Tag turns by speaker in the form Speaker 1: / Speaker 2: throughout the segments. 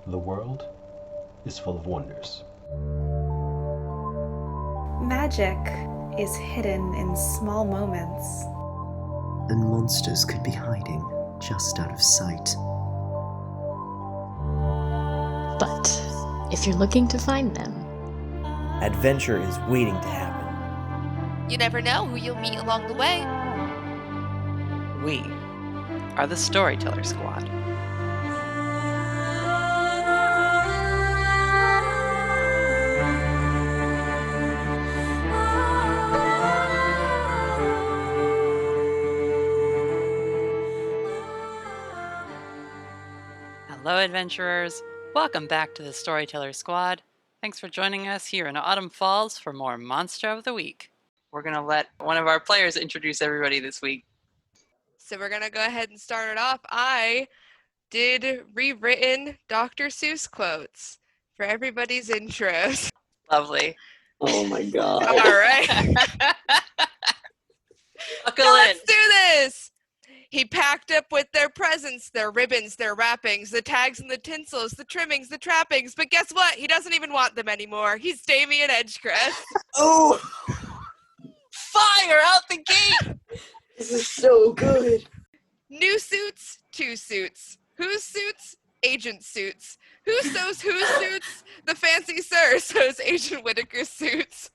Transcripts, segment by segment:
Speaker 1: The world is full of wonders.
Speaker 2: Magic is hidden in small moments.
Speaker 3: And monsters could be hiding just out of sight.
Speaker 4: But if you're looking to find them,
Speaker 5: adventure is waiting to happen.
Speaker 6: You never know who you'll meet along the way.
Speaker 7: We are the Storyteller Squad. Hello, adventurers. Welcome back to the Storyteller Squad. Thanks for joining us here in Autumn Falls for more Monster of the Week. We're going to let one of our players introduce everybody this week.
Speaker 8: So we're going to go ahead and start it off. I did rewritten Dr. Seuss quotes for everybody's intros.
Speaker 7: Lovely.
Speaker 3: Oh my god.
Speaker 8: All right.
Speaker 7: Buckle
Speaker 8: Now
Speaker 7: in.
Speaker 8: let's do this. He packed up with their presents, their ribbons, their wrappings, the tags and the tinsels, the trimmings, the trappings. But guess what? He doesn't even want them anymore. He's Damien Edgecrest.
Speaker 5: Oh,
Speaker 7: Fire out the gate!
Speaker 3: This is so good.
Speaker 8: New suits, two suits. Whose suits? Agent suits. Who sews whose suits? The fancy sir sews Agent Whittaker's suits.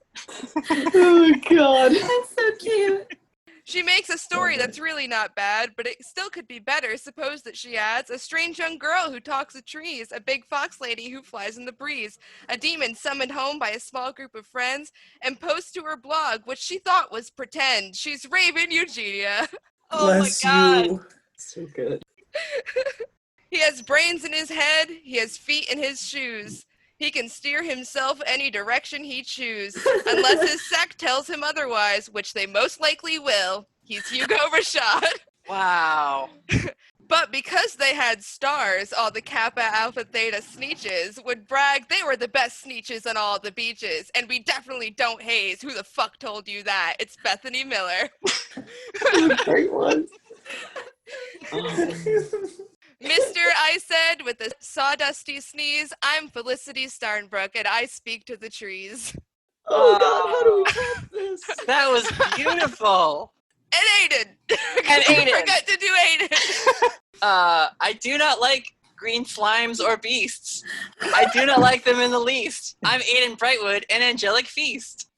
Speaker 3: Oh god. That's so cute.
Speaker 8: She makes a story that's really not bad, but it still could be better. Suppose that she adds a strange young girl who talks to trees, a big fox lady who flies in the breeze, a demon summoned home by a small group of friends, and posts to her blog, which she thought was pretend. She's Raven Eugenia.
Speaker 7: Oh
Speaker 3: Bless
Speaker 7: my god.
Speaker 3: you. So good.
Speaker 8: He has brains in his head, he has feet in his shoes. He can steer himself any direction he choose, unless his sect tells him otherwise, which they most likely will. He's Hugo Rashad.
Speaker 7: Wow.
Speaker 8: But because they had stars, all the Kappa Alpha Theta Sneeches would brag they were the best Sneeches on all the beaches, and we definitely don't haze. Who the fuck told you that? It's Bethany Miller.
Speaker 3: Great one.
Speaker 8: Mr. I said with a sawdusty sneeze, I'm Felicity Starnbrook, and I speak to the trees.
Speaker 3: Oh god, how do we top this?
Speaker 7: That was beautiful.
Speaker 8: And Aidan!
Speaker 7: And Aidan.
Speaker 8: Forgot to do Aidan!
Speaker 7: I do not like green slimes or beasts. I do not like them in the least. I'm Aidan Brightwood, an angelic feast.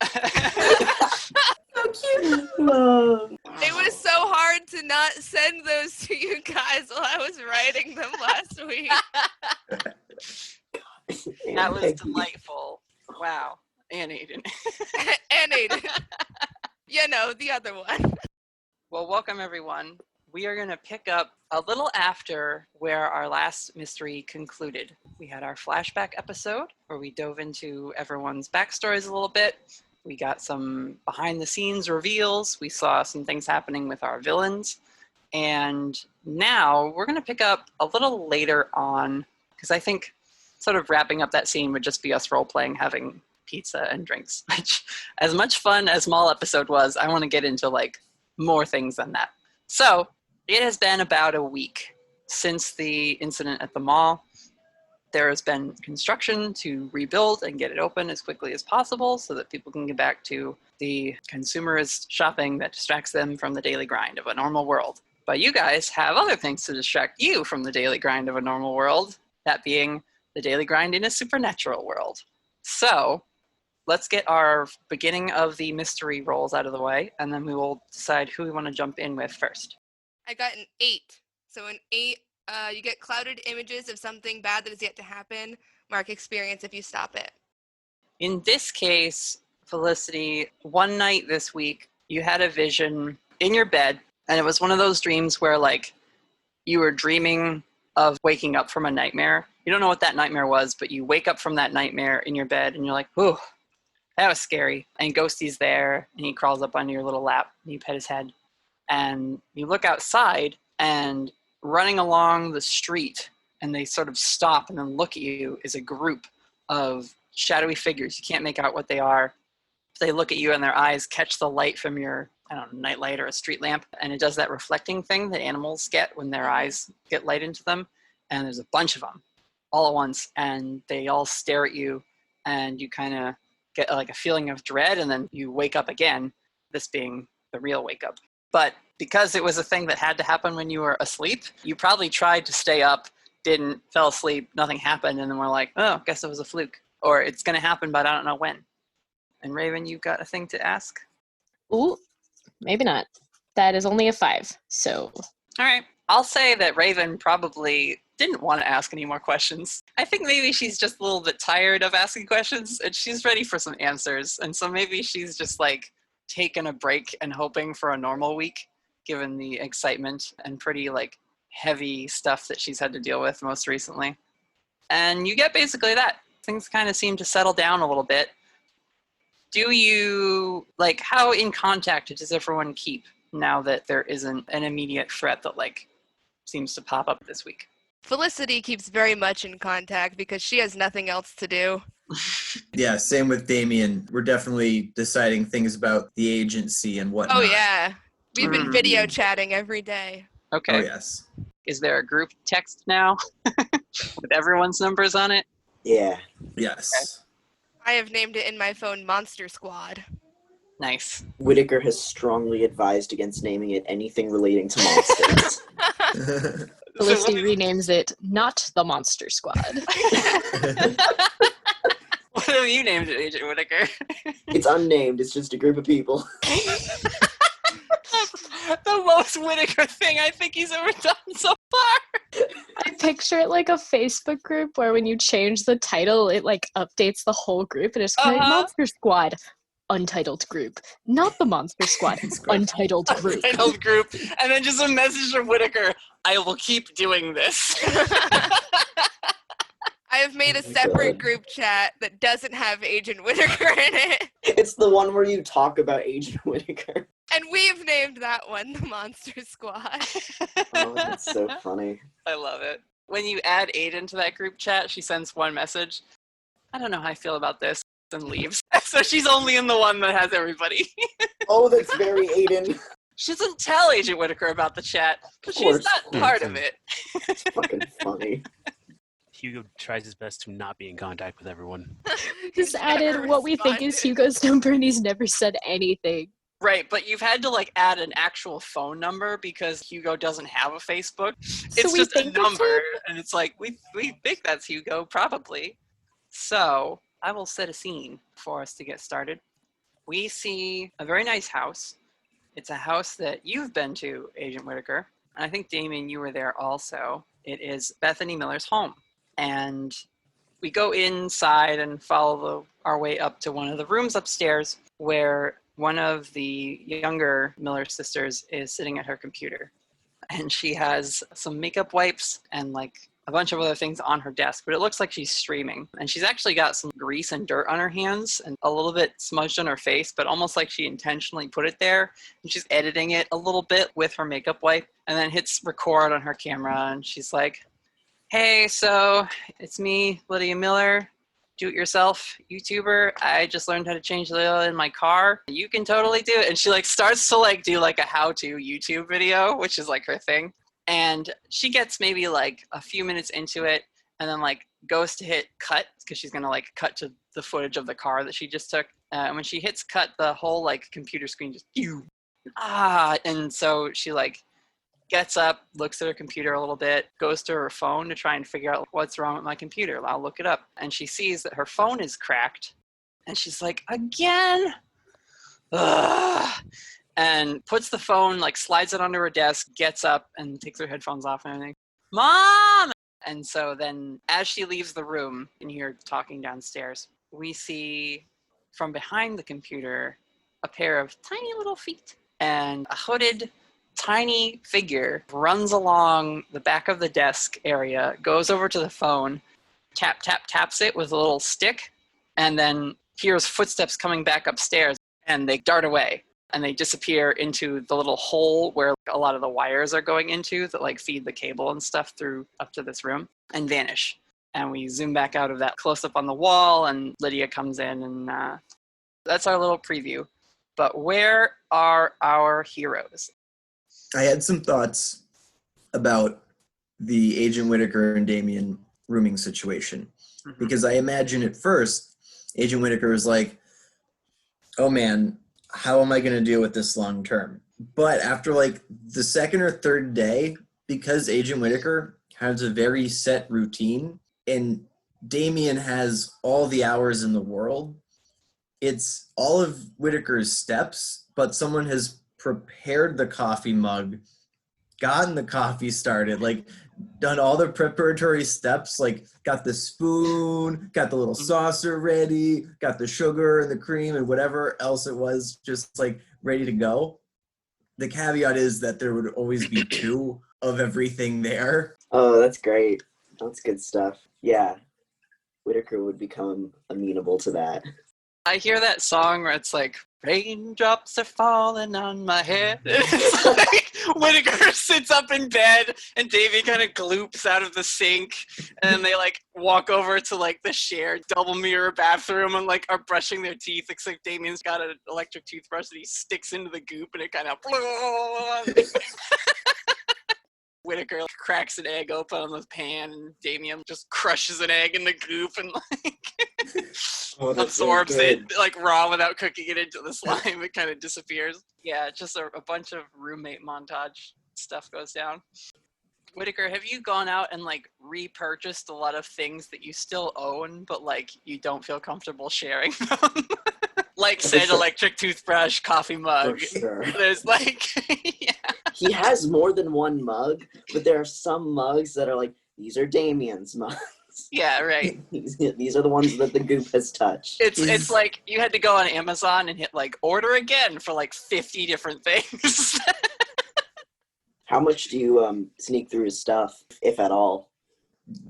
Speaker 3: So cute. Oh.
Speaker 8: It was so hard to not send those to you guys while I was writing them last week.
Speaker 7: That was delightful. Wow. And Aidan.
Speaker 8: And Aidan. You know, the other one.
Speaker 7: Well, welcome everyone. We are going to pick up a little after where our last mystery concluded. We had our flashback episode where we dove into everyone's backstories a little bit. We got some behind the scenes reveals. We saw some things happening with our villains. And now we're going to pick up a little later on, because I think sort of wrapping up that scene would just be us role-playing, having pizza and drinks. Which, as much fun as Small episode was, I want to get into like more things than that. So it has been about a week since the incident at the mall. There has been construction to rebuild and get it open as quickly as possible so that people can get back to the consumerist shopping that distracts them from the daily grind of a normal world. But you guys have other things to distract you from the daily grind of a normal world, that being the daily grind in a supernatural world. So let's get our beginning of the mystery rolls out of the way, and then we will decide who we want to jump in with first.
Speaker 8: I got an 8. So an 8, you get clouded images of something bad that is yet to happen. Mark experience if you stop it.
Speaker 7: In this case, Felicity, one night this week, you had a vision in your bed, and it was one of those dreams where, like, you were dreaming of waking up from a nightmare. You don't know what that nightmare was, but you wake up from that nightmare in your bed, and you're like, "Ooh, that was scary." And Ghosty's there, and he crawls up onto your little lap, and you pet his head. And you look outside, and running along the street, and they sort of stop and then look at you, is a group of shadowy figures. You can't make out what they are. They look at you, and their eyes catch the light from your, I don't know, nightlight or a street lamp, and it does that reflecting thing that animals get when their eyes get light into them. And there's a bunch of them, all at once, and they all stare at you, and you kind of get like a feeling of dread, and then you wake up again, this being the real wake up. But because it was a thing that had to happen when you were asleep, you probably tried to stay up, didn't, fell asleep, nothing happened, and then we're like, oh, guess it was a fluke. Or it's going to happen, but I don't know when. And Raven, you got a thing to ask?
Speaker 4: Ooh, maybe not. That is only a 5, so...
Speaker 7: All right. I'll say that Raven probably didn't want to ask any more questions. I think maybe she's just a little bit tired of asking questions, and she's ready for some answers. And so maybe she's just like taking a break and hoping for a normal week, given the excitement and pretty like heavy stuff that she's had to deal with most recently. And you get basically that. Things kind of seem to settle down a little bit. Do you, like, how in contact does everyone keep now that there isn't an immediate threat that, like, seems to pop up this week?
Speaker 8: Felicity keeps very much in contact because she has nothing else to do.
Speaker 9: Yeah, same with Damien. We're definitely deciding things about the agency and whatnot.
Speaker 8: Oh, yeah. We've been video chatting every day.
Speaker 7: Okay.
Speaker 9: Oh, yes.
Speaker 7: Is there a group text now with everyone's numbers on it?
Speaker 5: Yeah.
Speaker 9: Yes.
Speaker 7: Okay.
Speaker 8: I have named it in my phone Monster Squad.
Speaker 7: Nice.
Speaker 5: Whittaker has strongly advised against naming it anything relating to monsters.
Speaker 4: Felicity renames it Not the Monster Squad.
Speaker 7: What have you named it, Agent Whittaker?
Speaker 5: It's unnamed. It's just a group of people.
Speaker 7: The most Whittaker thing I think he's ever done so far.
Speaker 4: I picture it like a Facebook group where when you change the title, it like updates the whole group and it's kind of Monster Squad, untitled group. Not the Monster Squad, untitled group.
Speaker 7: Untitled group. And then just a message from Whittaker, I will keep doing this.
Speaker 8: I have made a separate group chat that doesn't have Agent Whittaker in it.
Speaker 5: It's the one where you talk about Agent Whittaker.
Speaker 8: And we've named that one the Monster Squad.
Speaker 5: Oh, that's so funny.
Speaker 7: I love it. When you add Aidan to that group chat, she sends one message. I don't know how I feel about this, and leaves. So she's only in the one that has everybody.
Speaker 5: Oh, that's very Aidan.
Speaker 7: She doesn't tell Agent Whittaker about the chat, but she's not part of it.
Speaker 5: It's fucking funny.
Speaker 1: Hugo tries his best to not be in contact with everyone.
Speaker 4: He's added what we think is Hugo's number and he's never said anything.
Speaker 7: Right, but you've had to like add an actual phone number because Hugo doesn't have a Facebook. It's
Speaker 4: we
Speaker 7: just a
Speaker 4: think
Speaker 7: number, and it's like, we think that's Hugo, probably. So I will set a scene for us to get started. We see a very nice house. It's a house that you've been to, Agent Whittaker. And I think, Damien, you were there also. It is Bethany Miller's home. And we go inside and follow our way up to one of the rooms upstairs where one of the younger Miller sisters is sitting at her computer. And she has some makeup wipes and like a bunch of other things on her desk, but it looks like she's streaming. And she's actually got some grease and dirt on her hands and a little bit smudged on her face, but almost like she intentionally put it there. And she's editing it a little bit with her makeup wipe and then hits record on her camera. And she's like, hey, so it's me, Lydia Miller, do-it-yourself YouTuber. I just learned how to change the oil in my car. You can totally do it. And she like starts to like do like a how-to YouTube video, which is like her thing. And she gets maybe like a few minutes into it and then like goes to hit cut because she's going to like cut to the footage of the car that she just took. And when she hits cut, the whole like computer screen just and so she like gets up, looks at her computer a little bit, goes to her phone to try and figure out what's wrong with my computer. I'll look it up. And she sees that her phone is cracked. And she's like, again? Ugh. And puts the phone, like slides it under her desk, gets up and takes her headphones off and everything. Mom! And so then as she leaves the room and you hear talking downstairs, we see from behind the computer a pair of tiny little feet and a hooded tiny figure runs along the back of the desk area, goes over to the phone, taps it with a little stick, and then hears footsteps coming back upstairs, and they dart away, and they disappear into the little hole where a lot of the wires are going into that like feed the cable and stuff through up to this room, and vanish. And we zoom back out of that close-up on the wall, and Lydia comes in, and that's our little preview. But where are our heroes?
Speaker 9: I had some thoughts about the Agent Whittaker and Damien rooming situation. Because I imagine at first, Agent Whittaker was like, oh man, how am I going to deal with this long term? But after like the second or third day, because Agent Whittaker has a very set routine and Damien has all the hours in the world, it's all of Whittaker's steps, but someone has prepared the coffee mug, gotten the coffee started, like done all the preparatory steps, like got the spoon, got the little saucer ready, got the sugar and the cream and whatever else it was, just like ready to go. The caveat is that there would always be two of everything there.
Speaker 5: Oh, that's great. That's good stuff. Yeah. Whittaker would become amenable to that.
Speaker 7: I hear that song where it's like, raindrops are falling on my head. It's like Whittaker sits up in bed and Davey kind of gloops out of the sink, and then they like walk over to like the shared double mirror bathroom and like are brushing their teeth, except Damien's got an electric toothbrush that he sticks into the goop and it kind of Whittaker cracks an egg open on the pan and Damien just crushes an egg in the goop and like absorbs it like raw without cooking it into the slime. It kind of disappears. Yeah, just a bunch of roommate montage stuff goes down. Whittaker, have you gone out and like repurchased a lot of things that you still own but like you don't feel comfortable sharing them? Like said electric toothbrush, coffee mug.
Speaker 5: For sure.
Speaker 7: There's like yeah.
Speaker 5: He has more than one mug, but there are some mugs that are like, these are Damien's mugs.
Speaker 7: Yeah, right.
Speaker 5: These are the ones that the goop has touched.
Speaker 7: It's like you had to go on Amazon and hit like order again for like 50 different things.
Speaker 5: How much do you sneak through his stuff, if at all?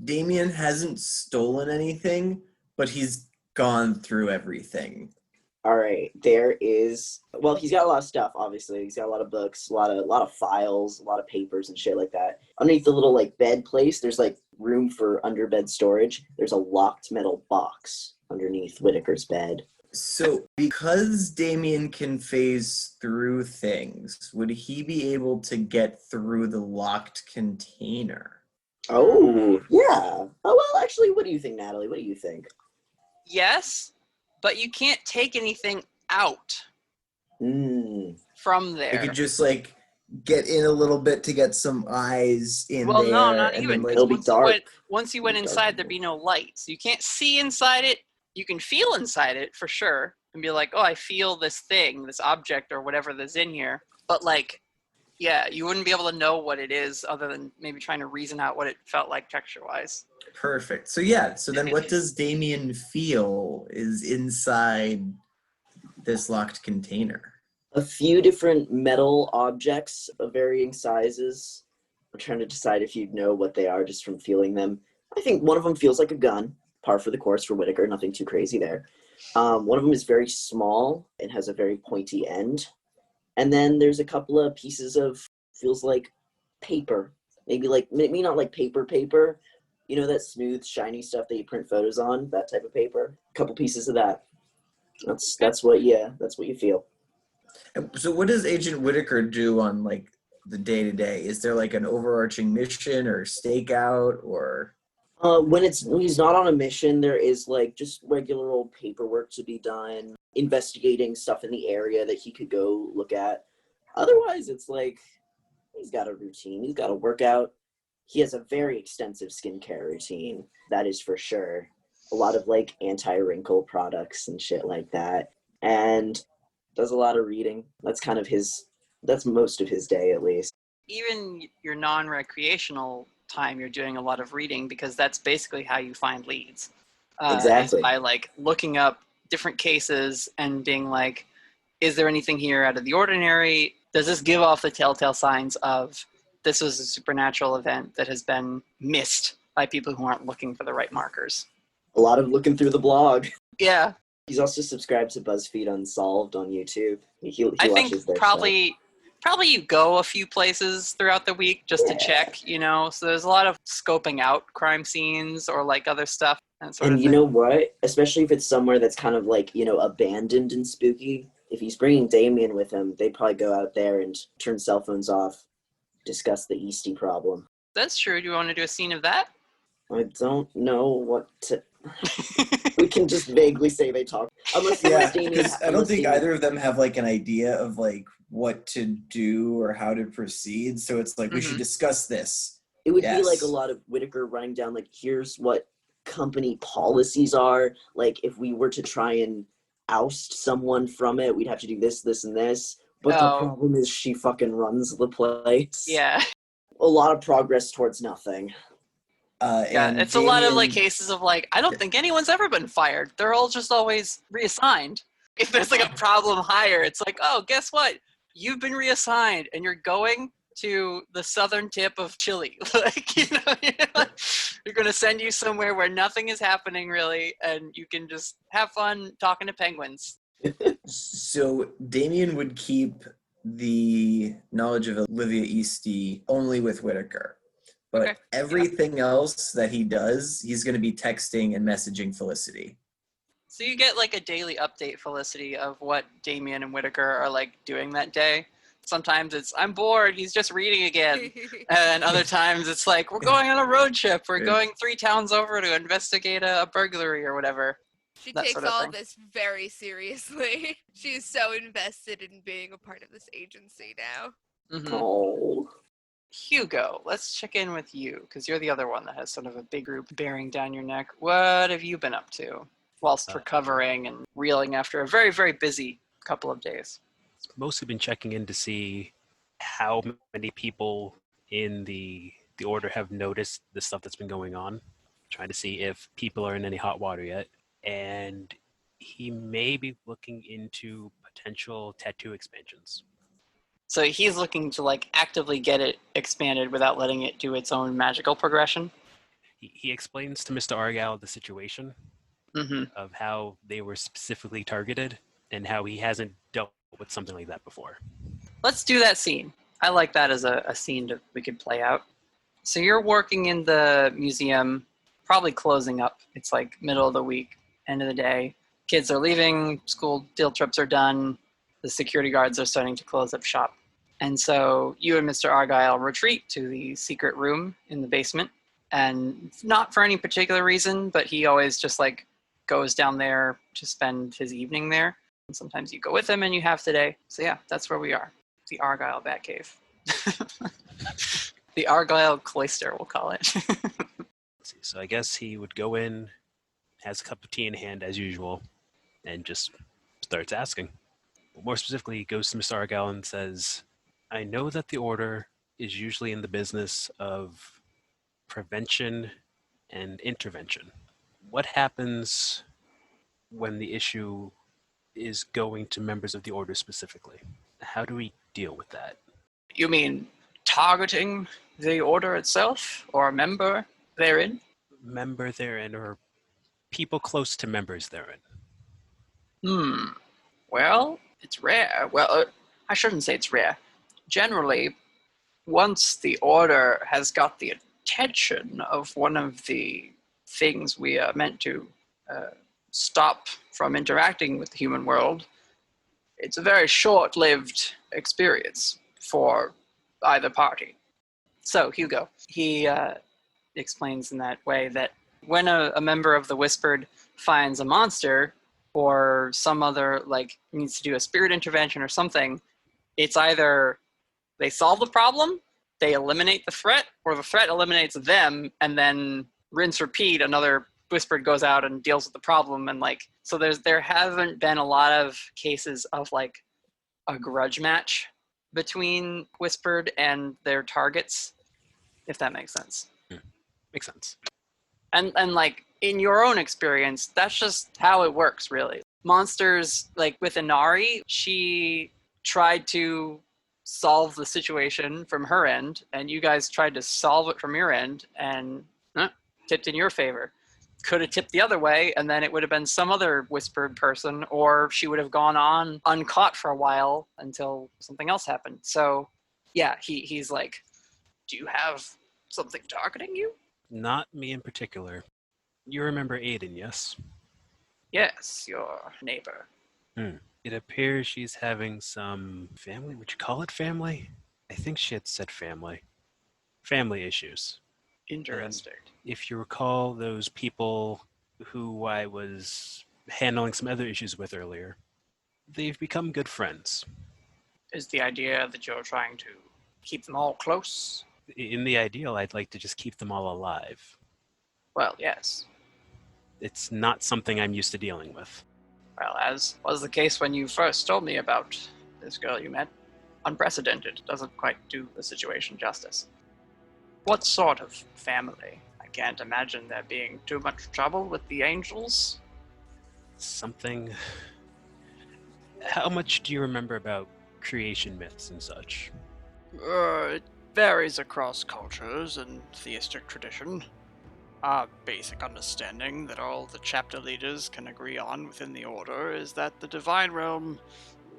Speaker 9: Damien hasn't stolen anything, but he's gone through everything.
Speaker 5: All right, there is, well, he's got a lot of stuff, obviously. He's got a lot of books, a lot of files, a lot of papers and shit like that. Underneath the little, like, bed place, there's, like, room for underbed storage. There's a locked metal box underneath Whittaker's bed.
Speaker 9: So, because Damien can phase through things, would he be able to get through the locked container?
Speaker 5: Oh, yeah. Oh, well, actually, what do you think, Natalie? What do you think?
Speaker 7: Yes, but you can't take anything out from there.
Speaker 9: You could just like get in a little bit to get some eyes in there.
Speaker 7: Well, no, not even.
Speaker 9: Like,
Speaker 5: it'll be dark.
Speaker 7: Once you went inside, there'd be no light. So you can't see inside it. You can feel inside it for sure and be like, oh, I feel this thing, this object or whatever that's in here. But like, yeah, you wouldn't be able to know what it is other than maybe trying to reason out what it felt like texture-wise.
Speaker 9: Perfect. So yeah, so then what does Damien feel is inside this locked container?
Speaker 5: A few different metal objects of varying sizes. I'm trying to decide if you'd know what they are just from feeling them. I think one of them feels like a gun, par for the course for Whittaker, nothing too crazy there. One of them is very small and has a very pointy end. And then there's a couple of pieces of, feels like paper. Maybe not like paper. You know that smooth, shiny stuff that you print photos on? That type of paper? A couple pieces of that. That's what you feel.
Speaker 9: So what does Agent Whittaker do on like the day-to-day? Is there like an overarching mission or stakeout or?
Speaker 5: When he's not on a mission, there is like just regular old paperwork to be done, investigating stuff in the area that he could go look at. Otherwise, it's like he's got a routine. He's got a workout. He has a very extensive skincare routine, that is for sure. A lot of like anti-wrinkle products and shit like that. And does a lot of reading. That's most of his day at least.
Speaker 7: Even your non-recreational time, you're doing a lot of reading because that's basically how you find leads.
Speaker 5: Exactly.
Speaker 7: By like looking up different cases and being like, is there anything here out of the ordinary? Does this give off the telltale signs of this was a supernatural event that has been missed by people who aren't looking for the right markers?
Speaker 5: A lot of looking through the blog.
Speaker 7: Yeah.
Speaker 5: He's also subscribed to BuzzFeed Unsolved on YouTube. He
Speaker 7: I
Speaker 5: watches
Speaker 7: think
Speaker 5: their
Speaker 7: probably you go a few places throughout the week just to check, so there's a lot of scoping out crime scenes or like other stuff.
Speaker 5: And you know what? Especially if it's somewhere that's kind of like, abandoned and spooky. If he's bringing Damien with him, they'd probably go out there and turn cell phones off, discuss the Eastie problem.
Speaker 7: That's true. Do you want to do a scene of that?
Speaker 5: I don't know what to. We can just vaguely say they talk. Unless
Speaker 9: Yeah,
Speaker 5: Damien-
Speaker 9: because I don't
Speaker 5: unless
Speaker 9: think
Speaker 5: Damien-
Speaker 9: either of them have like an idea of like what to do or how to proceed. So it's like we should discuss this.
Speaker 5: It would be
Speaker 9: Yes.
Speaker 5: like a lot of Whittaker running down, like, here's what company policies are. Like, if we were to try and oust someone from it, we'd have to do this, this, and this. But the problem is she fucking runs the place.
Speaker 7: Yeah.
Speaker 5: A lot of progress towards nothing.
Speaker 7: Yeah,
Speaker 9: and
Speaker 7: it's a lot of like
Speaker 9: Damien-
Speaker 7: cases of like, I don't think anyone's ever been fired. They're all just always reassigned. If there's like a problem hire, it's like, oh, guess what? You've been reassigned and you're going to the southern tip of Chile. Like, you know, you're going to send you somewhere where nothing is happening really, and you can just have fun talking to penguins.
Speaker 9: So Damien would keep the knowledge of Olivia Eastie only with Whittaker. But everything else that he does, he's going to be texting and messaging Felicity.
Speaker 7: So you get like a daily update, Felicity, of what Damien and Whittaker are like doing that day. Sometimes it's, I'm bored, he's just reading again. And other times it's like, we're going on a road trip. We're going 3 towns over to investigate a burglary or whatever.
Speaker 8: She
Speaker 7: that
Speaker 8: takes
Speaker 7: sort of
Speaker 8: all
Speaker 7: thing.
Speaker 8: this very seriously. She is so invested in being a part of this agency now.
Speaker 5: Oh.
Speaker 7: Hugo, let's check in with you, because you're the other one that has sort of a big group bearing down your neck. What have you been up to whilst recovering and reeling after a very, very busy couple of days?
Speaker 1: Mostly been checking in to see how many people in the order have noticed the stuff that's been going on, trying to see if people are in any hot water yet. And he may be looking into potential tattoo expansions.
Speaker 7: So he's looking to like actively get it expanded without letting it do its own magical progression.
Speaker 1: He explains to Mr. Argyle the situation of how they were specifically targeted and how he hasn't dealt with something like that before.
Speaker 7: Let's do that scene. I like that as a scene that we could play out. So you're working in the museum, probably closing up. It's like middle of the week, end of the day. Kids are leaving, school field trips are done. The security guards are starting to close up shop. And so you and Mr. Argyle retreat to the secret room in the basement. And not for any particular reason, but he always just like goes down there to spend his evening there. And sometimes you go with him, and you have today. So yeah, that's where we are. The Argyle Batcave. The Argyle Cloister, we'll call it.
Speaker 1: So I guess he would go in, has a cup of tea in hand as usual, and just starts asking. More specifically, he goes to Mr. Argyle and says, I know that the Order is usually in the business of prevention and intervention. What happens when the issue is going to members of the Order specifically? How do we deal with that?
Speaker 7: You mean targeting the Order itself, or a member therein?
Speaker 1: Member therein, or people close to members therein.
Speaker 7: Well, it's rare. Well, I shouldn't say it's rare. Generally, once the Order has got the attention of one of the things we are meant to stop from interacting with the human world, it's a very short-lived experience for either party. So, Hugo, he explains in that way that when a member of the Whispered finds a monster or some other, like, needs to do a spirit intervention or something, it's either they solve the problem, they eliminate the threat, or the threat eliminates them, and then rinse, repeat, another Whispered goes out and deals with the problem. And like, so there haven't been a lot of cases of like a grudge match between Whispered and their targets, if that makes sense.
Speaker 1: Makes sense.
Speaker 7: And like, in your own experience, that's just how it works, really. Monsters, like with Inari, she tried to solve the situation from her end, and you guys tried to solve it from your end, and tipped in your favor. Could have tipped the other way, and then it would have been some other Whispered person, or she would have gone on uncaught for a while until something else happened. So, yeah, he's like, do you have something targeting you?
Speaker 1: Not me in particular. You remember Aidan, yes?
Speaker 7: Yes, your neighbor.
Speaker 1: It appears she's having some family, would you call it family? I think she had said family. Family issues.
Speaker 7: Interesting.
Speaker 1: If you recall those people who I was handling some other issues with earlier, they've become good friends.
Speaker 7: Is the idea that you're trying to keep them all close?
Speaker 1: In the ideal, I'd like to just keep them all alive.
Speaker 7: Well, yes.
Speaker 1: It's not something I'm used to dealing with.
Speaker 7: Well, as was the case when you first told me about this girl you met, unprecedented doesn't quite do the situation justice. What sort of family? I can't imagine there being too much trouble with the angels.
Speaker 1: Something... How much do you remember about creation myths and such?
Speaker 10: It varies across cultures and theistic tradition. Our basic understanding that all the chapter leaders can agree on within the order is that the divine realm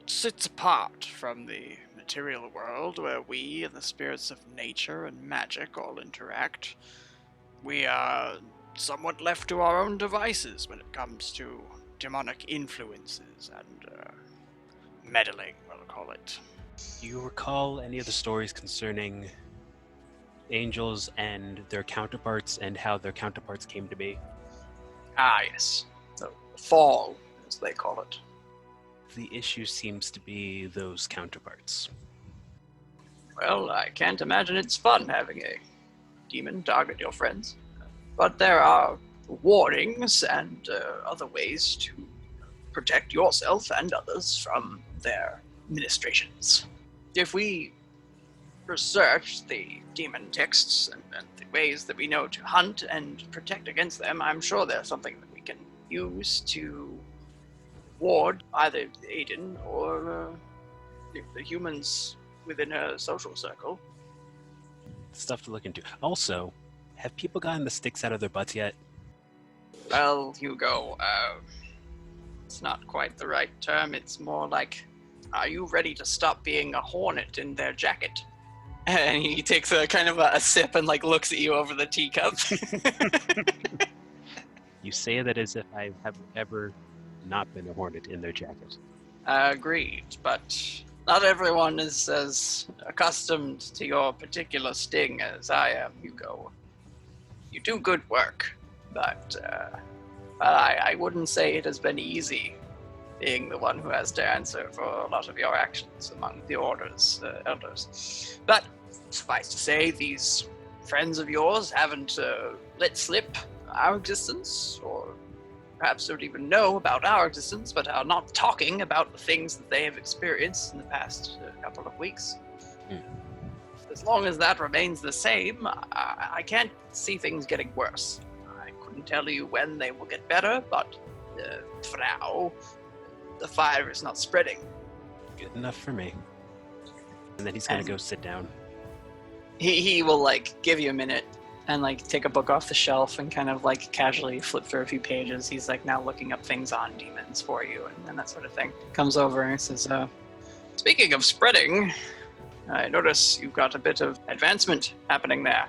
Speaker 10: sits apart from the material world where we and the spirits of nature and magic all interact. We are somewhat left to our own devices when it comes to demonic influences and meddling, we'll call it.
Speaker 1: Do you recall any of the stories concerning angels and their counterparts and how their counterparts came to be?
Speaker 7: Ah, yes. The fall, as they call it.
Speaker 1: The issue seems to be those counterparts.
Speaker 7: Well, I can't imagine it's fun having a demon target your friends. But there are warnings and other ways to protect yourself and others from their ministrations. If we research the demon texts and the ways that we know to hunt and protect against them, I'm sure there's something that we can use to ward either Aidan or the humans within her social circle.
Speaker 1: Stuff to look into. Also, have people gotten the sticks out of their butts yet?
Speaker 7: Well, Hugo, it's not quite the right term. It's more like, are you ready to stop being a hornet in their jacket? And he takes a kind of a sip and like looks at you over the teacup.
Speaker 1: You say that as if I have ever not been a hornet in their jacket.
Speaker 7: Agreed, but not everyone is as accustomed to your particular sting as I am, Hugo. You do good work, but I wouldn't say it has been easy being the one who has to answer for a lot of your actions among the Order's elders. But suffice to say, these friends of yours haven't let slip our existence, or perhaps don't even know about our existence, but are not talking about the things that they have experienced in the past couple of weeks. As long as that remains the same, I can't see things getting worse. I couldn't tell you when they will get better, but for now, the fire is not spreading.
Speaker 1: Good enough for me. And then he's gonna go sit down.
Speaker 7: He will like give you a minute and like take a book off the shelf and kind of like casually flip through a few pages. He's like now looking up things on demons for you and that sort of thing. Comes over and says, speaking of spreading, I notice you've got a bit of advancement happening there.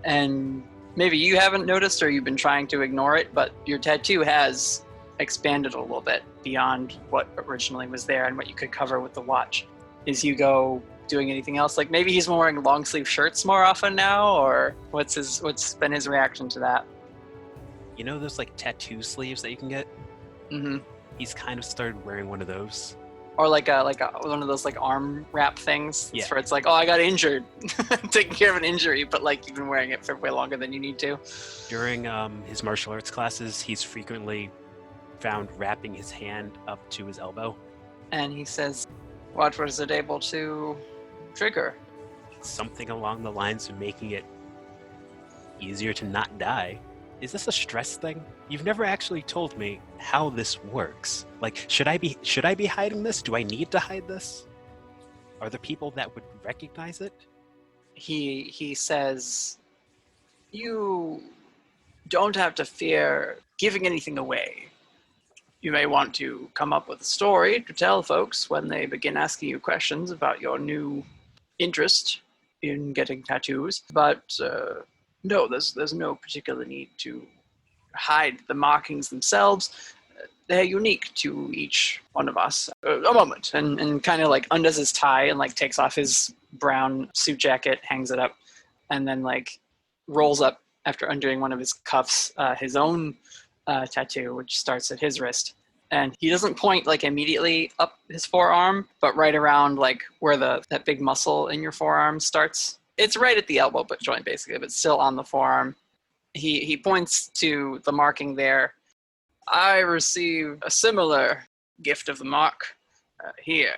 Speaker 7: And maybe you haven't noticed or you've been trying to ignore it, but your tattoo has expanded a little bit beyond what originally was there and what you could cover with the watch. Is Hugo doing anything else? Like maybe he's wearing long sleeve shirts more often now, or what's been his reaction to that?
Speaker 1: You know those like tattoo sleeves that you can get?
Speaker 7: Mm-hmm.
Speaker 1: He's kind of started wearing one of those.
Speaker 7: Or like one of those like arm wrap things.
Speaker 1: Yeah.
Speaker 7: Where it's like, oh, I got injured. Taking care of an injury, but like you've been wearing it for way longer than you need to.
Speaker 1: During his martial arts classes, he's frequently found wrapping his hand up to his elbow.
Speaker 7: And he says, what was it able to trigger?
Speaker 1: Something along the lines of making it easier to not die. Is this a stress thing? You've never actually told me how this works. Like, should I be hiding this? Do I need to hide this? Are there people that would recognize it?
Speaker 7: He says, you don't have to fear giving anything away. You may want to come up with a story to tell folks when they begin asking you questions about your new interest in getting tattoos. But no, there's no particular need to hide the markings themselves. They're unique to each one of us. A moment, and kind of like undoes his tie and like takes off his brown suit jacket, hangs it up, and then like rolls up after undoing one of his cuffs, his own tattoo, which starts at his wrist. And he doesn't point like immediately up his forearm, but right around like where that big muscle in your forearm starts. It's right at the elbow but joint basically, but still on the forearm. He points to the marking there. I received a similar gift of the mark here.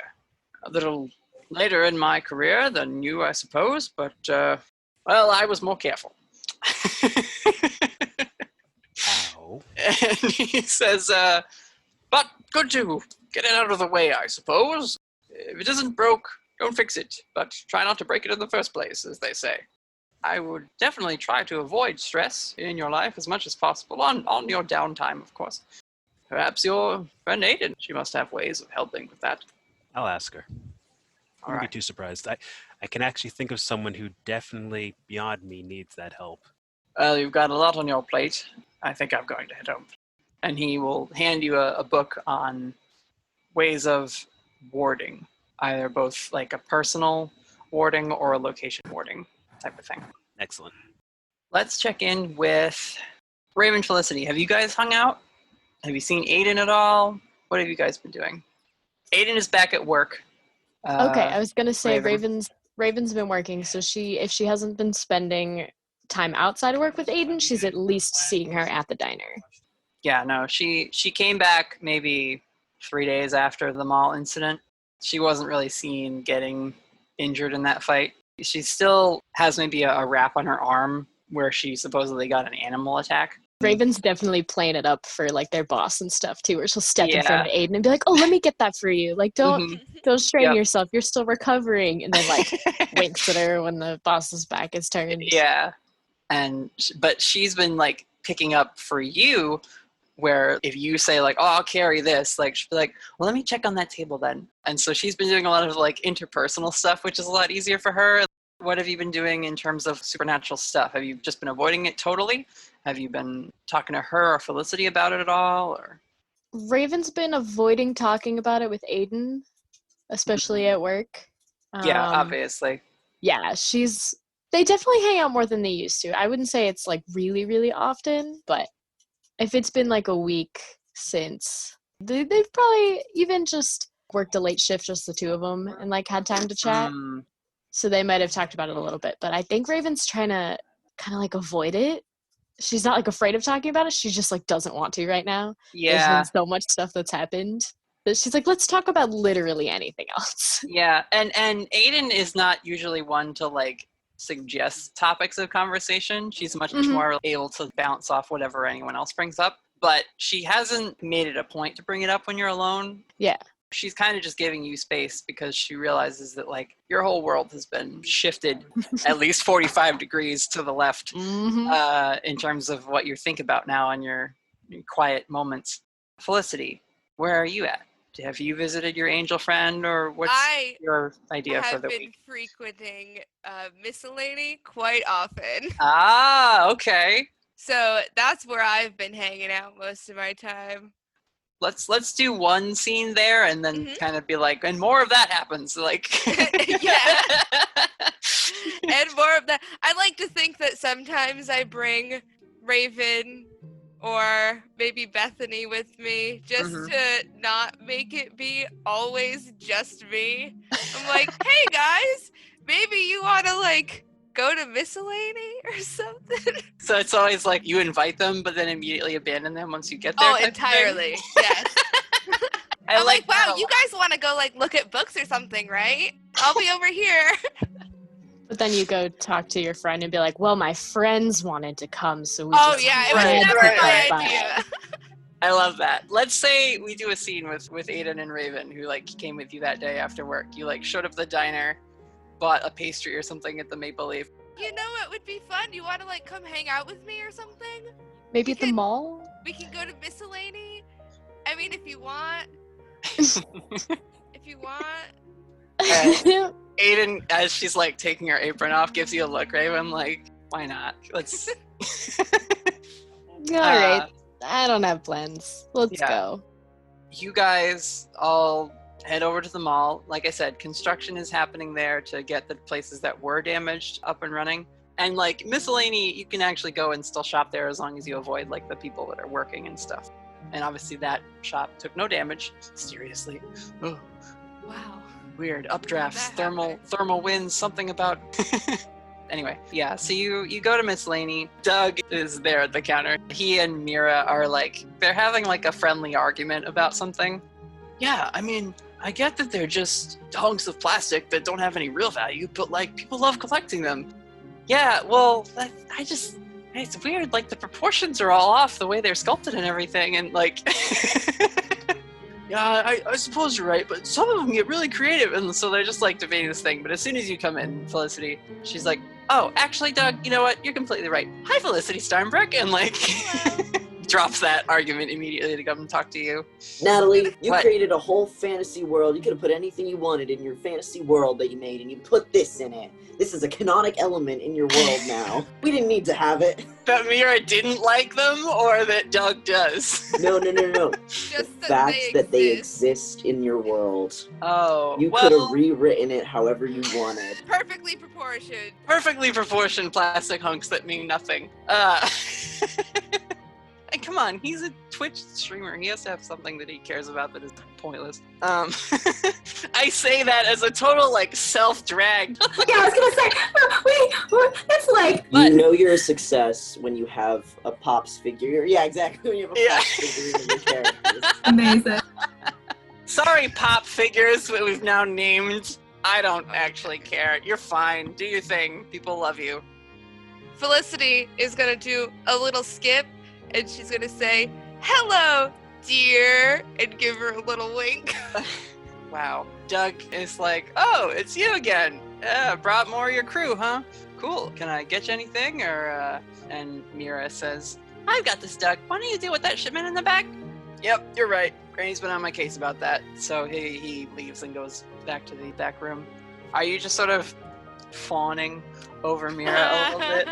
Speaker 7: A little later in my career than you, I suppose, but, well, I was more careful.
Speaker 1: Ow.
Speaker 7: And he says, but good to get it out of the way, I suppose. If it isn't broke, don't fix it, but try not to break it in the first place, as they say. I would definitely try to avoid stress in your life as much as possible, on your downtime, of course. Perhaps your friend Aidan, she must have ways of helping with that.
Speaker 1: I'll ask her. I
Speaker 7: All
Speaker 1: wouldn't
Speaker 7: right.
Speaker 1: be too surprised. I can actually think of someone who definitely, beyond me, needs that help.
Speaker 7: Well, you've got a lot on your plate. I think I'm going to head home. And he will hand you a book on ways of warding, either both like a personal warding or a location warding type of thing.
Speaker 1: Excellent.
Speaker 7: Let's check in with Raven Felicity. Have you guys hung out? Have you seen Aidan at all? What have you guys been doing? Aidan is back at work.
Speaker 4: Okay, I was gonna say
Speaker 7: Raven.
Speaker 4: Raven's been working, so if she hasn't been spending time outside of work with Aidan, she's at least seeing her at the diner.
Speaker 7: Yeah, no, she came back maybe 3 days after the mall incident. She wasn't really seen getting injured in that fight. She still has maybe a wrap on her arm where she supposedly got an animal attack.
Speaker 4: Raven's definitely playing it up for like their boss and stuff too, where she'll step in front of
Speaker 7: Yeah.
Speaker 4: Aidan and be like, "Oh, let me get that for you. Like, don't strain
Speaker 7: Yep.
Speaker 4: yourself. You're still recovering." And then like winks at her when the boss's back is turned.
Speaker 7: Yeah, but she's been like picking up for you, where if you say like, "Oh, I'll carry this," like she'll be like, "Well, let me check on that table then." And so she's been doing a lot of like interpersonal stuff, which is a lot easier for her. What have you been doing in terms of supernatural stuff? Have you just been avoiding it totally? Have you been talking to her or Felicity about it at all? Or
Speaker 4: Raven's been avoiding talking about it with Aidan, especially at work.
Speaker 7: Yeah, obviously.
Speaker 4: Yeah, they definitely hang out more than they used to. I wouldn't say it's like really, really often, but if it's been like a week since, they've probably even just worked a late shift, just the two of them, and like had time to chat. So they might have talked about it a little bit, but I think Raven's trying to kind of like avoid it. She's not like afraid of talking about it. She just like doesn't want to right now.
Speaker 7: Yeah.
Speaker 4: There's been so much stuff that's happened that she's like, let's talk about literally anything else.
Speaker 7: Yeah, and Aidan is not usually one to like suggest topics of conversation. She's much more able to bounce off whatever anyone else brings up, but she hasn't made it a point to bring it up when you're alone.
Speaker 4: Yeah.
Speaker 7: She's kind of just giving you space because she realizes that like your whole world has been shifted at least 45 degrees to the left in terms of what you think about now in your quiet moments. Felicity, where are you at? Have you visited your angel friend, or what's your idea for the week?
Speaker 8: I have been frequenting Miscellany quite often.
Speaker 7: Ah, okay.
Speaker 8: So that's where I've been hanging out most of my time.
Speaker 7: Let's do one scene there and then kind of be like, and more of that happens. Like,
Speaker 8: yeah. And more of that. I like to think that sometimes I bring Raven or maybe Bethany with me just to not make it be always just me. I'm like, hey guys, maybe you want to like go to Miscellany or something.
Speaker 7: So it's always like you invite them, but then immediately abandon them once you get there.
Speaker 8: Oh, entirely. Yes. I'm like, wow, you guys want to go like look at books or something, right? I'll be over here.
Speaker 4: But then you go talk to your friend and be like, well, my friends wanted to come, so we
Speaker 8: it was never my idea.
Speaker 7: I love that. Let's say we do a scene with Aidan and Raven, who like came with you that day after work. You like showed up at the diner, bought a pastry or something at the Maple Leaf.
Speaker 8: You know what would be fun? You want to like come hang out with me or something?
Speaker 4: Maybe at the mall?
Speaker 8: We can go to Miscellany. I mean, if you want. If you want.
Speaker 7: Aidan, as she's like taking her apron off, gives you a look, Raven, like, why not? Let's.
Speaker 4: All right. I don't have plans. Let's go.
Speaker 7: You guys all head over to the mall. Like I said, construction is happening there to get the places that were damaged up and running. And like miscellany, you can actually go and still shop there as long as you avoid like the people that are working and stuff. And obviously that shop took no damage, mysteriously. Oh,
Speaker 8: Wow.
Speaker 7: weird updrafts,
Speaker 8: That happened.
Speaker 7: thermal winds, something about. Anyway, yeah. So you go to miscellany. Doug is there at the counter. He and Mira are like they're having like a friendly argument about something. Yeah, I mean, I get that they're just hunks of plastic that don't have any real value, but like people love collecting them. Yeah, well, it's weird. Like the proportions are all off the way they're sculpted and everything, and like. Yeah, I suppose you're right, but some of them get really creative, and so they're just like debating this thing. But as soon as you come in, Felicity, she's like, "Oh, actually, Doug, you know what? You're completely right. Hi, Felicity Steinbrück," and like drops that argument immediately to come and talk to you.
Speaker 5: Natalie, you
Speaker 7: What?
Speaker 5: created a whole fantasy world. You could have put anything you wanted in your fantasy world that you made, and you put this in it. This is a canonic element in your world now. We didn't need to have it.
Speaker 7: That Mira didn't like them, or that Doug does?
Speaker 5: No.
Speaker 8: Just
Speaker 5: Fact that they exist in your world.
Speaker 7: Oh,
Speaker 5: You
Speaker 7: well,
Speaker 5: could have rewritten it however you wanted.
Speaker 8: Perfectly proportioned.
Speaker 7: perfectly proportioned plastic hunks that mean nothing. And come on, he's a Twitch streamer. He has to have something that he cares about that is pointless. I say that as a total like self-drag.
Speaker 11: Yeah, I was gonna say, it's like
Speaker 5: You know you're a success when you have a Pops figure. Yeah, exactly. When you have a
Speaker 7: Yeah.
Speaker 5: Pops figure in your characters.
Speaker 11: amazing.
Speaker 7: Sorry, pop figures that we've now named. I don't actually care. You're fine. Do your thing. People love you.
Speaker 8: Felicity is gonna do a little skip, and she's gonna say, "Hello, dear," and give her a little wink.
Speaker 7: Wow. Doug is like, "Oh, it's you again. Yeah, brought more of your crew, huh? Cool. Can I get you anything?" Or and Mira says, "I've got this, Doug. Why don't you deal with that shipment in the back?" Yep, you're right. Granny's been on my case about that. So he leaves and goes back to the back room. Are you just sort of fawning over Mira a little bit?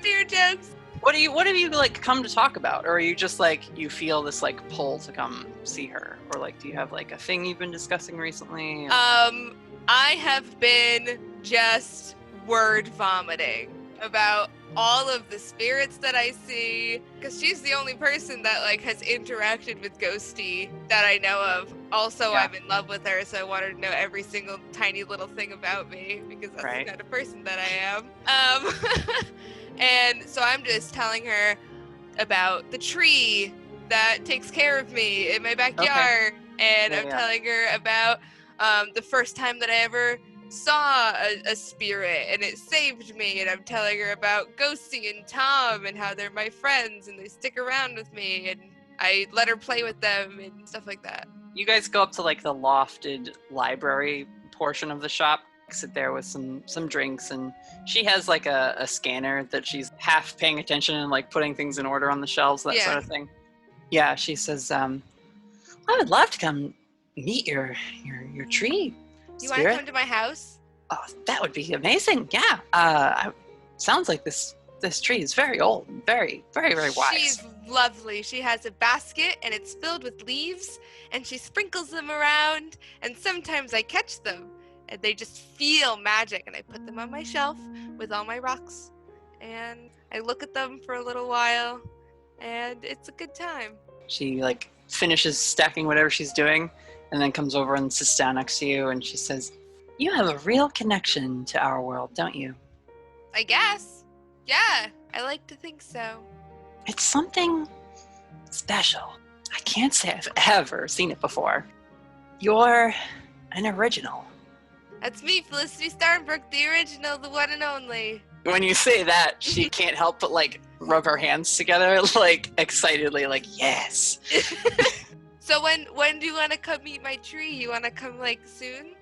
Speaker 8: Dear jokes.
Speaker 7: What have you like come to talk about? Or are you just like you feel this like pull to come see her? Or like do you have like a thing you've been discussing recently?
Speaker 8: I have been just word vomiting about all of the spirits that I see, because she's the only person that like has interacted with Ghosty that I know of. Also,
Speaker 7: Yeah.
Speaker 8: I'm in love with her, so I wanted to know every single tiny little thing about me, because that's
Speaker 7: Right.
Speaker 8: the kind of person that I am. And so I'm just telling her about the tree that takes care of me in my backyard, and
Speaker 7: Yeah,
Speaker 8: I'm
Speaker 7: yeah.
Speaker 8: telling her about the first time that I ever saw a spirit and it saved me, and I'm telling her about Ghosty and Tom and how they're my friends and they stick around with me, and I let her play with them and stuff like that.
Speaker 7: You guys go up to like the lofted library portion of the shop, sit there with some drinks, and she has like a scanner that she's half paying attention and like putting things in order on the shelves, that
Speaker 8: Yeah.
Speaker 7: sort of thing. Yeah, she says, I would love to come meet your tree
Speaker 8: You want to
Speaker 7: spirit.
Speaker 8: come to my house?
Speaker 7: Oh, that would be amazing. Yeah. Sounds like this tree is very old, and very, very, very wise.
Speaker 8: She's lovely. She has a basket and it's filled with leaves, and she sprinkles them around, and sometimes I catch them and they just feel magic, and I put them on my shelf with all my rocks, and I look at them for a little while, and it's a good time.
Speaker 7: She like finishes stacking whatever she's doing and then comes over and sits down next to you, and she says, "You have a real connection to our world, don't you?"
Speaker 8: I guess. Yeah, I like to think so.
Speaker 7: It's something special. I can't say I've ever seen it before. You're an original.
Speaker 8: That's me, Felicity Steinbrück, the original, the one and only.
Speaker 7: When you say that, she can't help but like rub her hands together, like excitedly, like, yes.
Speaker 8: So when do you want to come meet my tree? You want to come like soon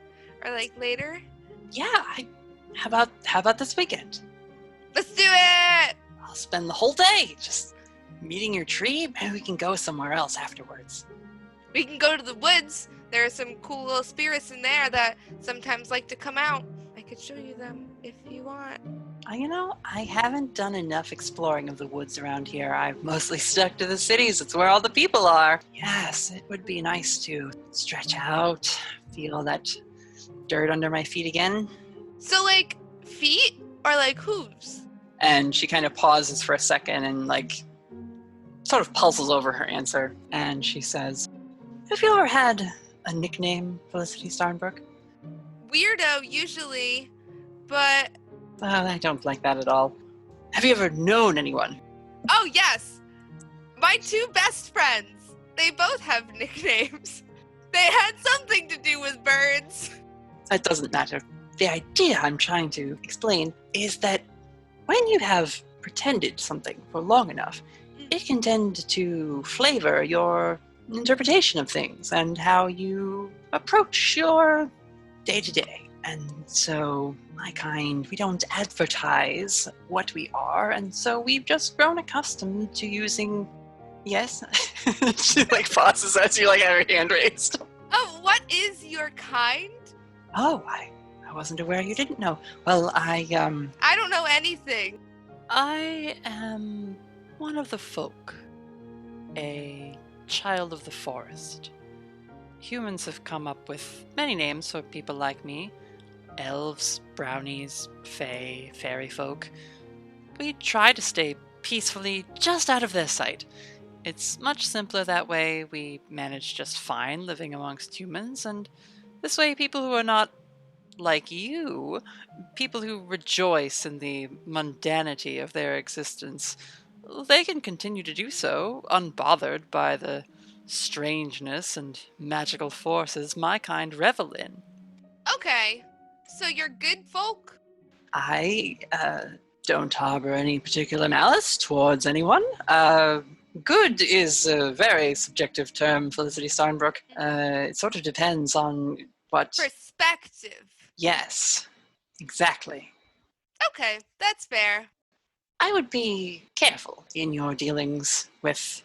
Speaker 8: or like later?
Speaker 7: Yeah, how about this weekend?
Speaker 8: Let's do it!
Speaker 7: I'll spend the whole day just meeting your tree. Maybe we can go somewhere else afterwards.
Speaker 8: We can go to the woods. There are some cool little spirits in there that sometimes like to come out. I could show you them if you want.
Speaker 7: I haven't done enough exploring of the woods around here. I've mostly stuck to the cities. It's where all the people are. Yes, it would be nice to stretch out, feel that dirt under my feet again.
Speaker 8: So like feet? or like hooves?
Speaker 7: And she kind of pauses for a second and like sort of puzzles over her answer. And she says, have you ever had a nickname, Felicity Starnbrook?
Speaker 8: Weirdo, usually, but...
Speaker 7: I don't like that at all. Have you ever known anyone?
Speaker 8: Oh, yes! My 2 best friends. They both have nicknames. They had something to do with birds.
Speaker 7: That doesn't matter. The idea I'm trying to explain is that when you have pretended something for long enough, it can tend to flavor your interpretation of things and how you approach your day-to-day. And so, my kind, we don't advertise what we are, and so we've just grown accustomed to using... Yes? She like pauses as you like have your hand raised.
Speaker 8: Oh, what is your kind?
Speaker 7: Oh, I wasn't aware you didn't know. Well, I
Speaker 8: don't know anything.
Speaker 10: I am one of the folk. A child of the forest. Humans have come up with many names for people like me. Elves, brownies, fae, Faerie-Folk. We try to stay peacefully just out of their sight. It's much simpler that way. We manage just fine living amongst humans, and this way people who are not like you, people who rejoice in the mundanity of their existence, they can continue to do so, unbothered by the strangeness and magical forces my kind revel in.
Speaker 8: Okay, so you're good folk?
Speaker 7: I don't harbor any particular malice towards anyone. Good is a very subjective term, Felicity Starnbrook. It sort of depends on what...
Speaker 8: Perspective.
Speaker 7: Yes, exactly.
Speaker 8: Okay, that's fair.
Speaker 7: I would be careful in your dealings with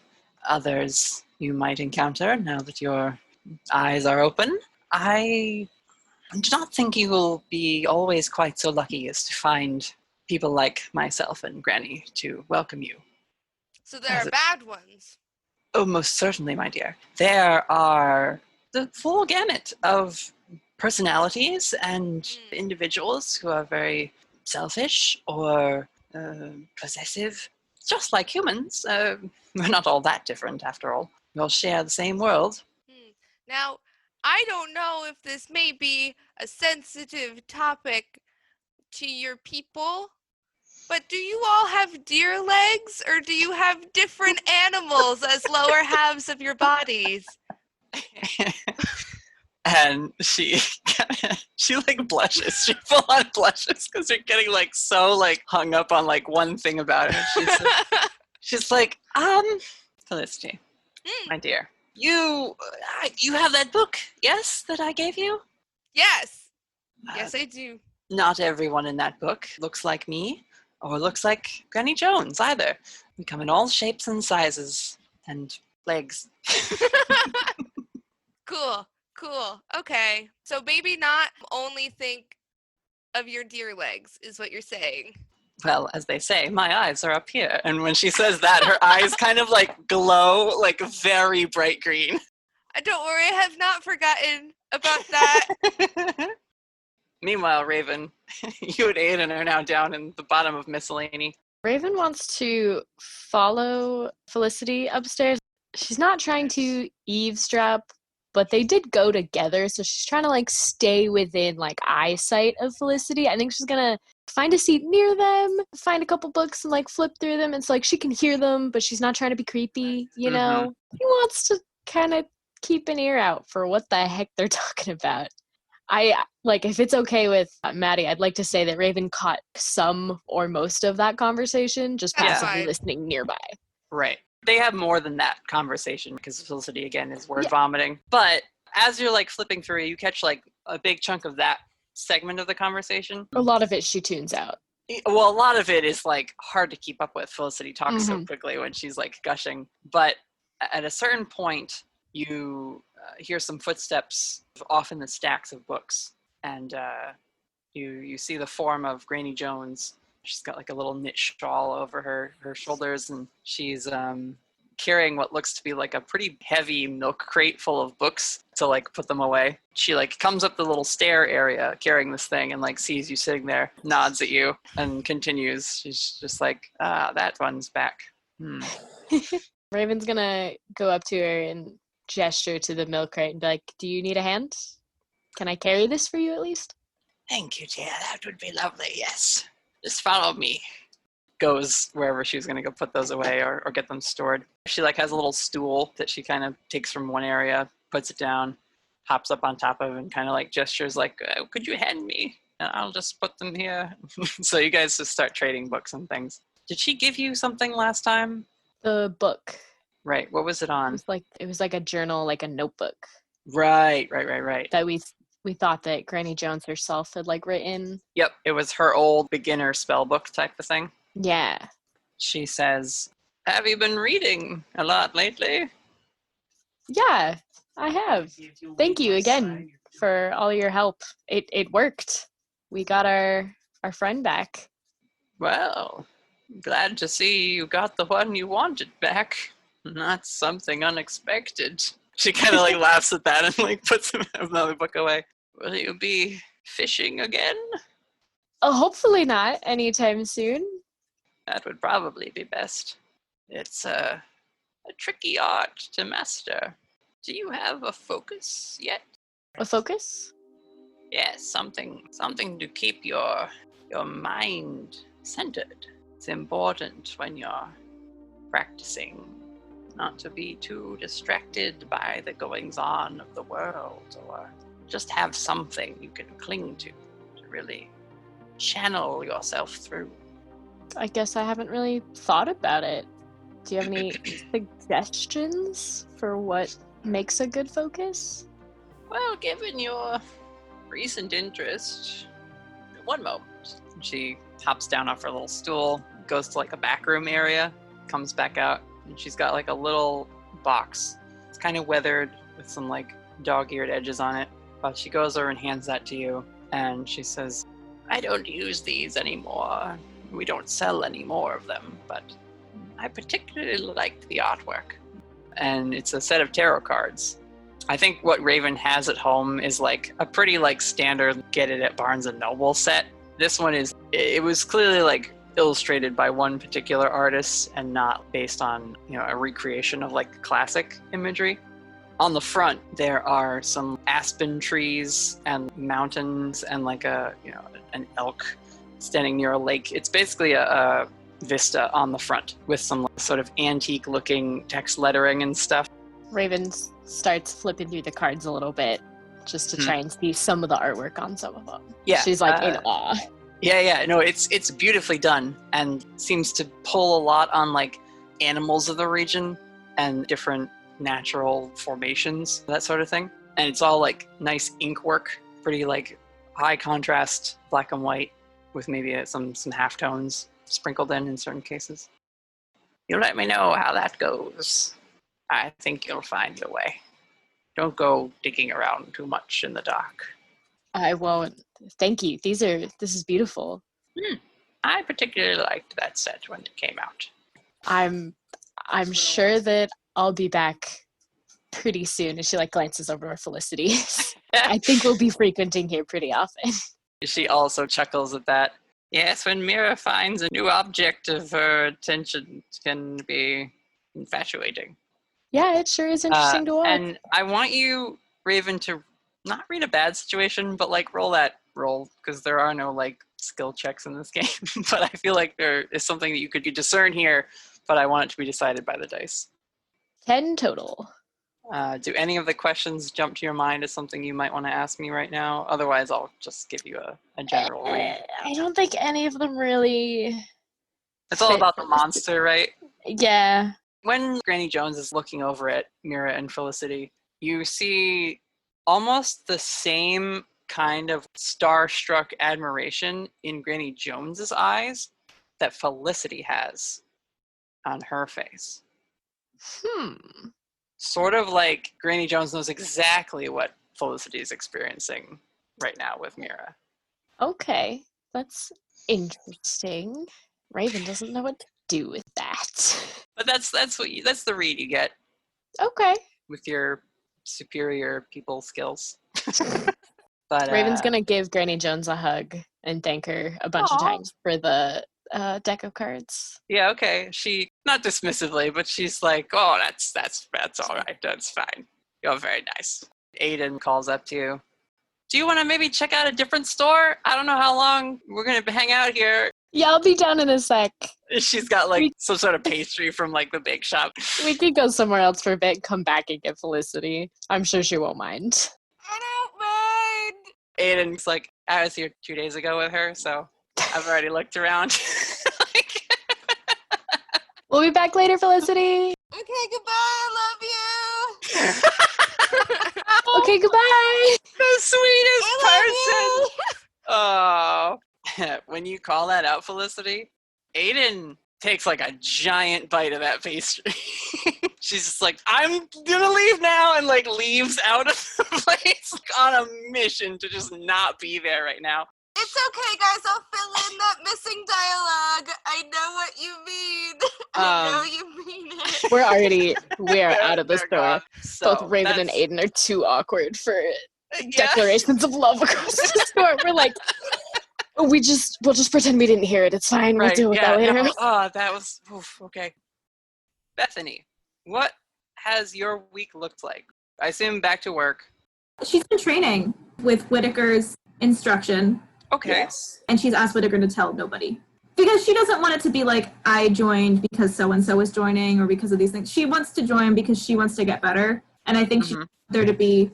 Speaker 7: others you might encounter now that your eyes are open. I do not think you will be always quite so lucky as to find people like myself and Granny to welcome you.
Speaker 8: So there are bad ones.
Speaker 7: Oh, most certainly, my dear. There are the full gamut of personalities and individuals who are very selfish or possessive, just like humans. We're not all that different, after all. We all share the same world.
Speaker 8: Now, I don't know if this may be a sensitive topic to your people, but do you all have deer legs, or do you have different animals as lower halves of your bodies?
Speaker 7: And she like blushes. She full on blushes because you're getting like so like hung up on like one thing about it. She's like, Felicity, my dear, you have that book, yes, that I gave you?
Speaker 8: Yes. Yes, I do.
Speaker 7: Not everyone in that book looks like me or looks like Granny Jones either. We come in all shapes and sizes and legs.
Speaker 8: Cool. Okay. So maybe not only think of your deer legs is what you're saying.
Speaker 7: Well, as they say, my eyes are up here. And when she says that, her eyes kind of like glow like very bright green.
Speaker 8: Don't worry, I have not forgotten about that.
Speaker 7: Meanwhile, Raven, you and Aidan are now down in the bottom of miscellany.
Speaker 4: Raven wants to follow Felicity upstairs. She's not trying to eavesdrop, but they did go together, so she's trying to like stay within like eyesight of Felicity. I think she's gonna find a seat near them, find a couple books and like flip through them, and so like she can hear them, but she's not trying to be creepy, you know? He wants to kind of keep an ear out for what the heck they're talking about. If it's okay with Maddie, I'd like to say that Raven caught some or most of that conversation, just passively listening nearby.
Speaker 7: Right. They have more than that conversation because Felicity, again, is word vomiting. But as you're, like, flipping through, you catch, like, a big chunk of that segment of the conversation.
Speaker 4: A lot of it she tunes out.
Speaker 7: Well, a lot of it is, like, hard to keep up with. Felicity talks so quickly when she's, like, gushing. But at a certain point, you hear some footsteps off in the stacks of books. And you see the form of Granny Jones. She's got like a little knit shawl over her shoulders, and she's carrying what looks to be like a pretty heavy milk crate full of books to like put them away. She like comes up the little stair area carrying this thing and like sees you sitting there, nods at you, and continues. She's just like, that one's back.
Speaker 4: Raven's gonna go up to her and gesture to the milk crate and be like, do you need a hand? Can I carry this for you at least?
Speaker 7: Thank you, dear. That would be lovely, yes. Just follow me. Goes wherever she was going to go put those away or get them stored. She like has a little stool that she kind of takes from one area, puts it down, hops up on top of it, and kind of like gestures like, could you hand me? And I'll just put them here. So you guys just start trading books and things. Did she give you something last time?
Speaker 4: The book.
Speaker 7: Right. What was it on?
Speaker 4: It was like a journal, like a notebook.
Speaker 7: Right.
Speaker 4: That we thought that Granny Jones herself had like written.
Speaker 7: Yep. It was her old beginner spell book type of thing.
Speaker 4: Yeah.
Speaker 7: She says, have you been reading a lot lately?
Speaker 4: Yeah, I have. Thank you again for all your help. It worked. We got our friend back.
Speaker 7: Well, glad to see you got the one you wanted back. Not something unexpected. She kind of like laughs at that and like puts another book away. Will you be fishing again?
Speaker 4: Hopefully not anytime soon.
Speaker 7: That would probably be best. It's a tricky art to master. Do you have a focus yet?
Speaker 4: A focus?
Speaker 7: Yes, something to keep your mind centered. It's important when you're practicing not to be too distracted by the goings-on of the world, or just have something you can cling to really channel yourself through.
Speaker 4: I guess I haven't really thought about it. Do you have any suggestions for what makes a good focus?
Speaker 7: Well, given your recent interest, one moment. She hops down off her little stool, goes to like a back room area, comes back out, and she's got like a little box. It's kind of weathered with some like dog-eared edges on it, but she goes over and hands that to you, and she says, I don't use these anymore. We don't sell any more of them, but I particularly liked the artwork. And it's a set of tarot cards. I think what Raven has at home is like a pretty like standard get it at Barnes & Noble set. This one it was clearly like illustrated by one particular artist and not based on, a recreation of like classic imagery. On the front, there are some aspen trees and mountains and like an elk standing near a lake. It's basically a vista on the front with some sort of antique looking text lettering and stuff.
Speaker 4: Raven starts flipping through the cards a little bit just to try and see some of the artwork on some of them.
Speaker 7: Yeah.
Speaker 4: She's like in awe.
Speaker 7: Yeah. No, it's beautifully done and seems to pull a lot on like animals of the region and different natural formations, that sort of thing. And it's all like nice ink work, pretty like high contrast black and white with maybe some halftones sprinkled in certain cases. You let me know how that goes. I think you'll find your way. Don't go digging around too much in the dark.
Speaker 4: I won't. Thank you. This is beautiful.
Speaker 7: I particularly liked that set when it came out.
Speaker 4: I'm sure that I'll be back pretty soon. And she like glances over at Felicity. I think we'll be frequenting here pretty often.
Speaker 7: She also chuckles at that. Yes, when Mira finds a new object of her attention, it can be infatuating.
Speaker 4: Yeah, it sure is interesting to watch.
Speaker 7: And I want you, Raven, to not read a bad situation, but like roll that roll, because there are no like skill checks in this game. But I feel like there is something that you could discern here, but I want it to be decided by the dice.
Speaker 4: 10 total.
Speaker 7: Do any of the questions jump to your mind as something you might want to ask me right now? Otherwise, I'll just give you a general read.
Speaker 4: I don't think any of them really...
Speaker 7: It's all about the monster, right?
Speaker 4: Yeah.
Speaker 7: When Granny Jones is looking over at Mira and Felicity, you see almost the same kind of starstruck admiration in Granny Jones's eyes that Felicity has on her face. Sort of like Granny Jones knows exactly what Felicity is experiencing right now with Mira.
Speaker 4: Okay, that's interesting. Raven doesn't know what to do with that.
Speaker 7: But that's the read you get
Speaker 4: Okay.
Speaker 7: with your superior people skills. But
Speaker 4: Raven's gonna give Granny Jones a hug and thank her a bunch of times for the deck of cards.
Speaker 7: Yeah, okay. She, not dismissively, but she's like, "Oh, that's all right. That's fine. You're very nice." Aidan calls up to you. Do you want to maybe check out a different store? I don't know how long we're gonna hang out here.
Speaker 4: Yeah, I'll be down in a sec.
Speaker 7: She's got like some sort of pastry from like the bake shop.
Speaker 4: We could go somewhere else for a bit, come back and get Felicity. I'm sure she won't mind.
Speaker 8: I don't mind.
Speaker 7: Aiden's like, I was here 2 days ago with her, so I've already looked around.
Speaker 4: We'll be back later, Felicity.
Speaker 8: Okay, goodbye. I love you.
Speaker 4: Okay, goodbye.
Speaker 7: The sweetest
Speaker 8: I
Speaker 7: person. Oh. When you call that out, Felicity, Aidan takes like a giant bite of that pastry. She's just like, I'm gonna leave now, and like leaves out of the place on a mission to just not be there right now.
Speaker 8: It's okay, guys. I'll fill in that missing dialogue. I know what you mean. I know you mean it.
Speaker 4: We're out of the store.
Speaker 7: So
Speaker 4: Both Raven and Aidan are too awkward for declarations of love across the store. We're like, we'll just pretend we didn't hear it. It's fine. We'll deal with that later.
Speaker 7: No. Oh, that was okay. Bethany, what has your week looked like? I assume back to work.
Speaker 11: She's been training with Whittaker's instruction.
Speaker 7: Okay.
Speaker 5: Yes.
Speaker 11: And she's asked Whittaker to tell nobody. Because she doesn't want it to be like, I joined because so-and-so is joining or because of these things. She wants to join because she wants to get better. And I think she wants there to be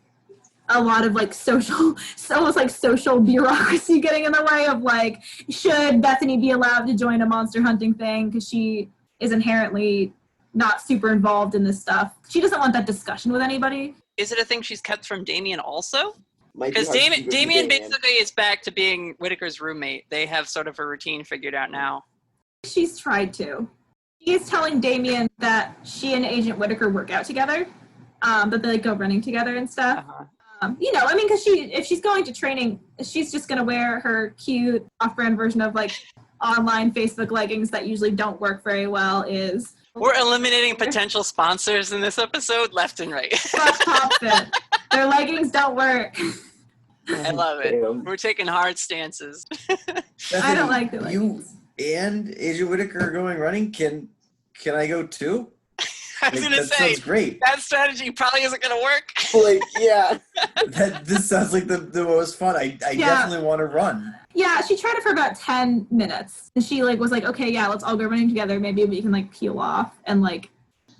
Speaker 11: a lot of like almost like social bureaucracy getting in the way of like, should Bethany be allowed to join a monster hunting thing? Because she is inherently not super involved in this stuff. She doesn't want that discussion with anybody.
Speaker 7: Is it a thing she's kept from Damien also?
Speaker 5: Might be
Speaker 7: Because
Speaker 5: hard to keep
Speaker 7: Damien
Speaker 5: with
Speaker 7: basically is back to being Whittaker's roommate. They have sort of a routine figured out now.
Speaker 11: She's tried to. She is telling Damien that she and Agent Whittaker work out together, that they like go running together and stuff. Because if she's going to training, she's just going to wear her cute off-brand version of like online Facebook leggings that usually don't work very well.
Speaker 7: We're eliminating potential sponsors in this episode left and right.
Speaker 11: Top fit. Their leggings don't work.
Speaker 7: I love it. We're taking hard stances.
Speaker 11: I don't like the leggings.
Speaker 9: You and Agent Whittaker are going running. Can I go too?
Speaker 7: I was gonna say,
Speaker 9: sounds great.
Speaker 7: That strategy probably isn't gonna work.
Speaker 5: Like, yeah.
Speaker 9: This sounds like the most fun. I definitely want to run.
Speaker 11: Yeah, she tried it for about 10 minutes. And she was like, okay, yeah, let's all go running together. Maybe we can like peel off. And like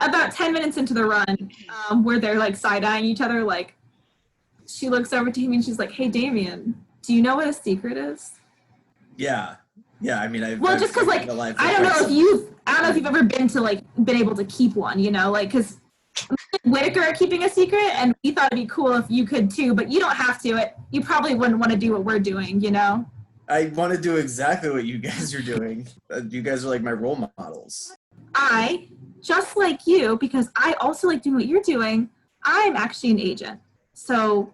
Speaker 11: about 10 minutes into the run, where they're like side-eyeing each other, like she looks over to Damien and she's like, hey, Damien, do you know what a secret is?
Speaker 9: Yeah. I mean,
Speaker 11: just because like I don't know if you've ever been able to keep one, because Whittaker are keeping a secret, and we thought it'd be cool if you could too, but you don't have to. You probably wouldn't want to do what we're doing,
Speaker 9: I want to do exactly what you guys are doing. You guys are like my role models.
Speaker 11: I, just like you, because I also like doing what you're doing, I'm actually an agent. So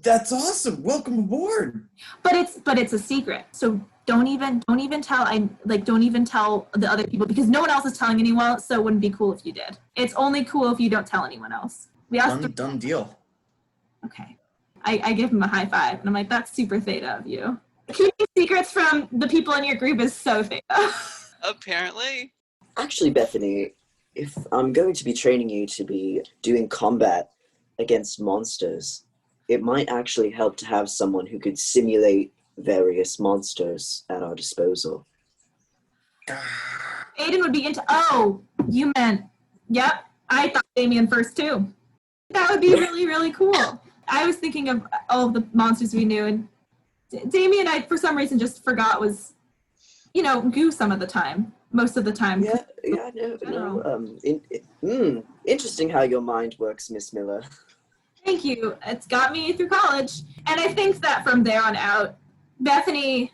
Speaker 9: that's awesome. Welcome aboard.
Speaker 11: But it's a secret. So don't even tell the other people, because no one else is telling anyone, so it wouldn't be cool if you did. It's only cool if you don't tell anyone else.
Speaker 9: Dumb deal.
Speaker 11: Okay. I give him a high five and I'm like, that's super theta of you. Keeping secrets from the people in your group is so theta.
Speaker 7: Apparently.
Speaker 5: Actually, Bethany, if I'm going to be training you to be doing combat against monsters, it might actually help to have someone who could simulate various monsters at our disposal.
Speaker 11: Aidan would be into, you meant, yep, I thought Damien first too. That would be really, really cool. I was thinking of all of the monsters we knew, and Damien, I for some reason just forgot was, goo some of the time. Most of the time.
Speaker 5: Interesting how your mind works, Miss Miller.
Speaker 11: Thank you. It's got me through college. And I think that from there on out, Bethany,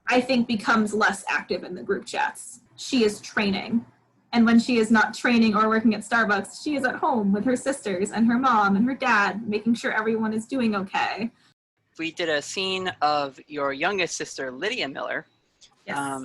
Speaker 11: I think, becomes less active in the group chats. She is training. And when she is not training or working at Starbucks, she is at home with her sisters and her mom and her dad, making sure everyone is doing okay.
Speaker 7: We did a scene of your youngest sister, Lydia Miller.
Speaker 11: Yes.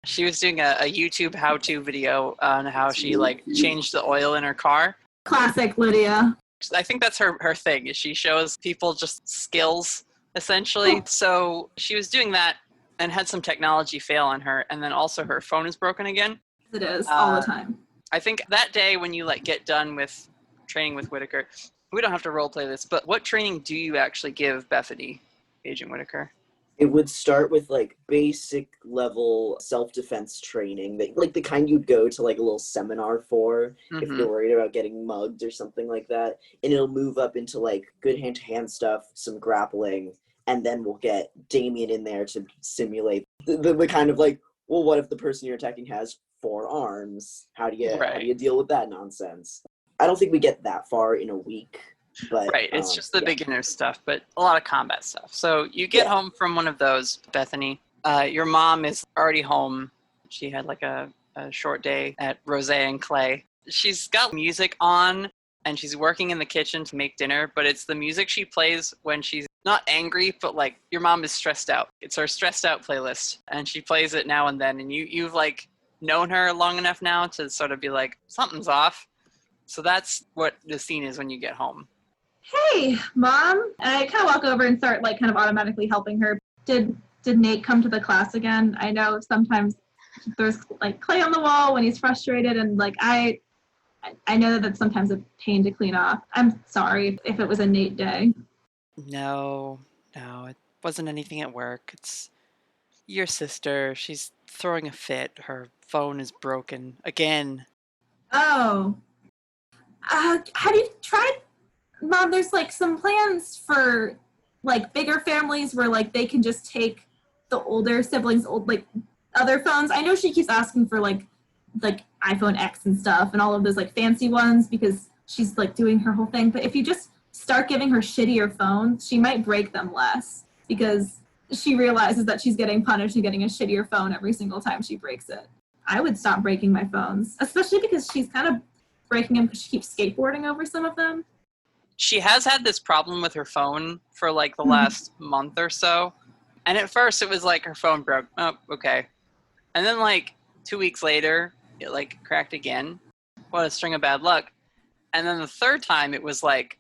Speaker 7: She was doing a YouTube how-to video on how she like changed the oil in her car.
Speaker 11: Classic Lydia.
Speaker 7: I think that's her thing, is she shows people just skills, essentially. So she was doing that and had some technology fail on her, and then also her phone is broken again.
Speaker 11: It is, all the time.
Speaker 7: I think that day when you like get done with training with Whittaker, we don't have to role play this, but what training do you actually give Bethany, Agent Whittaker?
Speaker 5: It would start with like basic level self-defense training, that like the kind you'd go to like a little seminar for if you're worried about getting mugged or something like that. And it'll move up into like good hand-to-hand stuff, some grappling, and then we'll get Damien in there to simulate the kind of like, well, what if the person you're attacking has 4 arms? How do you deal with that nonsense? I don't think we get that far in a week. But,
Speaker 7: it's just the beginner stuff, but a lot of combat stuff. So you get home from one of those, Bethany. Your mom is already home. She had like a short day at Rose and Clay. She's got music on, and she's working in the kitchen to make dinner, but it's the music she plays when she's not angry, but like your mom is stressed out. It's her stressed out playlist, and she plays it now and then, and you've like known her long enough now to sort of be like, something's off. So that's what the scene is when you get home.
Speaker 11: Hey, Mom. And I kind of walk over and start like kind of automatically helping her. Did Nate come to the class again? I know sometimes there's like clay on the wall when he's frustrated, and like I know that that's sometimes a pain to clean off. I'm sorry if it was a Nate day.
Speaker 7: No, it wasn't anything at work. It's your sister. She's throwing a fit. Her phone is broken again.
Speaker 11: Oh. Have you tried? Mom, there's like some plans for like bigger families where like they can just take the older siblings' like other phones. I know she keeps asking for like iPhone X and stuff and all of those like fancy ones because she's like doing her whole thing. But if you just start giving her shittier phones, she might break them less because she realizes that she's getting punished and getting a shittier phone every single time she breaks it. I would stop breaking my phones, especially because she's kind of breaking them because she keeps skateboarding over some of them.
Speaker 7: She has had this problem with her phone for like the last month or so. And at first it was like her phone broke. Oh, okay. And then like 2 weeks later, it like cracked again. What a string of bad luck. And then the third time it was like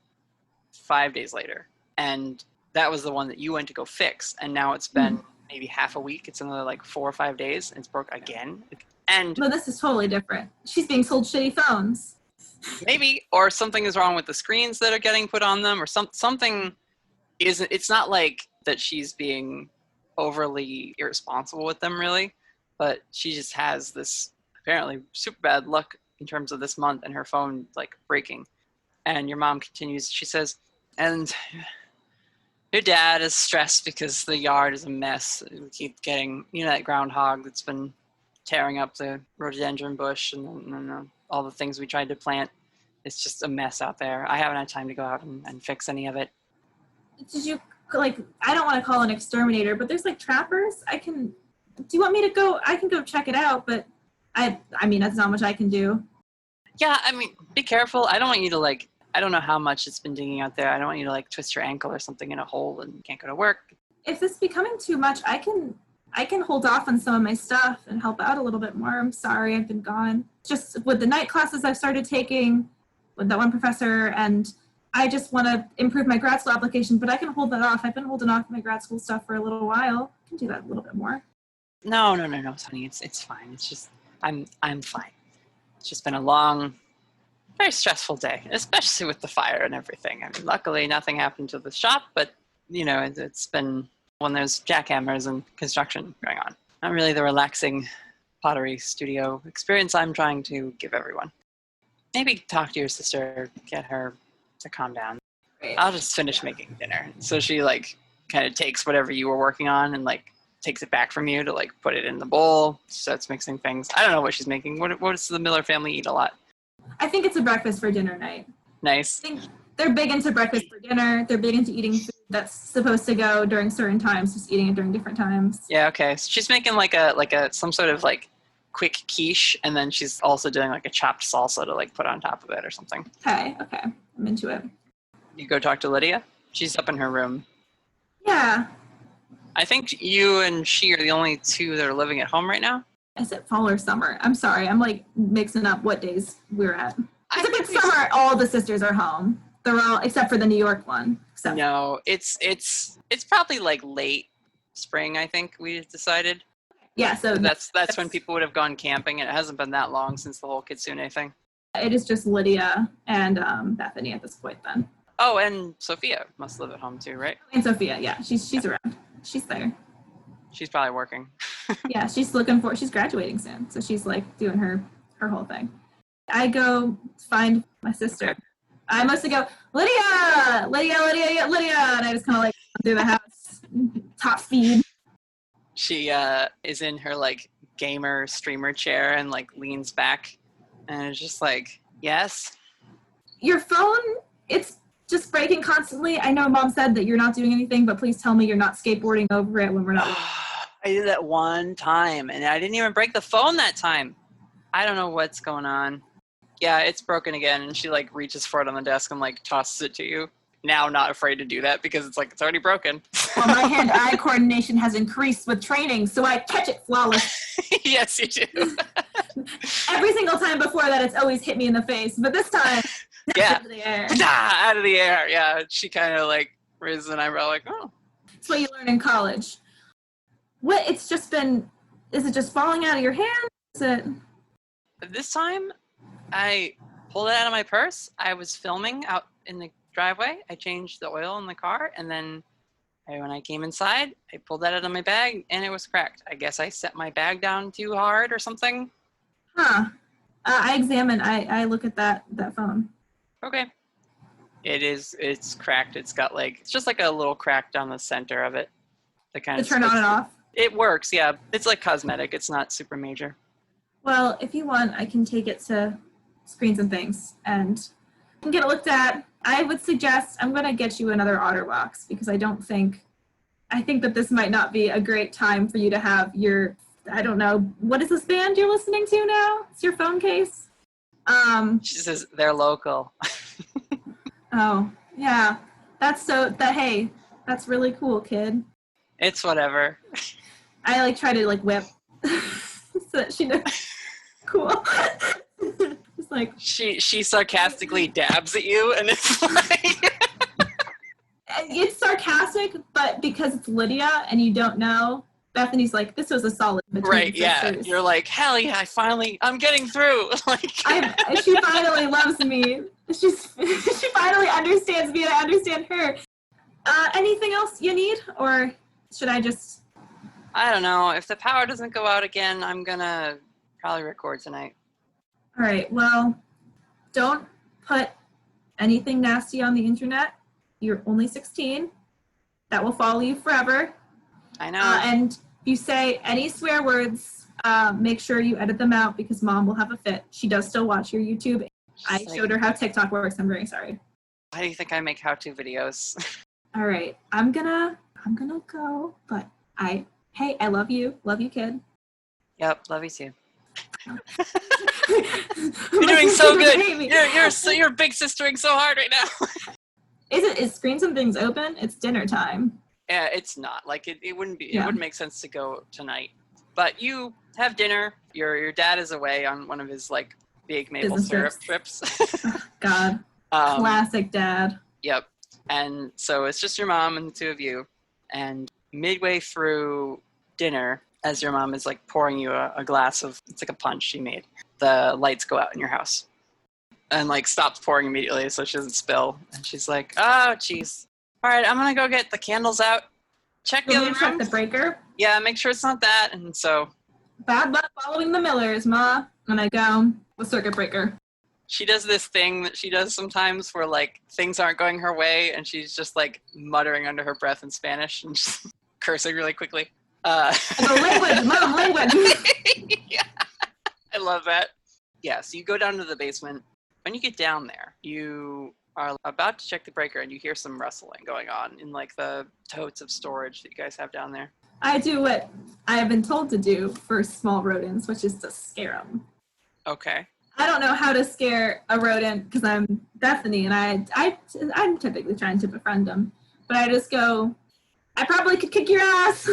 Speaker 7: 5 days later. And that was the one that you went to go fix. And now it's been maybe half a week. It's another like 4 or 5 days. And it's broke again. And
Speaker 11: no, this is totally different. She's being sold shitty phones.
Speaker 7: Maybe, or something is wrong with the screens that are getting put on them, or something isn't. It's not like that she's being overly irresponsible with them, really, but she just has this apparently super bad luck in terms of this month and her phone like breaking. And your mom continues. She says, "And your dad is stressed because the yard is a mess. We keep getting, that groundhog that's been tearing up the rhododendron bush and all the things we tried to plant. It's just a mess out there. I haven't had time to go out and fix any of it."
Speaker 11: Did you, I don't want to call an exterminator, but there's trappers. Do you want me to go? I can go check it out, but I mean, that's not much I can do.
Speaker 7: Yeah, be careful. I don't want you to I don't know how much it's been digging out there. I don't want you to twist your ankle or something in a hole and can't go to work.
Speaker 11: If it's becoming too much, I can hold off on some of my stuff and help out a little bit more. I'm sorry I've been gone. Just with the night classes I've started taking with that one professor, and I just want to improve my grad school application, but I can hold that off. I've been holding off my grad school stuff for a little while. I can do that a little bit more.
Speaker 7: No, honey. It's fine. It's just, I'm fine. It's just been a long, very stressful day, especially with the fire and everything. Luckily nothing happened to the shop, but it's been when there's jackhammers and construction going on. Not really the relaxing pottery studio experience I'm trying to give everyone. Maybe talk to your sister, get her to calm down.
Speaker 11: Great.
Speaker 7: I'll just finish making dinner. So she kind of takes whatever you were working on and takes it back from you to put it in the bowl, starts mixing things. I don't know what she's making. What does the Miller family eat a lot?
Speaker 11: I think it's a breakfast for dinner night.
Speaker 7: Nice.
Speaker 11: I think they're big into breakfast for dinner. They're big into eating food that's supposed to go during certain times, just eating it during different times.
Speaker 7: Yeah, okay. So she's making some sort of quick quiche, and then she's also doing a chopped salsa to put on top of it or something.
Speaker 11: Okay. I'm into it.
Speaker 7: You go talk to Lydia? She's up in her room.
Speaker 11: Yeah.
Speaker 7: I think you and she are the only two that are living at home right now.
Speaker 11: Is it fall or summer? I'm sorry. I'm like mixing up what days we're at. I think it's summer. All the sisters are home. They're all except for the New York one.
Speaker 7: No, it's probably like late spring. I think we decided.
Speaker 11: Yeah, so
Speaker 7: that's when people would have gone camping. It hasn't been that long since the whole Kitsune thing.
Speaker 11: It is just Lydia and Bethany at this point then.
Speaker 7: Oh, and Sophia must live at home too, right?
Speaker 11: And Sophia, yeah, she's around. She's there.
Speaker 7: She's probably working.
Speaker 11: Yeah, she's graduating soon, so she's like doing her whole thing. I go find my sister. Okay. I mostly go, Lydia, and I just kind of like through the house, top speed.
Speaker 7: She is in her like gamer streamer chair and like leans back and is just like, yes.
Speaker 11: Your phone, it's just breaking constantly. I know Mom said that you're not doing anything, but please tell me you're not skateboarding over it when we're not.
Speaker 7: I did that one time and I didn't even break the phone that time. I don't know what's going on. Yeah, it's broken again. And she like reaches for it on the desk and like tosses it to you. Now not afraid to do that because it's like, it's already broken.
Speaker 11: Well, my hand-eye coordination has increased with training, so I catch it flawless.
Speaker 7: Yes, you do.
Speaker 11: Every single time before that, it's always hit me in the face. But this time, out of the air.
Speaker 7: Out of the air, yeah. She kind of like raises an eyebrow like, oh.
Speaker 11: That's what you learn in college. What, is it just falling out of your hand? Is it?
Speaker 7: This time, I pulled it out of my purse. I was filming out in the driveway. I changed the oil in the car, and then when I came inside, I pulled that out of my bag, and it was cracked. I guess I set my bag down too hard or something.
Speaker 11: Huh. I look at that phone.
Speaker 7: Okay. It's cracked. It's got like, it's just like a little crack down the center of it. The kind
Speaker 11: to turn on and off?
Speaker 7: It works, yeah. It's like cosmetic. It's not super major.
Speaker 11: Well, if you want, I can take it to Screens and Things and get it looked at. I would suggest I'm going to get you another OtterBox because I think that this might not be a great time for you to have your, I don't know, what is this band you're listening to now? It's your phone case?
Speaker 7: She says they're local.
Speaker 11: Oh, yeah. Hey, that's really cool, kid.
Speaker 7: It's whatever.
Speaker 11: I like try to like whip so that she knows. Cool. It's like
Speaker 7: she sarcastically dabs at you, and it's like
Speaker 11: it's sarcastic, but because it's Lydia and you don't know, Bethany's like, this was a solid between
Speaker 7: right,
Speaker 11: sisters.
Speaker 7: Yeah. You're like, hell yeah, I'm getting through. Like
Speaker 11: she finally loves me. She finally understands me and I understand her. Anything else you need, or should I just?
Speaker 7: I don't know. If the power doesn't go out again, I'm gonna probably record tonight.
Speaker 11: All right. Well, don't put anything nasty on the internet. You're only 16. That will follow you forever.
Speaker 7: I know.
Speaker 11: And if you say any swear words, make sure you edit them out because Mom will have a fit. She does still watch your YouTube. I showed her how TikTok works. I'm very sorry.
Speaker 7: Why do you think I make how-to videos?
Speaker 11: All right. I'm gonna go, but I love you. Love you, kid.
Speaker 7: Yep, love you too. You're doing so good. You're big sistering so hard right now.
Speaker 11: Is Screens and Things open? It's dinner time.
Speaker 7: Yeah, it's not. Like it wouldn't be. Yeah. It wouldn't make sense to go tonight. But you have dinner. Your dad is away on one of his like big maple syrup trips.
Speaker 11: God, classic dad.
Speaker 7: Yep. And so it's just your mom and the two of you. And midway through dinner, as your mom is like pouring you a glass of, it's like a punch she made, the lights go out in your house and like stops pouring immediately so she doesn't spill. And she's like, oh geez. All right, I'm gonna go get the candles out. Check the other rooms.
Speaker 11: Check the breaker?
Speaker 7: Yeah, make sure it's not that. And so
Speaker 11: bad luck following the Millers, Ma. And I go with circuit breaker.
Speaker 7: She does this thing that she does sometimes where like things aren't going her way and she's just like muttering under her breath in Spanish and just cursing really quickly.
Speaker 11: Language, Mom, language.
Speaker 7: Yeah, I love that. Yeah, so you go down to the basement. When you get down there, you are about to check the breaker and you hear some rustling going on in like the totes of storage that you guys have down there.
Speaker 11: I do what I have been told to do for small rodents, which is to scare them.
Speaker 7: Okay.
Speaker 11: I don't know how to scare a rodent because I'm Bethany and I'm typically trying to befriend them. But I just go, I probably could kick your ass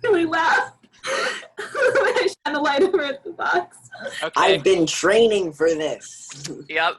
Speaker 11: really loud. I shine the light over at the box.
Speaker 7: Okay.
Speaker 5: I've been training for this.
Speaker 7: Yep.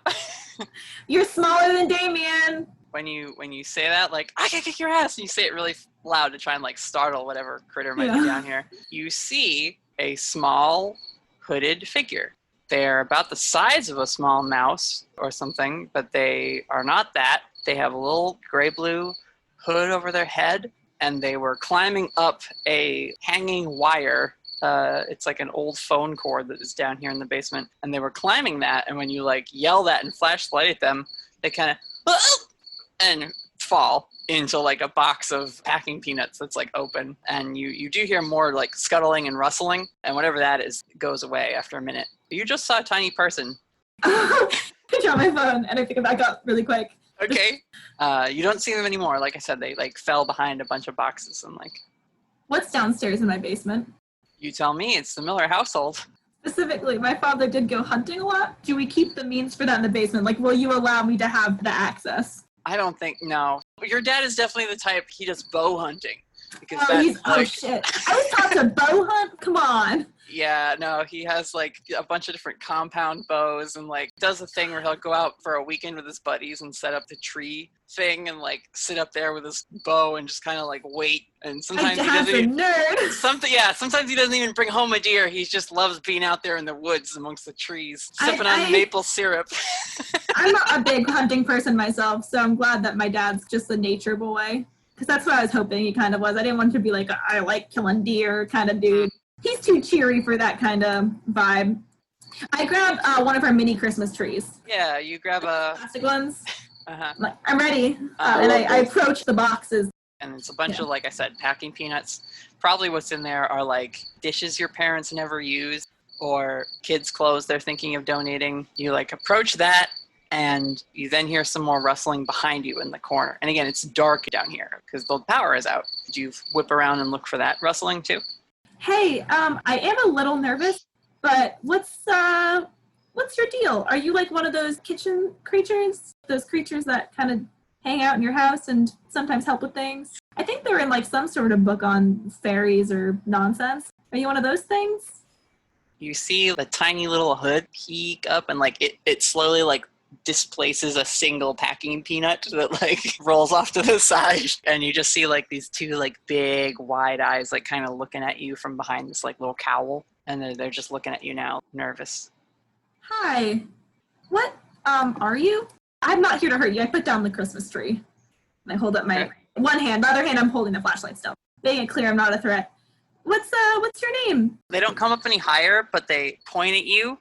Speaker 11: You're smaller than Damien.
Speaker 7: When you say that, like, I can kick your ass, and you say it really loud to try and like startle whatever critter might be down here, you see a small hooded figure. They're about the size of a small mouse or something, but they are not that. They have a little gray-blue hood over their head, and they were climbing up a hanging wire. It's like an old phone cord that is down here in the basement, and they were climbing that, and when you like yell that and flash light at them, they kind of and fall into like a box of packing peanuts that's like open, and you do hear more like scuttling and rustling, and whatever that is goes away after a minute. You just saw a tiny person.
Speaker 11: I dropped my phone and I pick it back up really quick.
Speaker 7: Okay. You don't see them anymore. Like I said, they like fell behind a bunch of boxes and like.
Speaker 11: What's downstairs in my basement?
Speaker 7: You tell me. It's the Miller household.
Speaker 11: Specifically, my father did go hunting a lot. Do we keep the means for that in the basement? Like, will you allow me to have the access?
Speaker 7: I don't think, no. Your dad is definitely the type, he does bow hunting. Because
Speaker 11: shit. I was taught to bow hunt? Come on.
Speaker 7: Yeah, no, he has like a bunch of different compound bows and like does a thing where he'll go out for a weekend with his buddies and set up the tree thing and like sit up there with his bow and just kind of like wait. And sometimes he doesn't even, sometimes he doesn't even bring home a deer. He just loves being out there in the woods amongst the trees, sipping on maple syrup.
Speaker 11: I'm not a big hunting person myself, so I'm glad that my dad's just a nature boy. Because that's what I was hoping he kind of was. I didn't want him to be like, I like killing deer kind of dude. He's too cheery for that kind of vibe. I grabbed one of our mini Christmas trees.
Speaker 7: Yeah, you grab a...
Speaker 11: Plastic ones.
Speaker 7: Uh-huh.
Speaker 11: Like, I'm ready. And I approach the boxes.
Speaker 7: And it's a bunch of, like I said, packing peanuts. Probably what's in there are like dishes your parents never used or kids' clothes they're thinking of donating. You like approach that. And you then hear some more rustling behind you in the corner. And again, it's dark down here because the power is out. Do you whip around and look for that rustling too?
Speaker 11: Hey, I am a little nervous, but what's your deal? Are you like one of those kitchen creatures? Those creatures that kind of hang out in your house and sometimes help with things? I think they're in like some sort of book on fairies or nonsense. Are you one of those things?
Speaker 7: You see the tiny little hood peek up and like it slowly like displaces a single packing peanut that like rolls off to the side, and you just see like these two like big wide eyes like kind of looking at you from behind this like little cowl, and they're just looking at you now, nervous.
Speaker 11: Hi, what are you? I'm not here to hurt you. I put down the Christmas tree and I hold up my one hand, the other hand I'm holding the flashlight still, making it clear I'm not a threat. What's your name? They
Speaker 7: don't come up any higher, but they point at you.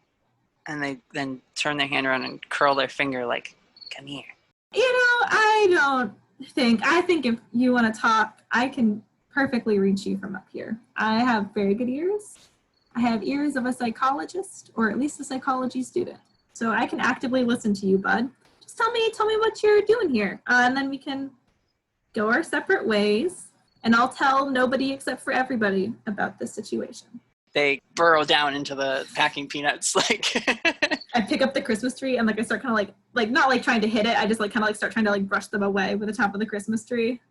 Speaker 7: And they then turn their hand around and curl their finger like, come here.
Speaker 11: You know, I think if you want to talk, I can perfectly reach you from up here. I have very good ears. I have ears of a psychologist, or at least a psychology student. So I can actively listen to you, bud. Just tell me what you're doing here. And then we can go our separate ways. And I'll tell nobody except for everybody about this situation.
Speaker 7: They burrow down into the packing peanuts. Like
Speaker 11: I pick up the Christmas tree and like I start kind of like not like trying to hit it. I just like kind of like start trying to like brush them away with the top of the Christmas tree.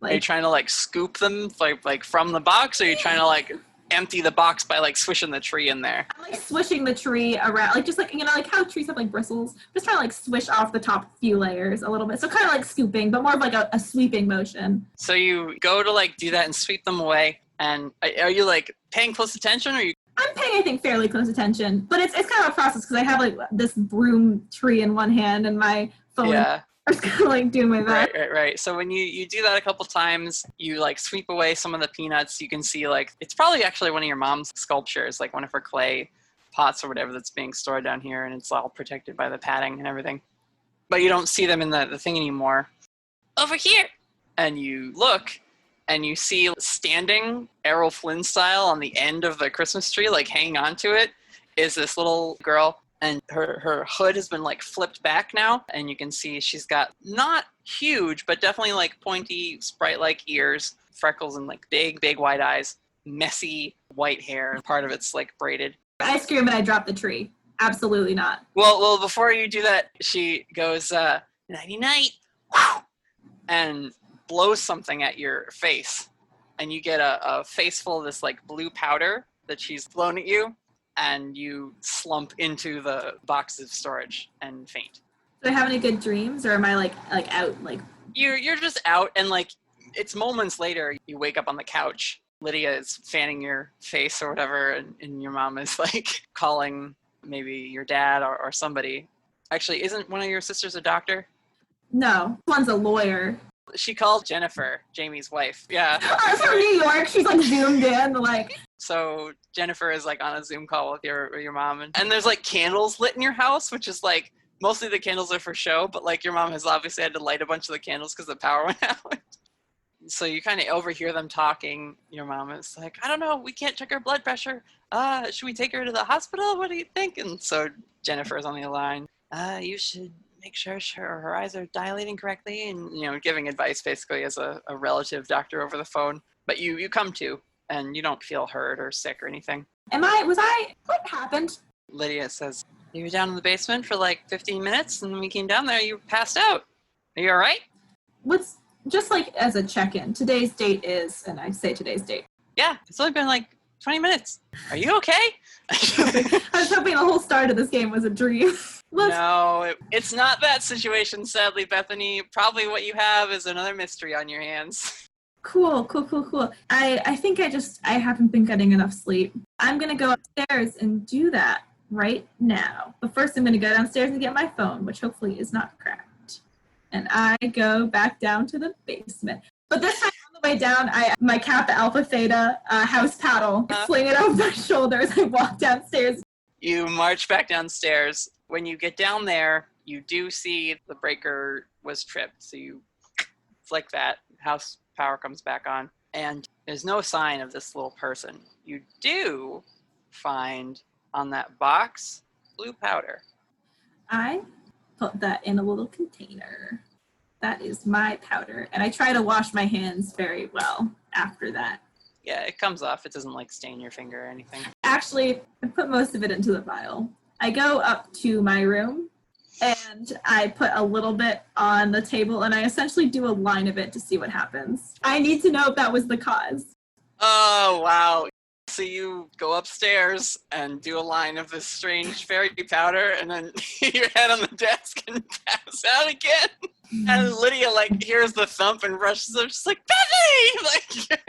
Speaker 7: Like, are you trying to like scoop them like from the box, or are you trying to like empty the box by like swishing the tree in there?
Speaker 11: I'm like swishing the tree around, like just like, you know, like how trees have like bristles. I'm just trying to like swish off the top few layers a little bit. So kind of like scooping, but more of like a sweeping motion.
Speaker 7: So you go to like do that and sweep them away. And are you like paying close attention, or are you?
Speaker 11: I'm paying, I think, fairly close attention, but it's kind of a process because I have like this broom tree in one hand and my phone.
Speaker 7: Yeah.
Speaker 11: I was kind of like doing my best.
Speaker 7: Right. So when you do that a couple times, you like sweep away some of the peanuts. You can see like it's probably actually one of your mom's sculptures, like one of her clay pots or whatever that's being stored down here, and it's all protected by the padding and everything. But you don't see them in the thing anymore. Over here, and you look. And you see standing, Errol Flynn style, on the end of the Christmas tree, like hanging onto it, is this little girl. And her hood has been like flipped back now. And you can see she's got not huge, but definitely like pointy, sprite-like ears, freckles, and like big, big wide eyes, messy white hair. And part of it's like braided.
Speaker 11: I scream and I drop the tree. Absolutely not.
Speaker 7: Well, before you do that, she goes, nighty-night, and blows something at your face, and you get a face full of this like blue powder that she's thrown at you, and you slump into the box of storage and faint.
Speaker 11: Do I have any good dreams, or am I like out? Like
Speaker 7: you're just out, and like it's moments later you wake up on the couch. Lydia is fanning your face or whatever, and your mom is like calling maybe your dad or somebody. Actually, isn't one of your sisters a doctor?
Speaker 11: No, one's a lawyer.
Speaker 7: She called Jennifer, Jamie's wife. Yeah.
Speaker 11: From New York. She's like zoomed in, like.
Speaker 7: So Jennifer is like on a Zoom call with your mom, and there's like candles lit in your house, which is like mostly the candles are for show, but like your mom has obviously had to light a bunch of the candles because the power went out. So you kind of overhear them talking. Your mom is like, I don't know, we can't check her blood pressure. Should we take her to the hospital? What do you think? And so Jennifer is on the line. You should make sure her eyes are dilating correctly, and giving advice basically as a relative doctor over the phone. But you come to, and you don't feel hurt or sick or anything.
Speaker 11: What happened?
Speaker 7: Lydia says, you were down in the basement for like 15 minutes, and when we came down there, you passed out. Are you all right?
Speaker 11: What's, just like as a check-in, today's date is, and I say today's date.
Speaker 7: Yeah, it's only been like 20 minutes. Are you okay?
Speaker 11: I was hoping the whole start of this game was a dream.
Speaker 7: No, it's not that situation, sadly, Bethany. Probably what you have is another mystery on your hands.
Speaker 11: Cool. I think I haven't been getting enough sleep. I'm going to go upstairs and do that right now. But first I'm going to go downstairs and get my phone, which hopefully is not cracked. And I go back down to the basement. But this time on the way down, my Kappa Alpha Theta house paddle, sling it over my shoulder as I walk downstairs.
Speaker 7: You march back downstairs. When you get down there, you do see the breaker was tripped. So it's like that. House power comes back on. And there's no sign of this little person. You do find on that box blue powder.
Speaker 11: I put that in a little container. That is my powder. And I try to wash my hands very well after that.
Speaker 7: Yeah, it comes off. It doesn't like stain your finger or anything.
Speaker 11: Actually, I put most of it into the vial. I go up to my room and I put a little bit on the table and I essentially do a line of it to see what happens. I need to know if that was the cause.
Speaker 7: Oh, wow. So you go upstairs and do a line of this strange fairy powder and then your head on the desk and pass out again. And Lydia hears the thump and rushes up. She's like, Bethany!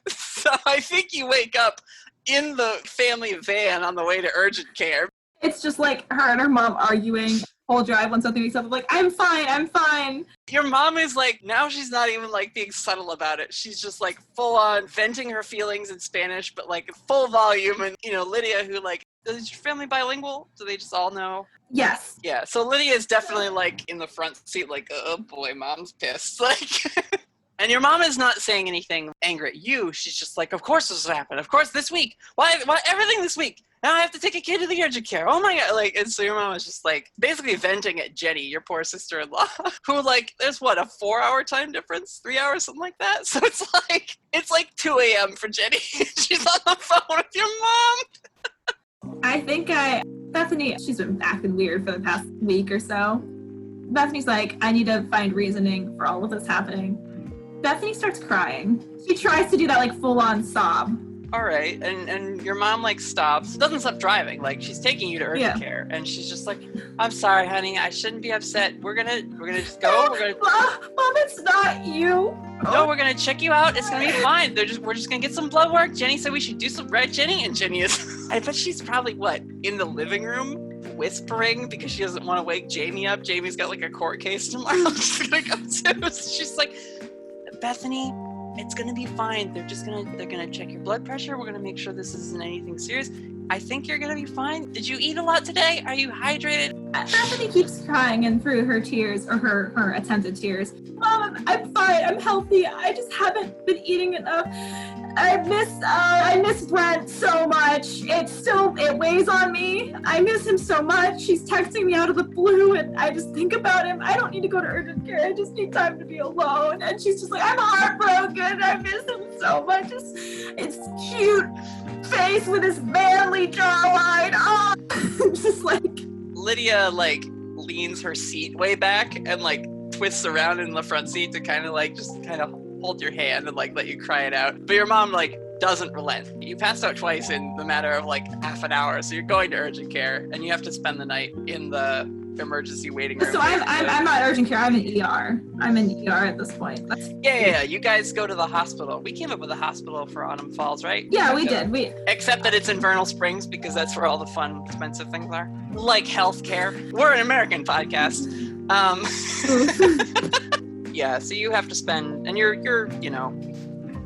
Speaker 7: So I think you wake up in the family van on the way to urgent care.
Speaker 11: It's just like her and her mom arguing whole drive when something makes up. I'm like, I'm fine.
Speaker 7: Your mom is now she's not even being subtle about it. She's just full on venting her feelings in Spanish, but full volume. And Lydia, who is your family bilingual? Do they just all know?
Speaker 11: Yes.
Speaker 7: Yeah. So Lydia is definitely in the front seat, oh boy, mom's pissed. And your mom is not saying anything angry at you. She's just of course this will happen. Of course this week. Why everything this week? Now I have to take a kid to the urgent care. Oh my God. And so your mom is just basically venting at Jenny, your poor sister-in-law, who there's what, a 4-hour time difference? 3 hours, something like that? So it's 2 a.m. for Jenny. She's on the phone with your mom.
Speaker 11: I think Bethany, she's been acting weird for the past week or so. Bethany's I need to find reasoning for all of this happening. Bethany starts crying. She tries to do that full-on sob.
Speaker 7: All right, and your mom stops, doesn't stop driving, she's taking you to urgent care, and she's just I'm sorry, honey, I shouldn't be upset. We're gonna just go.
Speaker 11: Mom, it's not you.
Speaker 7: No, we're gonna check you out. It's gonna be fine. We're just gonna get some blood work. Jenny said we should do some, right, Jenny? And Jenny is, I bet she's probably in the living room whispering because she doesn't want to wake Jamie up. Jamie's got a court case tomorrow. She's gonna go to. She's Bethany, it's gonna be fine. They're gonna check your blood pressure. We're gonna make sure this isn't anything serious. I think you're gonna be fine. Did you eat a lot today? Are you hydrated?
Speaker 11: Bethany keeps crying, and through her tears, or her attempted tears, Mom, I'm fine. I'm healthy. I just haven't been eating enough. I miss Brent so much. It weighs on me. I miss him so much. He's texting me out of the blue, and I just think about him. I don't need to go to urgent care. I just need time to be alone. And she's just I'm heartbroken. I miss him so much. It's cute face with his manly jawline. Oh, just
Speaker 7: Lydia leans her seat way back and twists around in the front seat to kind of hold your hand and like let you cry it out. But your mom like doesn't relent. You passed out twice in the matter of like half an hour, so you're going to urgent care and you have to spend the night in the emergency waiting room.
Speaker 11: So I'm not urgent care. I'm in ER. I'm in ER at this point.
Speaker 7: Yeah. You guys go to the hospital. We came up with a hospital for Autumn Falls, right?
Speaker 11: Yeah, we did.
Speaker 7: Except that it's in Vernal Springs because that's where all the fun, expensive things are. Like healthcare. We're an American podcast. Yeah, so you have to spend, and you're, you know,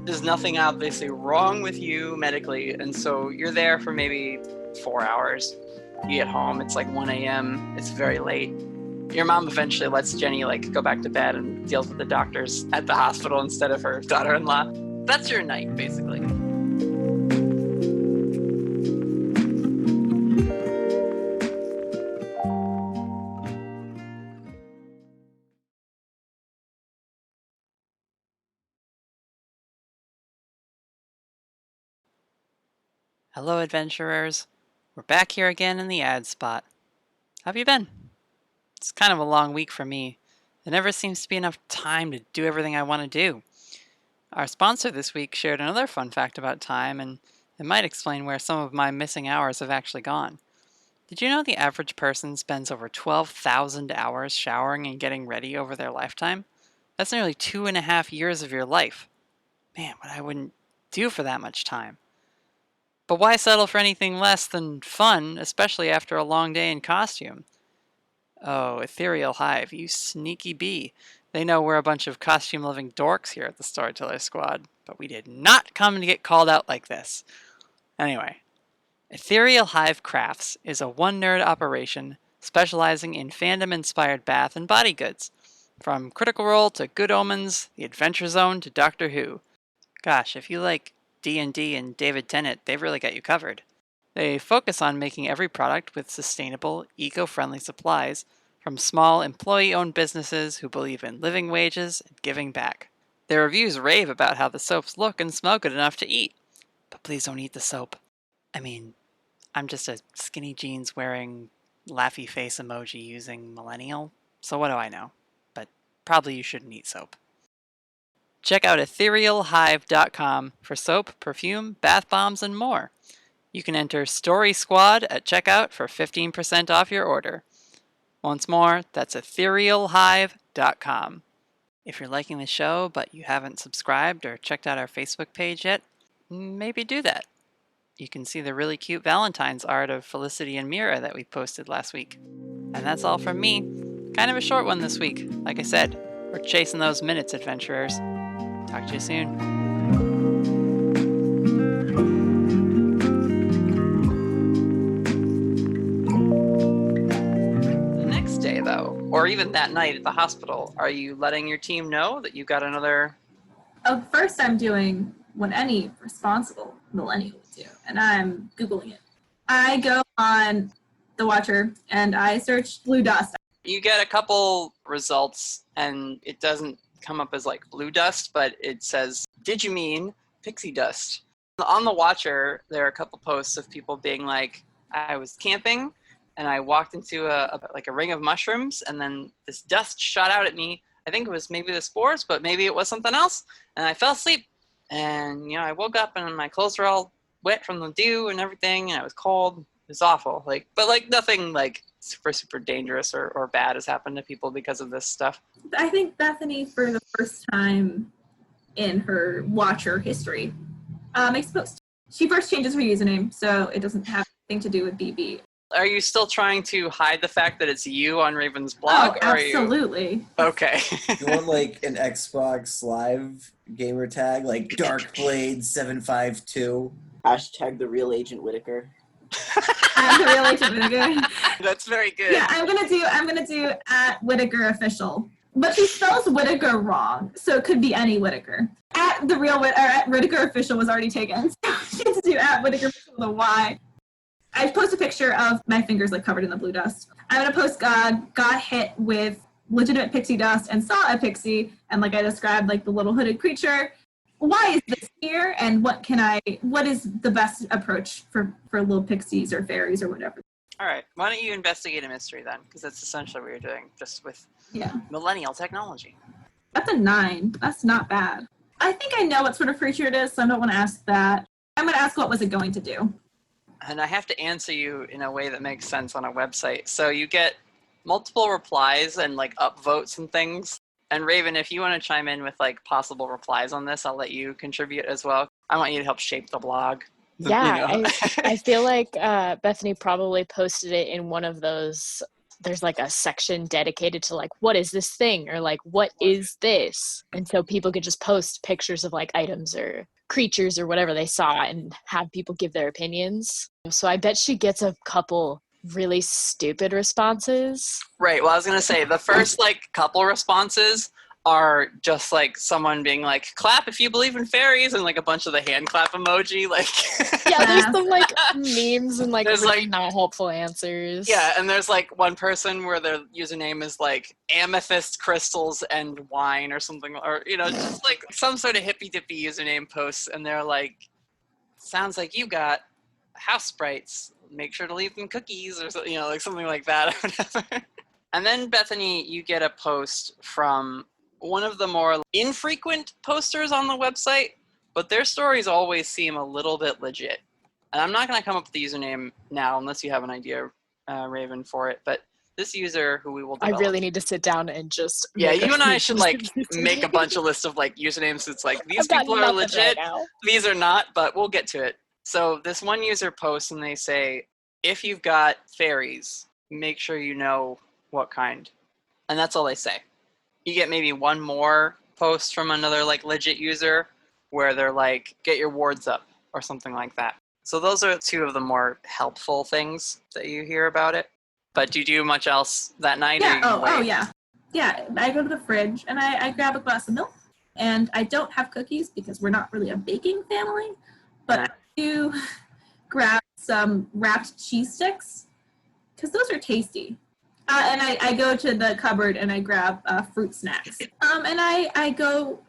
Speaker 7: there's nothing obviously wrong with you medically, and so you're there for maybe 4 hours. You get home, it's like 1 a.m., it's very late. Your mom eventually lets Jenny like go back to bed and deals with the doctors at the hospital instead of her daughter-in-law. That's your night, basically. Hello, adventurers. We're back here again in the ad spot. How have you been? It's kind of a long week for me. There never seems to be enough time to do everything I want to do. Our sponsor this week shared another fun fact about time, and it might explain where some of my missing hours have actually gone. Did you know the average person spends over 12,000 hours showering and getting ready over their lifetime? That's nearly 2.5 years of your life. Man, what I wouldn't do for that much time. But why settle for anything less than fun, especially after a long day in costume? Oh, Ethereal Hive, you sneaky bee. They know we're a bunch of costume-loving dorks here at the Storyteller Squad, but we did not come to get called out like this. Anyway, Ethereal Hive Crafts is a one-nerd operation specializing in fandom-inspired bath and body goods. From Critical Role to Good Omens, The Adventure Zone to Doctor Who. Gosh, if you like D&D and David Tennant, they've really got you covered. They focus on making every product with sustainable, eco-friendly supplies from small employee-owned businesses who believe in living wages and giving back. Their reviews rave about how the soaps look and smell good enough to eat. But please don't eat the soap. I mean, I'm just a skinny jeans wearing laughy face emoji using millennial, so what do I know? But probably you shouldn't eat soap. Check out etherealhive.com for soap, perfume, bath bombs, and more. You can enter Story Squad at checkout for 15% off your order. Once more, that's etherealhive.com. If you're liking the show but you haven't subscribed or checked out our Facebook page yet, maybe do that. You can see the really cute Valentine's art of Felicity and Mira that we posted last week. And that's all from me. Kind of a short one this week. Like I said, we're chasing those minutes, adventurers. Talk to you soon. The next day, though, or even that night at the hospital, are you letting your team know that you got another...
Speaker 11: First, I'm doing what any responsible millennial would do, and I'm Googling it. I go on the Watcher, and I search blue dust.
Speaker 7: You get a couple results, and it doesn't come up as like blue dust, but it says, did you mean pixie dust? On the Watcher, there are a couple posts of people being like, I was camping and I walked into a ring of mushrooms, and then this dust shot out at me. I think it was maybe the spores, but maybe it was something else, and I fell asleep, and I woke up and my clothes were all wet from the dew and everything, and I was cold. It was awful, but nothing like super dangerous or bad has happened to people because of this stuff.
Speaker 11: I think Bethany, for the first time in her Watcher history, makes a post. She first changes her username, so it doesn't have anything to do with BB.
Speaker 7: Are you still trying to hide the fact that it's you on Raven's blog?
Speaker 11: Oh, absolutely.
Speaker 7: Okay.
Speaker 9: You want like an Xbox Live gamer tag, like Darkblade752?
Speaker 5: Hashtag the real Agent Whittaker.
Speaker 11: I'm the real Agent Whittaker.
Speaker 7: That's very good.
Speaker 11: Yeah, I'm gonna do at Whittaker official. But she spells Whittaker wrong, so it could be any Whittaker. At the real at Whittaker official was already taken. So she has to do at Whittaker official with a Y. I post a picture of my fingers covered in the blue dust. I'm gonna post got hit with legitimate pixie dust and saw a pixie, and like I described, the little hooded creature. Why is this here, and what is the best approach for little pixies or fairies or whatever?
Speaker 7: All right, why don't you investigate a mystery then? Because that's essentially what you're doing, just with millennial technology.
Speaker 11: That's a 9. That's not bad. I think I know what sort of creature it is, so I don't want to ask that. I'm going to ask what was it going to do.
Speaker 7: And I have to answer you in a way that makes sense on a website. So you get multiple replies and like upvotes and things. And Raven, if you want to chime in with like possible replies on this, I'll let you contribute as well. I want you to help shape the blog.
Speaker 4: Yeah,
Speaker 7: You know?
Speaker 4: I feel like Bethany probably posted it in one of those. There's like a section dedicated to like, what is this thing? Or like, what is this? And so people could just post pictures of like items or creatures or whatever they saw and have people give their opinions. So I bet she gets a couple really stupid responses.
Speaker 7: Right. Well, I was going to say the first like couple responses are just like someone being like, clap if you believe in fairies, and like a bunch of the hand clap emoji. Like,
Speaker 4: yeah, there's some like memes and like
Speaker 7: there's
Speaker 4: really
Speaker 7: like
Speaker 4: not helpful answers.
Speaker 7: Yeah, and there's like one person where their username is like amethyst crystals and wine or something, or you know, just like some sort of hippy dippy username posts, and they're like, sounds like you got house sprites. Make sure to leave them cookies or something, you know, like something like that or whatever. And then Bethany, you get a post from one of the more infrequent posters on the website, but their stories always seem a little bit legit. And I'm not going to come up with the username now unless you have an idea, Raven, for it. But this user who we will develop.
Speaker 4: I really need to sit down and just.
Speaker 7: Yeah, you and I should like make a bunch of lists of like usernames. It's like these people are legit,
Speaker 4: right
Speaker 7: these are not, but we'll get to it. So this one user posts and they say, if you've got fairies, make sure you know what kind. And that's all they say. You get maybe one more post from another like legit user where they're like, get your wards up or something like that. So those are two of the more helpful things that you hear about it. But do you do much else that night?
Speaker 11: Yeah. Oh, yeah. Yeah, I go to the fridge and I grab a glass of milk. And I don't have cookies because we're not really a baking family. But I do grab some wrapped cheese sticks because those are tasty. And I go to the cupboard and I grab fruit snacks. And I go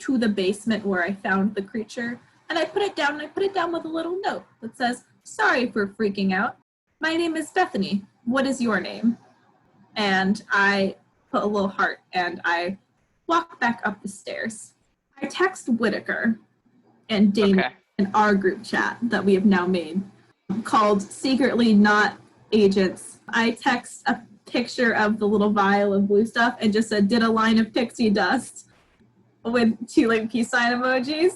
Speaker 11: to the basement where I found the creature. And I put it down, and I put it down with a little note that says, sorry for freaking out. My name is Bethany. What is your name? And I put a little heart, and I walk back up the stairs. I text Whittaker and Damien in our group chat that we have now made, called Secretly Not Agents. I text a picture of the little vial of blue stuff and just said, did a line of pixie dust with 2 like peace sign emojis.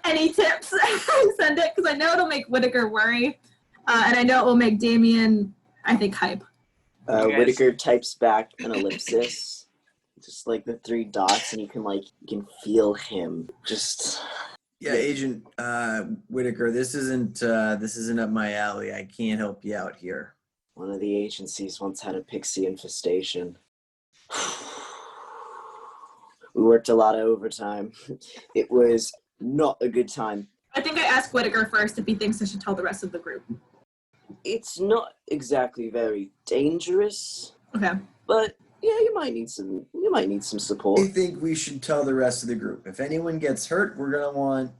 Speaker 11: Any tips? Send it, because I know it'll make Whittaker worry, and I know it will make Damien, I think, hype.
Speaker 5: Whittaker types back an ellipsis, just like the 3 dots, and you can feel him. Just
Speaker 9: yeah, Agent Whittaker, this isn't up my alley. I can't help you out here.
Speaker 5: One of the agencies once had a pixie infestation. We worked a lot of overtime. It was not a good time.
Speaker 11: I think I asked Whittaker first if he thinks I should tell the rest of the group.
Speaker 5: It's not exactly very dangerous.
Speaker 11: Okay.
Speaker 5: But yeah, you might need some support.
Speaker 9: I think we should tell the rest of the group. If anyone gets hurt, we're gonna want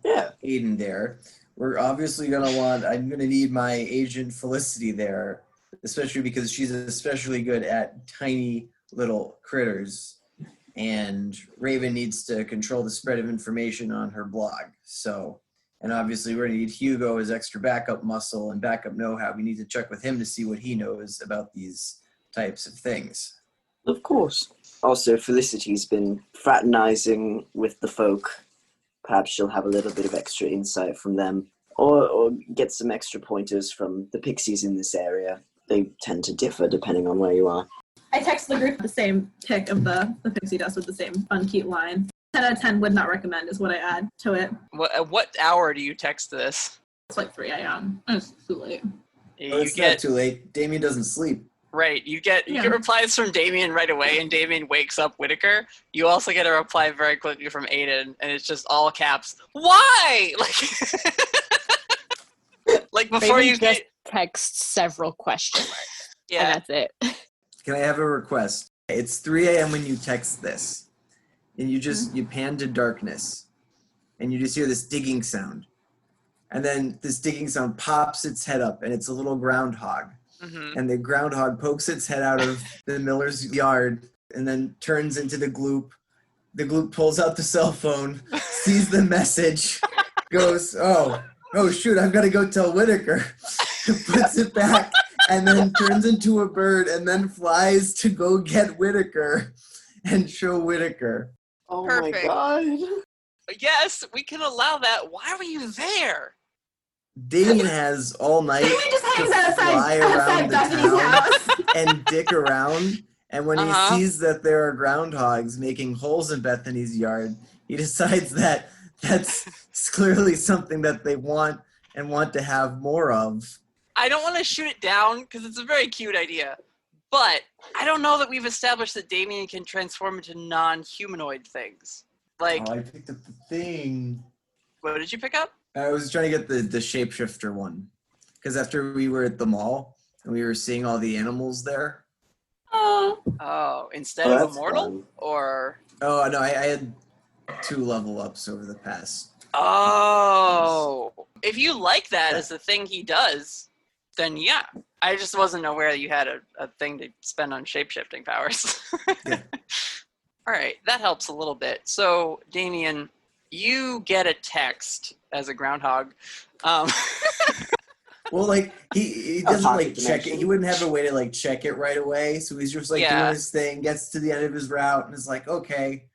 Speaker 9: Aidan there. We're obviously I'm gonna need my agent Felicity there, especially because she's especially good at tiny little critters. And Raven needs to control the spread of information on her blog. So, and obviously we're going to need Hugo as extra backup muscle and backup know-how. We need to check with him to see what he knows about these types of things.
Speaker 5: Of course. Also, Felicity's been fraternizing with the folk. Perhaps she'll have a little bit of extra insight from them. Or get some extra pointers from the pixies in this area. They tend to differ depending on where you are.
Speaker 11: I text the group the same pic of the pixie dust with the same fun, cute line. 10 out of 10 would not recommend is what I add to it.
Speaker 7: What hour do you text this?
Speaker 11: It's like 3 a.m. It's too late.
Speaker 9: It's not too late. Damien doesn't sleep.
Speaker 7: Right. You get replies from Damien right away, and Damien wakes up Whittaker. You also get a reply very quickly from Aidan, and it's just all caps. Why? Like before
Speaker 4: Maybe
Speaker 7: you
Speaker 4: just text several question marks.
Speaker 7: Yeah,
Speaker 4: and that's it.
Speaker 9: Can I have a request? It's 3 a.m. when you text this, and you pan to darkness, and you just hear this digging sound, and then this digging sound pops its head up, and it's a little groundhog, and the groundhog pokes its head out of the miller's yard, and then turns into the gloop, The Gloop pulls out the cell phone, sees the message, goes, oh shoot, I've got to go tell Whittaker. Puts it back, and then turns into a bird, and then flies to go get Whittaker and show Whittaker.
Speaker 5: Oh
Speaker 8: Perfect.
Speaker 5: my god.
Speaker 7: Yes, we can allow that. Why were you there?
Speaker 9: Damien has all night
Speaker 11: Damien just
Speaker 9: to
Speaker 11: hangs
Speaker 9: fly around the
Speaker 11: Bethany's house.
Speaker 9: town and dick around. And when he sees that there are groundhogs making holes in Bethany's yard, he decides that that's clearly something that they want and want to have more of.
Speaker 7: I don't want to shoot it down because it's a very cute idea. But I don't know that we've established that Damien can transform into non-humanoid things. Like,
Speaker 9: I picked up the thing.
Speaker 7: What did you pick up?
Speaker 9: I was trying to get the shapeshifter one. Because after we were at the mall and we were seeing all the animals there.
Speaker 7: Oh, instead of immortal?
Speaker 5: Fun.
Speaker 7: Or...
Speaker 9: Oh, no, I had 2 level ups over the past.
Speaker 7: Oh. If you like that as the thing he does, then yeah. I just wasn't aware that you had a thing to spend on shape-shifting powers.
Speaker 9: Yeah.
Speaker 7: All right, that helps a little bit. So, Damien, you get a text as a groundhog.
Speaker 9: Well, like, he doesn't, like, check it. He wouldn't have a way to, like, check it right away. So he's just, like, doing his thing, gets to the end of his route, and is like, okay,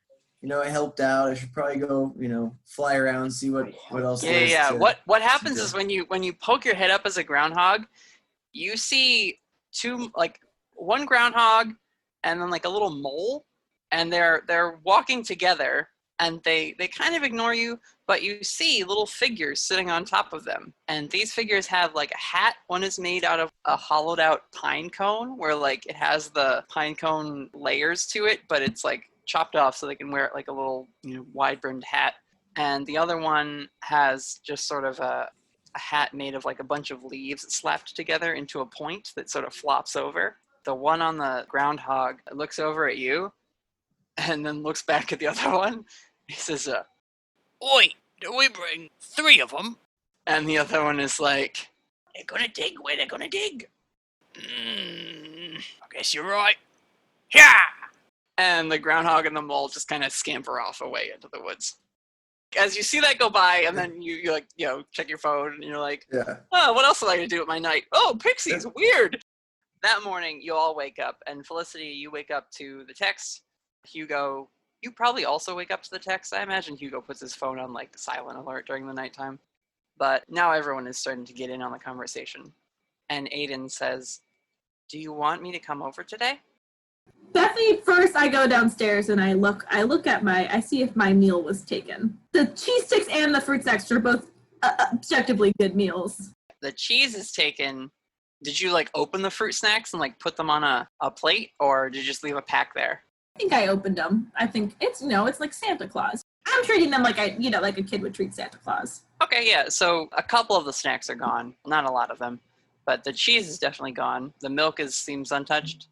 Speaker 9: I helped out. I should probably go, fly around, see what else there is.
Speaker 7: Yeah. What happens is when you poke your head up as a groundhog, you see one groundhog and then, like, a little mole, and they're walking together. And they kind of ignore you, but you see little figures sitting on top of them. And these figures have, like, a hat. One is made out of a hollowed out pine cone where, like, it has the pine cone layers to it, but it's, like, chopped off so they can wear it like a little, wide-brimmed hat. And the other one has just sort of a hat made of, like, a bunch of leaves slapped together into a point that sort of flops over. The one on the groundhog looks over at you and then looks back at the other one. He says,
Speaker 10: Oi, do we bring 3 of them?
Speaker 7: And the other one is like,
Speaker 10: They're gonna dig where they're gonna dig. I guess you're right. Yeah!
Speaker 7: And the groundhog and the mole just kind of scamper off away into the woods. As you see that go by, and then you like, check your phone, and you're like, oh, what else am I going to do at my night? Oh, pixies, weird! That morning, you all wake up, and Felicity, you wake up to the text. Hugo, you probably also wake up to the text. I imagine Hugo puts his phone on, like, silent alert during the nighttime. But now everyone is starting to get in on the conversation. And Aidan says, do you want me to come over today?
Speaker 11: Bethany, first I go downstairs and I look at I see if my meal was taken. The cheese sticks and the fruit snacks are both objectively good meals.
Speaker 7: The cheese is taken. Did you, like, open the fruit snacks and, like, put them on a plate, or did you just leave a pack there?
Speaker 11: I think I opened them. I think it's like Santa Claus. I'm treating them like like a kid would treat Santa Claus.
Speaker 7: Okay, yeah. So a couple of the snacks are gone. Not a lot of them, but the cheese is definitely gone. The milk seems untouched.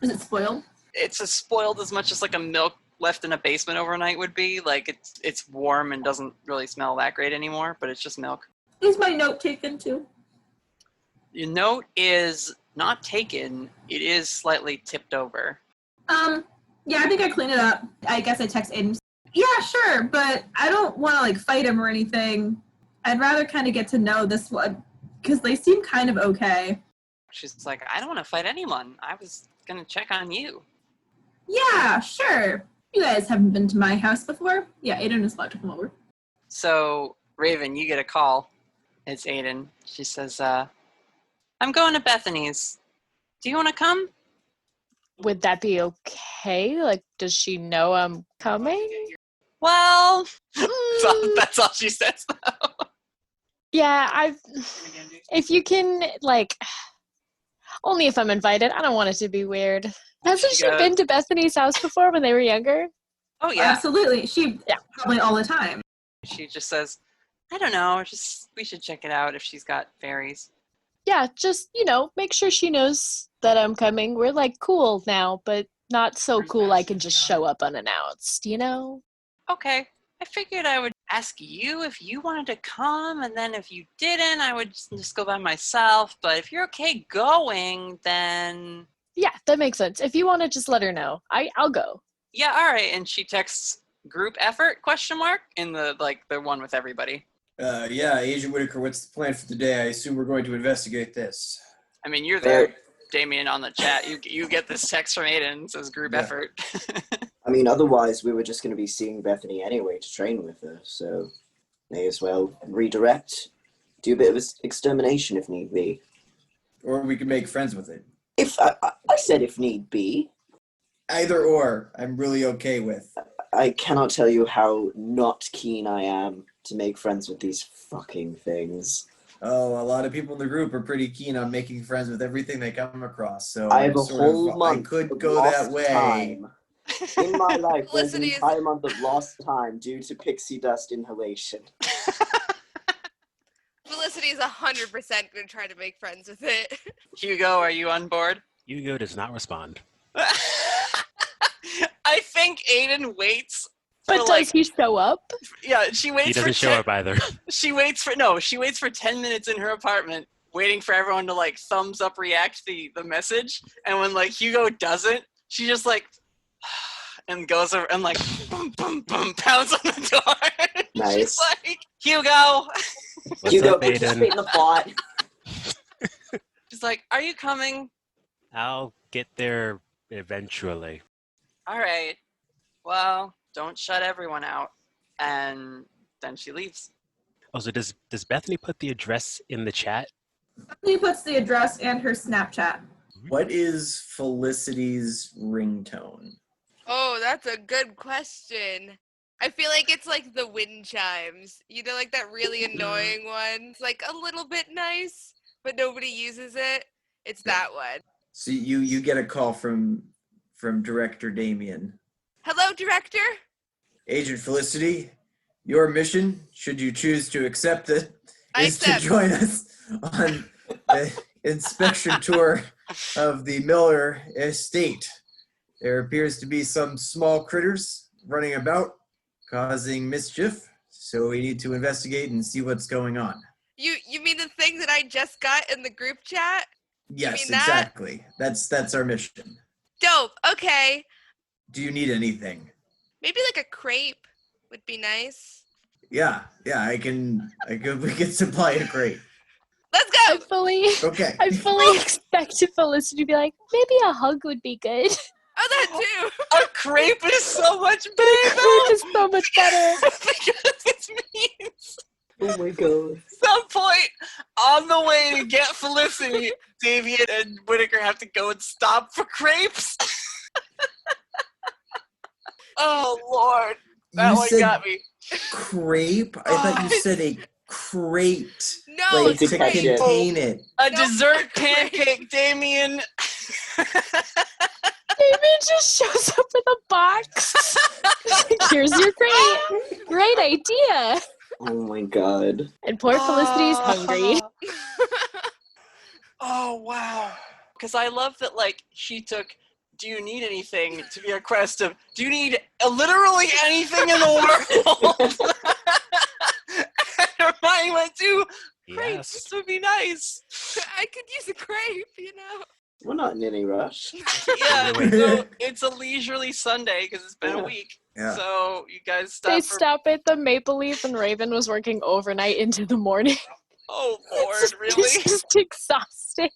Speaker 11: Is it spoiled?
Speaker 7: It's as spoiled as much as, like, a milk left in a basement overnight would be. Like, it's warm and doesn't really smell that great anymore, but it's just milk.
Speaker 11: Is my note taken too?
Speaker 7: Your note is not taken. It is slightly tipped over.
Speaker 11: Yeah, I think I clean it up. I guess I text Aidan. Yeah, sure, but I don't want to, like, fight him or anything. I'd rather kind of get to know this one, because they seem kind of okay.
Speaker 7: She's like, I don't want to fight anyone. I was going to check on you.
Speaker 11: Yeah, sure. You guys haven't been to my house before? Yeah, Aidan is allowed to come over.
Speaker 7: So, Raven, you get a call. It's Aidan. She says, I'm going to Bethany's. Do you want to come?
Speaker 4: Would that be okay? Like, does she know I'm coming?
Speaker 7: Well, that's all she says, though.
Speaker 4: Yeah, if you can, like, only if I'm invited. I don't want it to be weird. Hasn't she been to Bethany's house before when they were younger?
Speaker 7: Oh, yeah.
Speaker 11: Absolutely. She probably all the time.
Speaker 7: She just says, I don't know, we should check it out if she's got fairies.
Speaker 4: Yeah, just, make sure she knows that I'm coming. We're, like, cool now, but not so cool I can just show up unannounced,
Speaker 7: Okay. I figured I would ask you if you wanted to come, and then if you didn't, I would just go by myself. But if you're okay going, then...
Speaker 4: Yeah, that makes sense. If you want to just let her know, I'll go.
Speaker 7: Yeah, all right. And she texts group effort, ? In the one with everybody.
Speaker 9: Yeah, Agent Whittaker, what's the plan for the day? I assume we're going to investigate this.
Speaker 7: I mean, you're there, Damien, on the chat. You get this text from Aidan, says group effort.
Speaker 5: I mean, otherwise we were just going to be seeing Bethany anyway to train with her, so may as well redirect, do a bit of extermination if need be.
Speaker 9: Or we can make friends with it.
Speaker 5: If I said if need be.
Speaker 9: Either or, I'm really okay with.
Speaker 5: I cannot tell you how not keen I am to make friends with these fucking things.
Speaker 9: Oh, a lot of people in the group are pretty keen on making friends with everything they come across. So
Speaker 5: I have a whole month.
Speaker 9: I could go that way.
Speaker 5: Time. In my life, there's an
Speaker 8: Felicity
Speaker 5: entire month of lost time due to pixie dust inhalation.
Speaker 8: Felicity is 100% going to try to make friends with it.
Speaker 7: Hugo, are you on board?
Speaker 1: Hugo does not respond.
Speaker 7: I think Aidan waits.
Speaker 4: But does he show up?
Speaker 7: Yeah, she waits.
Speaker 1: He doesn't show up either.
Speaker 7: She waits for 10 minutes in her apartment, waiting for everyone to thumbs up react the message. And when Hugo doesn't, she just and goes over and boom boom boom pounds on the door.
Speaker 5: Nice.
Speaker 7: She's like, Hugo.
Speaker 5: Hugo, participate in the plot.
Speaker 7: She's like, are you coming?
Speaker 1: I'll get there eventually.
Speaker 7: All right. Well, don't shut everyone out. And then she leaves.
Speaker 1: Oh, so does Bethany put the address in the chat?
Speaker 11: Bethany puts the address and her Snapchat.
Speaker 9: What is Felicity's ringtone?
Speaker 8: Oh, that's a good question. I feel like it's the wind chimes. That really annoying one. It's a little bit nice, but nobody uses it. It's that one.
Speaker 9: So you get a call from Director Damien.
Speaker 8: Hello, Director?
Speaker 9: Agent Felicity, your mission, should you choose to accept it, is
Speaker 8: accept.
Speaker 9: to join us on the inspection tour of the Miller estate. There appears to be some small critters running about, causing mischief, so we need to investigate and see what's going on.
Speaker 8: You mean the thing that I just got in the group chat?
Speaker 9: Yes,
Speaker 8: that?
Speaker 9: exactly. That's our mission.
Speaker 8: Dope. Okay.
Speaker 9: Do you need anything?
Speaker 8: Maybe a crepe would be nice.
Speaker 9: Yeah, we can supply a crate.
Speaker 8: Let's go.
Speaker 9: Okay.
Speaker 4: I fully expected Felicity to be like, maybe a hug would be good.
Speaker 8: Oh, that too.
Speaker 7: A crepe is so much better.
Speaker 4: Crepe is so much better.
Speaker 7: Because it means
Speaker 5: Oh my god.
Speaker 7: some point on the way to get Felicity, Damien and Whittaker have to go and stop for crepes. Oh Lord, that
Speaker 9: You
Speaker 7: one
Speaker 9: said
Speaker 7: got me.
Speaker 9: Crepe? I thought you said a crate.
Speaker 8: No,
Speaker 9: Like to
Speaker 5: it's crepe.
Speaker 9: contain it.
Speaker 7: A dessert pancake, Damien.
Speaker 4: Damien just shows up with a box. Here's your crate. Great idea.
Speaker 5: Oh my god.
Speaker 4: And poor Felicity's hungry.
Speaker 7: Oh wow. Because I love that she took do you need anything to be a quest of do you need literally anything in the world? And her mind went to great,
Speaker 1: Yes.
Speaker 7: this would be nice.
Speaker 8: I could use a crepe,
Speaker 5: We're not in any rush.
Speaker 7: Yeah, so it's a leisurely Sunday because it's been a week.
Speaker 9: Yeah.
Speaker 7: So you guys
Speaker 4: They
Speaker 7: stop for
Speaker 4: stop at the Maple Leaf and Raven was working overnight into the morning.
Speaker 7: oh Lord,
Speaker 4: It's
Speaker 7: really?
Speaker 4: just exhausting.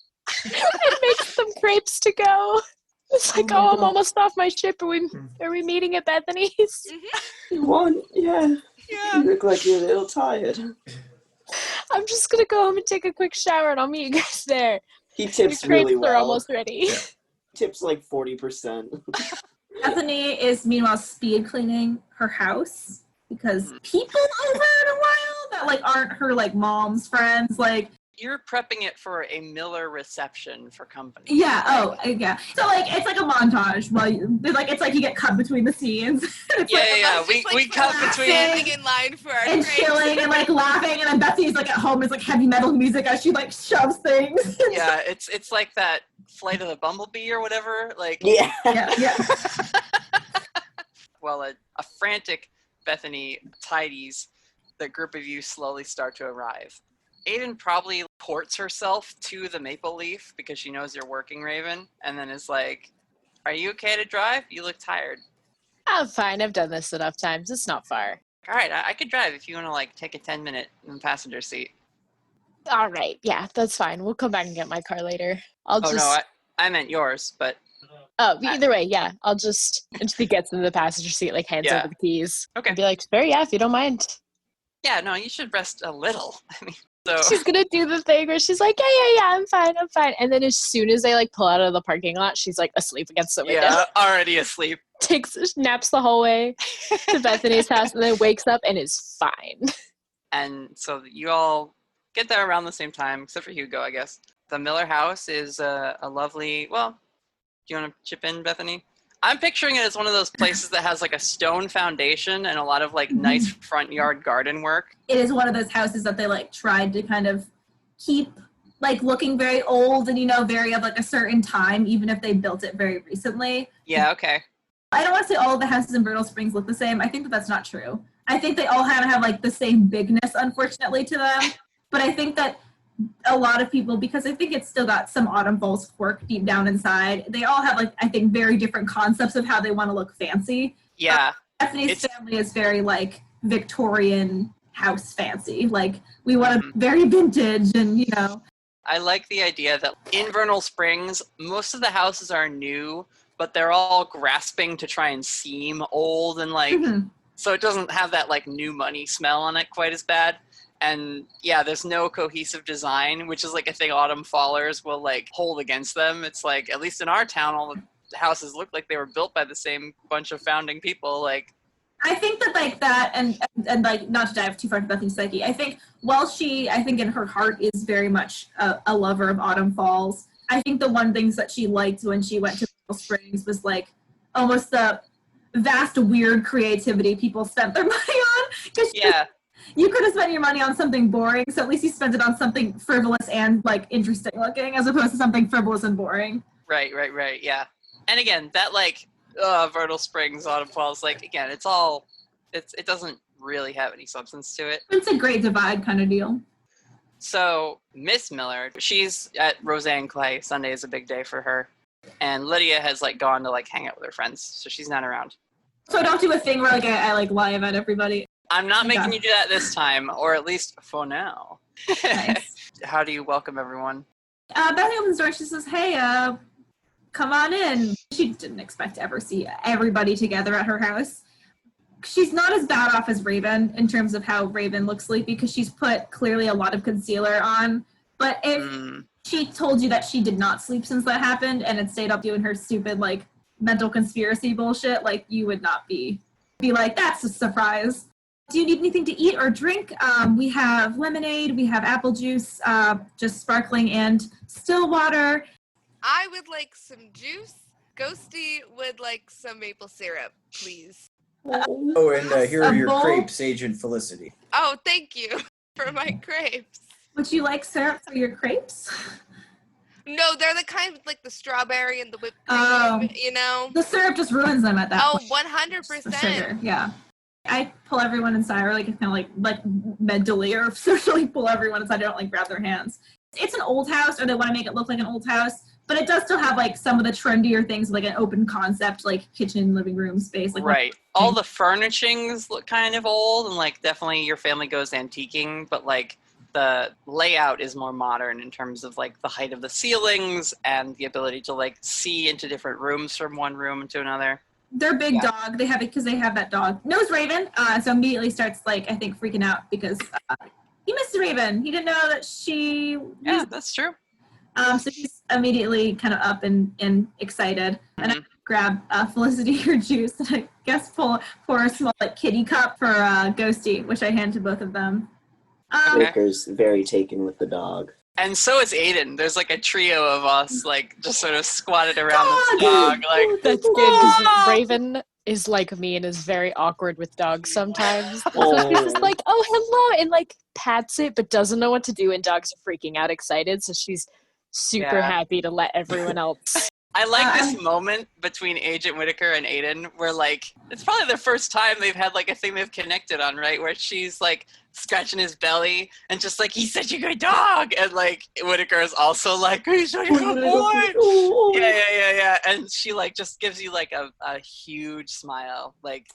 Speaker 4: It makes them crepes to go. It's like, oh, I'm almost off my ship. Are we meeting at Bethany's?
Speaker 5: You want? Yeah.
Speaker 7: Yeah.
Speaker 5: You look like you're a little tired.
Speaker 4: I'm just gonna go home and take a quick shower, and I'll meet you guys there.
Speaker 5: He
Speaker 4: The
Speaker 5: tips
Speaker 4: crepes
Speaker 5: really
Speaker 4: are
Speaker 5: well.
Speaker 4: almost ready.
Speaker 5: Tips 40%.
Speaker 11: Bethany is meanwhile speed cleaning her house because people over in a while that aren't her mom's friends
Speaker 7: You're prepping it for a Miller reception for company.
Speaker 11: yeah. Oh yeah. So it's a montage while it's you get cut between the scenes. It's
Speaker 7: Yeah. We cut between
Speaker 8: standing in line for our
Speaker 11: and
Speaker 8: crepes.
Speaker 11: chilling and laughing, and then Bethany's at home is heavy metal music as she shoves things.
Speaker 7: yeah, it's like that Flight of the Bumblebee or whatever.
Speaker 5: Yeah.
Speaker 11: yeah.
Speaker 7: Well, a frantic Bethany tidies. The group of you slowly start to arrive. Aidan probably ports herself to the Maple Leaf because she knows you're working, Raven, and then is like, are you okay to drive? You look tired.
Speaker 4: I'm fine. I've done this enough times. It's not far.
Speaker 7: All right, I could drive if you want to like take a 10-minute passenger seat.
Speaker 4: All right. Yeah, that's fine. We'll come back and get my car later.
Speaker 7: No, I meant yours, but.
Speaker 4: Oh, either way, yeah. And she gets in the passenger seat, like hands over the keys.
Speaker 7: Okay.
Speaker 4: And be like, "Fair, yeah, if you don't mind."
Speaker 7: Yeah, no, you should rest a little. I mean, so.
Speaker 4: She's gonna do the thing where she's like, yeah, I'm fine. And then as soon as they like pull out of the parking lot, she's like asleep against the window.
Speaker 7: Yeah, already asleep.
Speaker 4: Naps the whole way to Bethany's house, and then wakes up and is fine.
Speaker 7: And so you all get there around the same time, except for Hugo, I guess. The Miller house is a lovely, well, do you want to chip in, Bethany? I'm picturing it as one of those places that has like a stone foundation and a lot of like nice front yard garden work.
Speaker 11: It is one of those houses that they like tried to kind of keep like looking very old and, very of like a certain time, even if they built it very recently.
Speaker 7: Yeah, okay.
Speaker 11: I don't want to say all of the houses in Brittle Springs look the same. I think that's not true. I think they all have like the same bigness, unfortunately, to them. But I think that a lot of people, because I think it's still got some Autumn Falls quirk deep down inside, they all have like, I think, very different concepts of how they want to look fancy.
Speaker 7: Yeah.
Speaker 11: Bethany's family is very like Victorian house fancy. Like we want to very vintage and,
Speaker 7: I like the idea that in Vernal Springs, most of the houses are new, but they're all grasping to try and seem old and like, so it doesn't have that like new money smell on it quite as bad. And yeah, there's no cohesive design, which is like a thing Autumn Fallers will like hold against them. It's like, at least in our town, all the houses look like they were built by the same bunch of founding people. Like,
Speaker 11: I think that like that, and like not to dive too far into Bethany's psyche, I think while she, I think in her heart is very much a lover of Autumn Falls, I think the one things that she liked when she went to Vernal Springs was like almost the vast weird creativity people spent their money on.
Speaker 7: Yeah.
Speaker 11: You could have spent your money on something boring, so at least you spent it on something frivolous and like interesting looking, as opposed to something frivolous and boring.
Speaker 7: Right, yeah. And again, that like Vernal Springs, Autumn Falls, like again, it doesn't really have any substance to it.
Speaker 11: It's a great divide kind of deal.
Speaker 7: So Miss Miller, she's at Roseanne Clay. Sunday is a big day for her, and Lydia has like gone to like hang out with her friends, so she's not around.
Speaker 11: So don't do a thing where like I like lie about everybody.
Speaker 7: I'm not making you do that this time, or at least for now.
Speaker 11: Nice.
Speaker 7: How do you welcome everyone?
Speaker 11: Bethany opens the door. She says, "Hey, come on in." She didn't expect to ever see everybody together at her house. She's not as bad off as Raven in terms of how Raven looks sleepy, because she's put clearly a lot of concealer on. But if she told you that she did not sleep since that happened and had stayed up doing her stupid like mental conspiracy bullshit, like you would not be like, "That's a surprise." Do you need anything to eat or drink? We have lemonade, we have apple juice, just sparkling, and still water.
Speaker 8: I would like some juice. Ghosty would like some maple syrup, please.
Speaker 9: Oh, and here are your crepes, Agent Felicity.
Speaker 8: Oh, thank you for my crepes.
Speaker 11: Would you like syrup for your crepes?
Speaker 8: No, they're the kind with like the strawberry and the whipped cream,
Speaker 11: The syrup just ruins them at that point.
Speaker 8: 100%.
Speaker 11: Sugar, yeah. I pull everyone inside, or like kind of like mentally or socially pull everyone inside. I don't like grab their hands. It's an old house, or they want to make it look like an old house, but it does still have like some of the trendier things, like an open concept, like kitchen, living room space. Like
Speaker 7: right. All the furnishings look kind of old, and like definitely your family goes antiquing, but like the layout is more modern in terms of like the height of the ceilings and the ability to like see into different rooms from one room to another.
Speaker 11: Their big dog, they have it because they have that dog, knows Raven, so immediately starts like, I think, freaking out because he missed Raven. He didn't know that she...
Speaker 7: Yeah, that's true.
Speaker 11: So he's immediately kind of up and excited. And I grab Felicity her juice and I guess pour a small like kitty cup for Ghosty, which I hand to both of them.
Speaker 5: Whittaker's very taken with the dog.
Speaker 7: And so is Aidan. There's like a trio of us, like just sort of squatted around this dog. Like
Speaker 4: that's good because Raven is like me and is very awkward with dogs sometimes. So she's just like, "Oh, hello," and like pats it, but doesn't know what to do. And dogs are freaking out, excited. So she's super happy to let everyone else.
Speaker 7: I like this moment between Agent Whittaker and Aidan where like it's probably the first time they've had like a thing they've connected on, right? Where she's like scratching his belly and just like, he's such a good dog. And like Whittaker is also like, he's such a good boy. Yeah. And she like just gives you like a huge smile. Like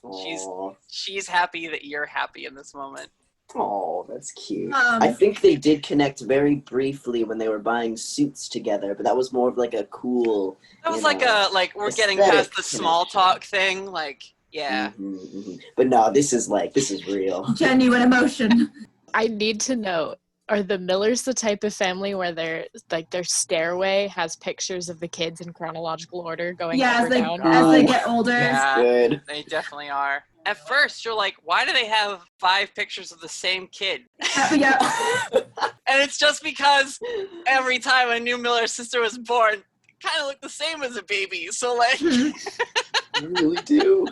Speaker 7: she's happy that you're happy in this moment.
Speaker 5: Oh, that's cute. I think they did connect very briefly when they were buying suits together, but that was more of like a cool.
Speaker 7: That was we're getting past the small talk thing. Like, yeah.
Speaker 5: But no, this is real.
Speaker 11: Genuine emotion.
Speaker 4: I need to know, are the Millers the type of family where their stairway has pictures of the kids in chronological order going up or down?
Speaker 11: As they get older.
Speaker 7: Yeah,
Speaker 5: good.
Speaker 7: They definitely are. At first, you're like, why do they have 5 pictures of the same kid?
Speaker 11: Yeah.
Speaker 7: And it's just because every time a new Miller sister was born, it kind of looked the same as a baby. So, like...
Speaker 5: You really do.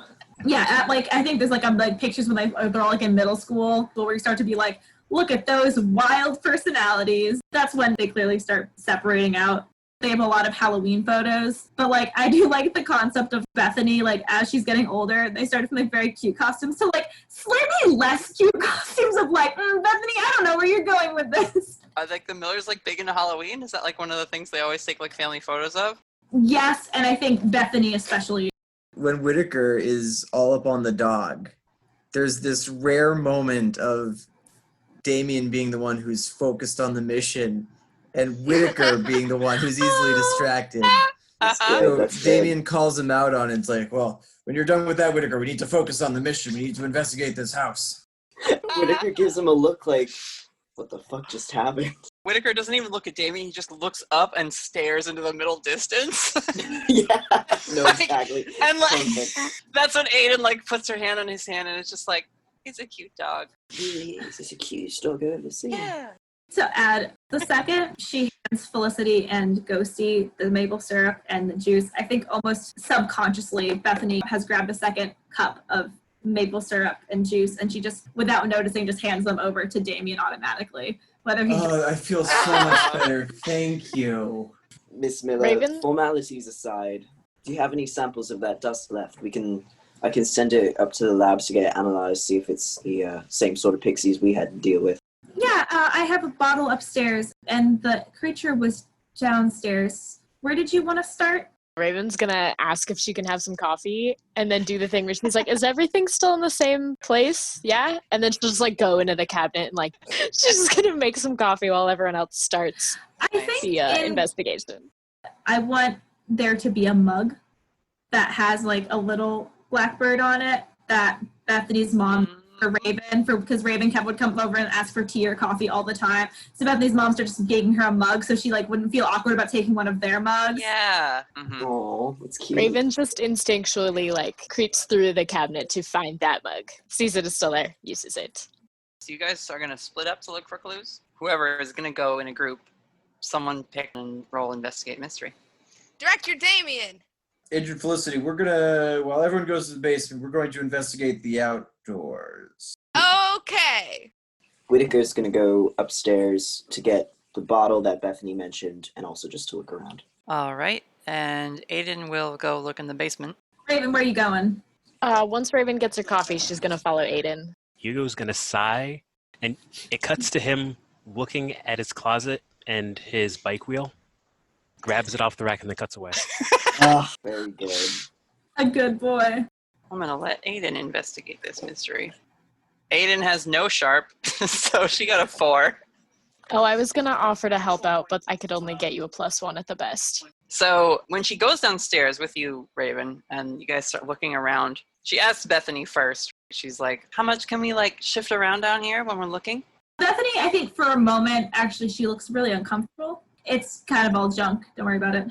Speaker 11: Yeah, I think there's pictures when they're all like in middle school, where you start to be like, look at those wild personalities. That's when they clearly start separating out. They have a lot of Halloween photos, but I do like the concept of Bethany, as she's getting older, they started from very cute costumes to slightly less cute costumes of Bethany, I don't know where you're going with this.
Speaker 7: Are the Millers big into Halloween? Is that one of the things they always take family photos of?
Speaker 11: Yes, and I think Bethany especially.
Speaker 9: When Whittaker is all up on the dog, there's this rare moment of Damien being the one who's focused on the mission and Whittaker being the one who's easily distracted. So Damien calls him out on it. It's like, well, when you're done with that, Whittaker, we need to focus on the mission. We need to investigate this house.
Speaker 5: Whittaker gives him a look like, what the fuck just happened?
Speaker 7: Whittaker doesn't even look at Damien. He just looks up and stares into the middle distance.
Speaker 5: Yeah, no, exactly.
Speaker 7: And that's when Aidan puts her hand on his hand, and it's just he's a cute dog.
Speaker 5: He is. He's the cutest dog I've ever seen.
Speaker 7: Yeah.
Speaker 11: To add, the second she hands Felicity and Ghosty the maple syrup and the juice, I think almost subconsciously Bethany has grabbed a second cup of maple syrup and juice, and she just, without noticing, just hands them over to Damien automatically.
Speaker 9: I feel so much better. Thank you.
Speaker 5: Miss Miller,
Speaker 4: Raven?
Speaker 5: Formalities aside, do you have any samples of that dust left? I can send it up to the labs to get it analyzed, see if it's the same sort of pixies we had to deal with.
Speaker 11: Yeah, I have a bottle upstairs, and the creature was downstairs. Where did you want to start?
Speaker 4: Raven's gonna ask if she can have some coffee, and then do the thing where she's like, is everything still in the same place? Yeah? And then she'll just go into the cabinet and she's just gonna make some coffee while everyone else starts the investigation.
Speaker 11: I want there to be a mug that has a little blackbird on it that Bethany's mom for Raven, because Raven would come over and ask for tea or coffee all the time. So Bethany's mom started just giving her a mug so she wouldn't feel awkward about taking one of their mugs.
Speaker 7: Yeah.
Speaker 5: Oh, that's cute.
Speaker 4: Raven just instinctually creeps through the cabinet to find that mug. Sees it is still there, uses it.
Speaker 7: So you guys are gonna split up to look for clues? Whoever is gonna go in a group, someone pick and roll investigate mystery.
Speaker 8: Director Damien!
Speaker 9: Agent Felicity, we're gonna, while everyone goes to the basement, we're going to investigate the outdoors.
Speaker 8: Okay.
Speaker 5: Whittaker's going to go upstairs to get the bottle that Bethany mentioned and also just to look around.
Speaker 7: All right. And Aidan will go look in the basement.
Speaker 11: Raven, where are you going?
Speaker 4: Once Raven gets her coffee, she's going to follow Aidan.
Speaker 1: Hugo's going to sigh, and it cuts to him looking at his closet and his bike wheel, grabs it off the rack, and then cuts away.
Speaker 5: Very good.
Speaker 11: A good boy.
Speaker 7: I'm going to let Aidan investigate this mystery. Aidan has no sharp, so she got a 4.
Speaker 4: Oh, I was going to offer to help out, but I could only get you a +1 at the best.
Speaker 7: So when she goes downstairs with you, Raven, and you guys start looking around, she asks Bethany first. She's like, how much can we shift around down here when we're looking?
Speaker 11: Bethany, I think for a moment, actually, she looks really uncomfortable. It's kind of all junk. Don't worry about it.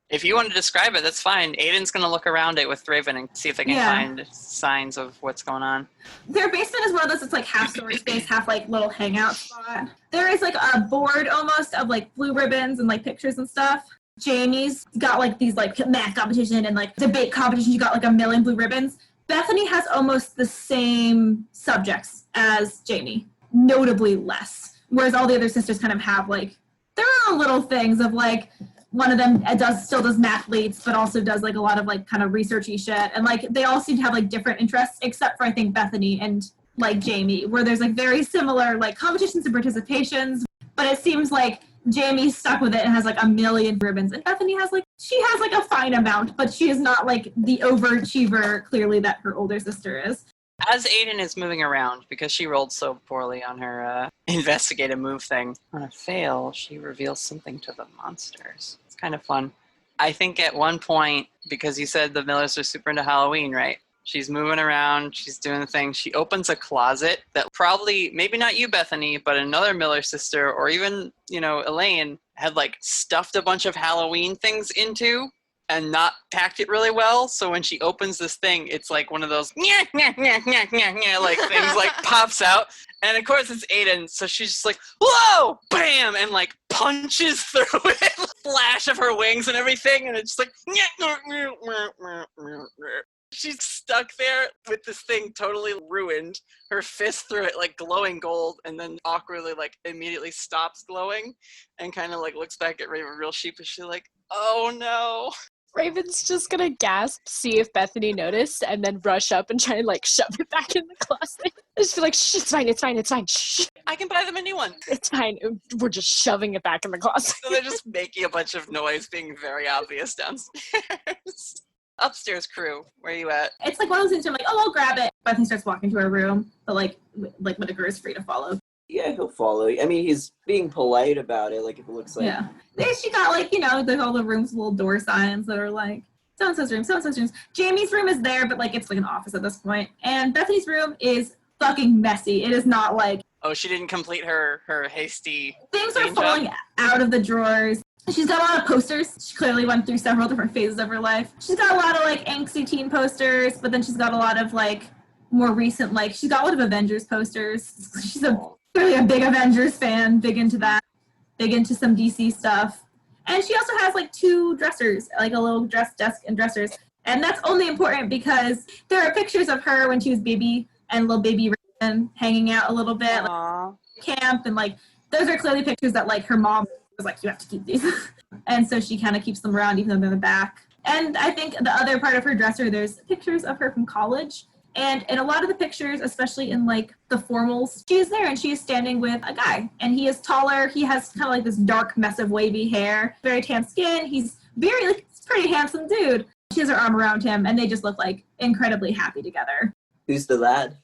Speaker 7: If you want to describe it, that's fine. Aiden's going to look around it with Raven and see if they can find signs of what's going on.
Speaker 11: Their basement is one of those, it's half storage space, half little hangout spot. There is a board almost of blue ribbons and pictures and stuff. Jamie's got these math competition and debate competition. You got 1 million blue ribbons. Bethany has almost the same subjects as Jamie, notably less. Whereas all the other sisters kind of have there are little things of one of them still does mathletes, but also does a lot of kind of researchy shit. And they all seem to have different interests, except for I think Bethany and like Jamie, where there's like very similar like competitions and participations, but it seems like Jamie's stuck with it and has like a million ribbons, and Bethany has like a fine amount, but she is not like the overachiever clearly that her older sister is.
Speaker 7: As Aidan is moving around, because she rolled so poorly on her investigative move thing, on a fail, she reveals something to the monsters. It's kind of fun. I think at one point, because you said the Millers are super into Halloween, right? She's moving around, she's doing the thing. She opens a closet that probably, maybe not you, Bethany, but another Miller sister, or even, Elaine, had like stuffed a bunch of Halloween things into and not packed it really well. So when she opens this thing, it's like one of those like things like pops out. And of course it's Aidan, so she's just like, whoa, bam, and like punches through it, flash of her wings and everything, and it's just like, she's stuck there with this thing totally ruined, her fist through it like glowing gold, and then awkwardly like immediately stops glowing and kind of like looks back at Raven real sheepishly like, oh no.
Speaker 4: Raven's just gonna gasp, see if Bethany noticed, and then rush up and try and like shove it back in the closet. Just be like, shh, it's fine, shh.
Speaker 7: I can buy them a new one.
Speaker 4: It's fine. We're just shoving it back in the closet.
Speaker 7: So they're just making a bunch of noise, being very obvious downstairs. Upstairs crew, where are you at?
Speaker 11: It's like one of those things where I'm like, oh, I'll grab it. Bethany starts walking to her room, but like Whittaker is free to follow.
Speaker 5: Yeah, he'll follow. I mean, he's being polite about it, like if it looks like...
Speaker 11: Yeah. She got like, there's all the rooms with little door signs that are like, so-and-so's room, so-and-so's rooms. Jamie's room is there, but like it's like an office at this point. And Bethany's room is fucking messy. It is not like...
Speaker 7: Oh, she didn't complete her hasty...
Speaker 11: Things are falling out of the drawers. She's got a lot of posters. She clearly went through several different phases of her life. She's got a lot of like angsty teen posters, but then she's got a lot of like more recent, like she's got a lot of Avengers posters. She's clearly a big Avengers fan, big into that, big into some DC stuff. And she also has like 2 dressers, like a little dress desk and dressers. And that's only important because there are pictures of her when she was baby and little baby Raven hanging out a little bit, like camp, and like those are clearly pictures that like her mom was like, you have to keep these. And so she kind of keeps them around even though they're in the back. And I think the other part of her dresser, there's pictures of her from college. And in a lot of the pictures, especially in like the formals, she is there and she is standing with a guy. And he is taller. He has kind of like this dark mess of wavy hair, very tan skin. He's very like, he's a pretty handsome dude. She has her arm around him and they just look like incredibly happy together.
Speaker 5: Who's the lad?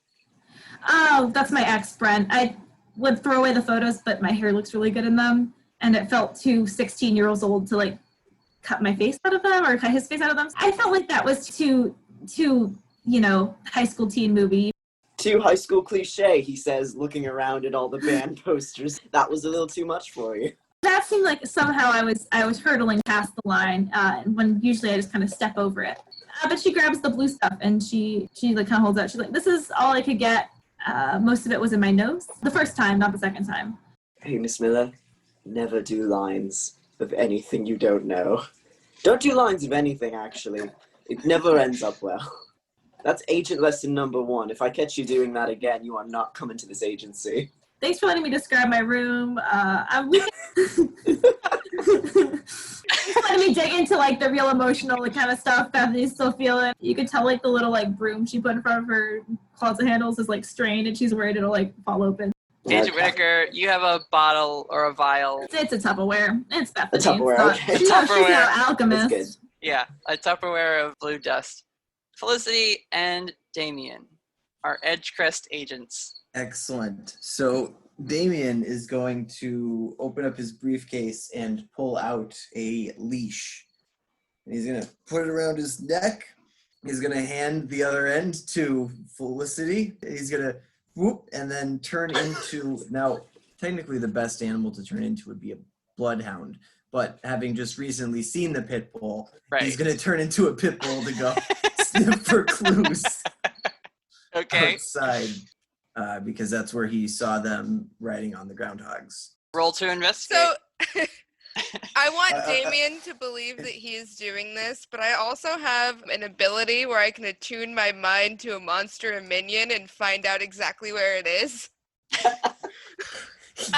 Speaker 11: Oh, that's my ex, Brent. I would throw away the photos, but my hair looks really good in them. And it felt too 16-year-old to like cut my face out of them or cut his face out of them. I felt like that was too high school teen movie.
Speaker 5: Too high school cliche, he says, looking around at all the band posters. That was a little too much for you.
Speaker 11: That seemed like somehow I was hurtling past the line when usually I just kind of step over it. But she grabs the blue stuff and she like kind of holds out. She's like, this is all I could get. Most of it was in my nose. The first time, not the second time.
Speaker 5: Hey, Miss Miller. Never do lines of anything you don't know. Don't do lines of anything, actually. It never ends up well. That's agent lesson number 1. If I catch you doing that again, you are not coming to this agency.
Speaker 11: Thanks for letting me describe my room. Just letting me dig into like the real emotional kind of stuff Bethany's still feeling. You could tell like the little like broom she put in front of her closet handles is like strained and she's worried it'll like fall open.
Speaker 7: Agent Whittaker, you have a bottle or a vial.
Speaker 11: It's a Tupperware. It's Bethany.
Speaker 5: A Tupperware, okay.
Speaker 11: She's no alchemist.
Speaker 5: That's good.
Speaker 7: Yeah, a Tupperware of blue dust. Felicity and Damien are Edgecrest agents.
Speaker 9: Excellent. So Damien is going to open up his briefcase and pull out a leash. And he's going to put it around his neck. He's going to hand the other end to Felicity. He's going to whoop, and then turn into, now, technically the best animal to turn into would be a bloodhound, but having just recently seen the pit bull, he's going to turn into a pit bull to go sniff for clues outside, because that's where he saw them riding on the groundhogs.
Speaker 7: Roll to investigate.
Speaker 8: So, I want Damien to believe that he is doing this, but I also have an ability where I can attune my mind to a monster or minion and find out exactly where it is.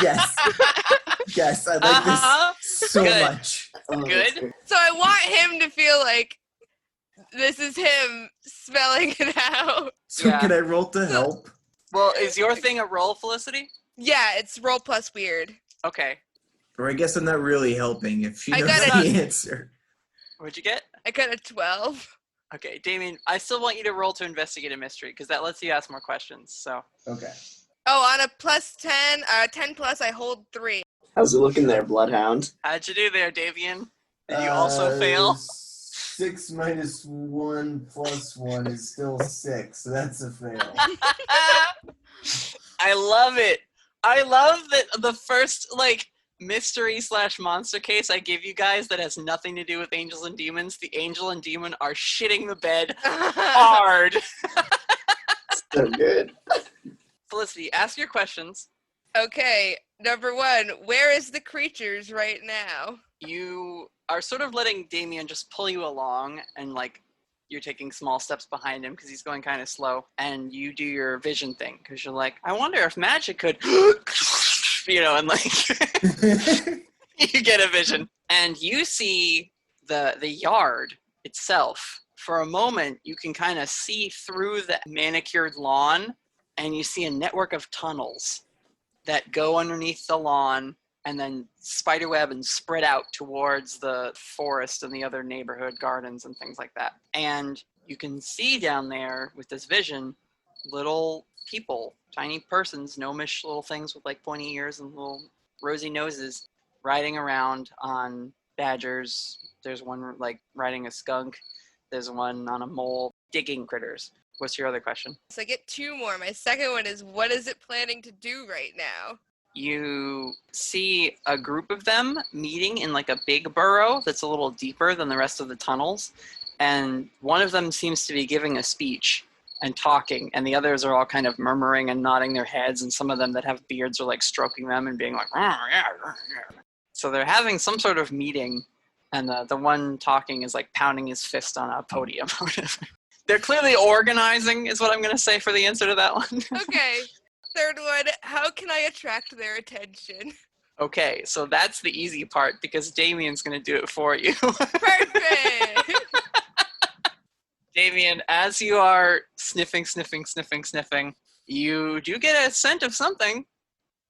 Speaker 9: Yes. Yes, I like this so much.
Speaker 7: Good.
Speaker 8: So I want him to feel like this is him spelling it out.
Speaker 9: So can I roll to help?
Speaker 7: Well, is your thing a roll, Felicity?
Speaker 8: Yeah, it's roll plus weird.
Speaker 7: Okay.
Speaker 9: Or I guess I'm not really helping if she
Speaker 8: I
Speaker 9: knows
Speaker 8: got
Speaker 9: the answer.
Speaker 7: What'd you get?
Speaker 8: I got a 12.
Speaker 7: Okay, Damien, I still want you to roll to investigate a mystery because that lets you ask more questions. So.
Speaker 9: Okay.
Speaker 8: Oh, on a plus 10, 10 plus, I hold 3.
Speaker 5: How's it looking there, Bloodhound?
Speaker 7: How'd you do there, Damien? Did you also fail?
Speaker 9: 6 minus 1 plus 1 is still 6, so that's a fail.
Speaker 7: I love it. I love that the first, mystery / monster case I give you guys that has nothing to do with angels and demons, the angel and demon are shitting the bed hard.
Speaker 5: So good.
Speaker 7: Felicity, ask your questions.
Speaker 8: Okay, number 1, where is the creatures right now?
Speaker 7: You are sort of letting Damien just pull you along and you're taking small steps behind him because he's going kind of slow, and you do your vision thing because you're like, I wonder if magic could and you get a vision and you see the yard itself. For a moment you can kind of see through the manicured lawn and you see a network of tunnels that go underneath the lawn and then spiderweb and spread out towards the forest and the other neighborhood gardens and things like that. And you can see down there with this vision little people, tiny persons, gnomish little things with pointy ears and little rosy noses riding around on badgers. There's one riding a skunk. There's one on a mole, digging critters. What's your other question?
Speaker 8: So I get 2 more. My second one is, what is it planning to do right now?
Speaker 7: You see a group of them meeting in a big burrow that's a little deeper than the rest of the tunnels. And one of them seems to be giving a speech and talking, and the others are all kind of murmuring and nodding their heads, and some of them that have beards are stroking them and being like, oh, yeah. So they're having some sort of meeting, and the one talking is pounding his fist on a podium. They're clearly organizing is what I'm going to say for the answer to that one.
Speaker 8: Okay. Third one, how can I attract their attention?
Speaker 7: Okay, so that's the easy part because Damien's going to do it for you.
Speaker 8: Perfect!
Speaker 7: Damien, as you are sniffing, you do get a scent of something.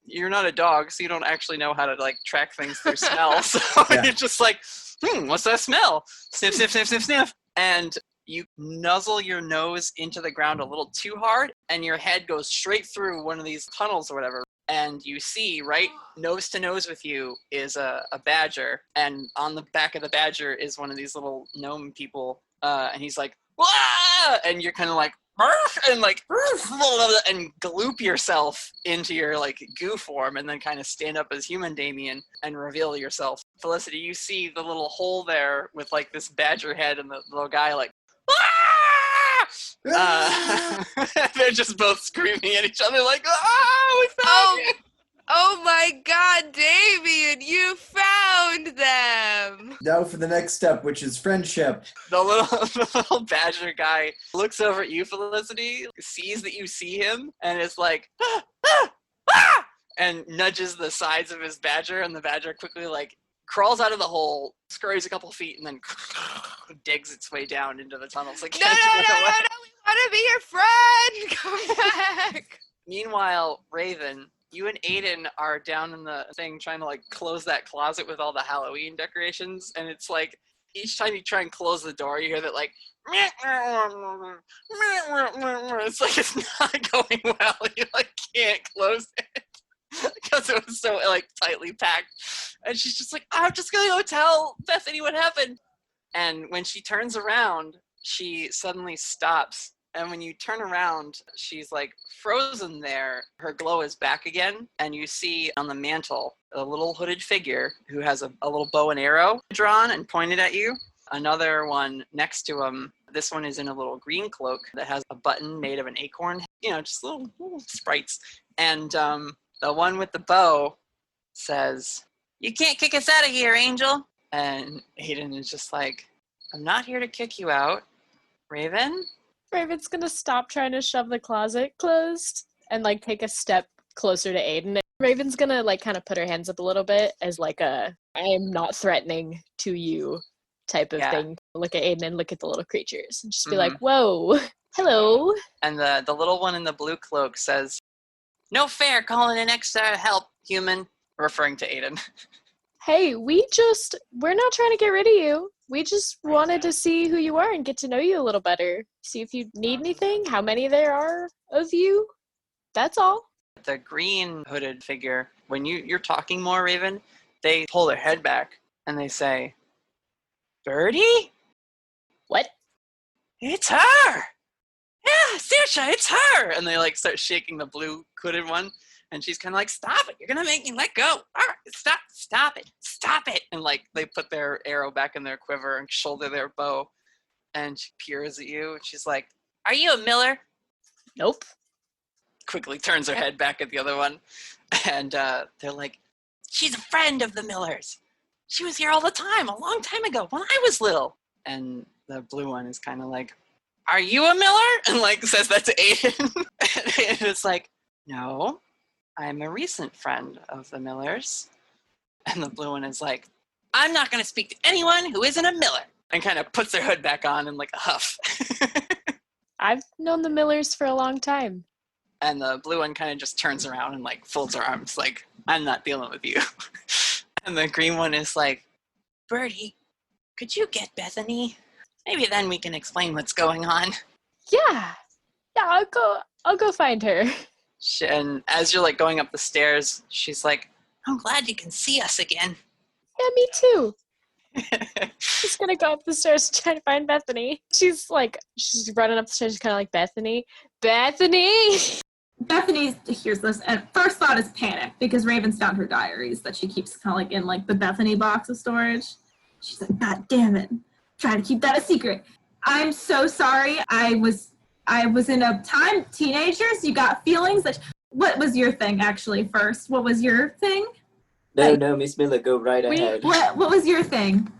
Speaker 7: You're not a dog, so you don't actually know how to track things through smell. So you're just what's that smell? Sniff. And you nuzzle your nose into the ground a little too hard, and your head goes straight through one of these tunnels or whatever. And you see right nose to nose with you is a badger, and on the back of the badger is one of these little gnome people, and he's like, "Wah!" And you're kind of and and gloop yourself into your goo form, and then kind of stand up as human Damien and reveal yourself. Felicity, you see the little hole there with this badger head and the little guy they're just both screaming at each other we found you!
Speaker 8: Oh my god, Damien, you found them!
Speaker 9: Now for the next step, which is friendship.
Speaker 7: The little badger guy looks over at you, Felicity, sees that you see him, and is and nudges the sides of his badger, and the badger quickly crawls out of the hole, scurries a couple feet, and then digs its way down into the tunnels.
Speaker 8: No, we want to be your friend! Come back!
Speaker 7: Meanwhile, Raven, you and Aidan are down in the thing trying to close that closet with all the Halloween decorations, and it's each time you try and close the door, you hear that it's it's not going well. You can't close it because it was so tightly packed. And she's just I'm just gonna go tell Bethany what happened. And when she turns around, she suddenly stops. And when you turn around, she's frozen there. Her glow is back again. And you see on the mantle a little hooded figure who has a little bow and arrow drawn and pointed at you. Another one next to him. This one is in a little green cloak that has a button made of an acorn. Just little sprites. And the one with the bow says, "You can't kick us out of here, Angel." And Aidan is just I'm not here to kick you out. Raven?
Speaker 4: Raven's gonna stop trying to shove the closet closed and take a step closer to Aidan. Raven's gonna kind of put her hands up a little bit as a I am not threatening to you type of thing. Look at Aidan and look at the little creatures and just be whoa. Hello.
Speaker 7: And the little one in the blue cloak says, "No fair calling in extra help, human," referring to Aidan.
Speaker 4: Hey, we're not trying to get rid of you. We just wanted to see who you are and get to know you a little better. See if you need anything, how many there are of you. That's all.
Speaker 7: The green hooded figure, when you're talking more, Raven, they pull their head back and they say, "Birdie?
Speaker 4: What?
Speaker 7: It's her! Yeah, Saoirse, it's her!" And they like start shaking the blue hooded one. And she's kind of like, "Stop it. You're going to make me let go. All right, stop it. And like they put their arrow back in their quiver and shoulder their bow. And she peers at you. And she's like, "Are you a miller?"
Speaker 4: Nope.
Speaker 7: Quickly turns her head back at the other one. And they're like, "She's a friend of the millers. She was here all the time, a long time ago when I was little." And the blue one is kind of like, "Are you a miller?" And like says that to Aidan. And it's like, "No. I'm a recent friend of the millers." And the blue one is like, "I'm not going to speak to anyone who isn't a miller." And kind of puts their hood back on in like a huff.
Speaker 4: I've known the Millers for a long time.
Speaker 7: And the blue one kind of just turns around and like folds her arms like, "I'm not dealing with you." And the green one is like, "Birdie, could you get Bethany? Maybe then we can explain what's going on."
Speaker 4: Yeah, I'll go find her.
Speaker 7: And as you're like going up the stairs, she's like, "I'm glad you can see us again."
Speaker 4: Yeah, me too. She's gonna go up the stairs to try to find Bethany. She's running up the stairs, kind of like, "Bethany.
Speaker 11: Bethany hears this, and first thought is panic because Raven's found her diaries that she keeps kind of like in like the Bethany box of storage. She's like, "God damn it, trying to keep that a secret. I'm so sorry. I was in a time, teenagers, you got feelings that." What was your thing, actually, first? What was your thing?
Speaker 5: No, Miss Miller, go right ahead.
Speaker 11: What was your thing?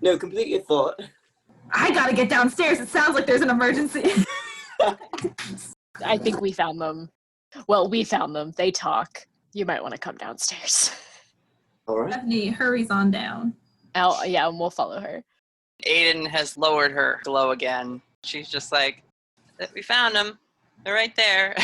Speaker 5: No, complete your thought.
Speaker 11: I gotta get downstairs. It sounds like there's an emergency.
Speaker 4: I think we found them. Well, we found them. They talk. You might want to come downstairs.
Speaker 5: All right.
Speaker 11: Bethany hurries on down.
Speaker 4: Yeah, and we'll follow her.
Speaker 7: Aidan has lowered her glow again. She's just like, "We found them. They're right there."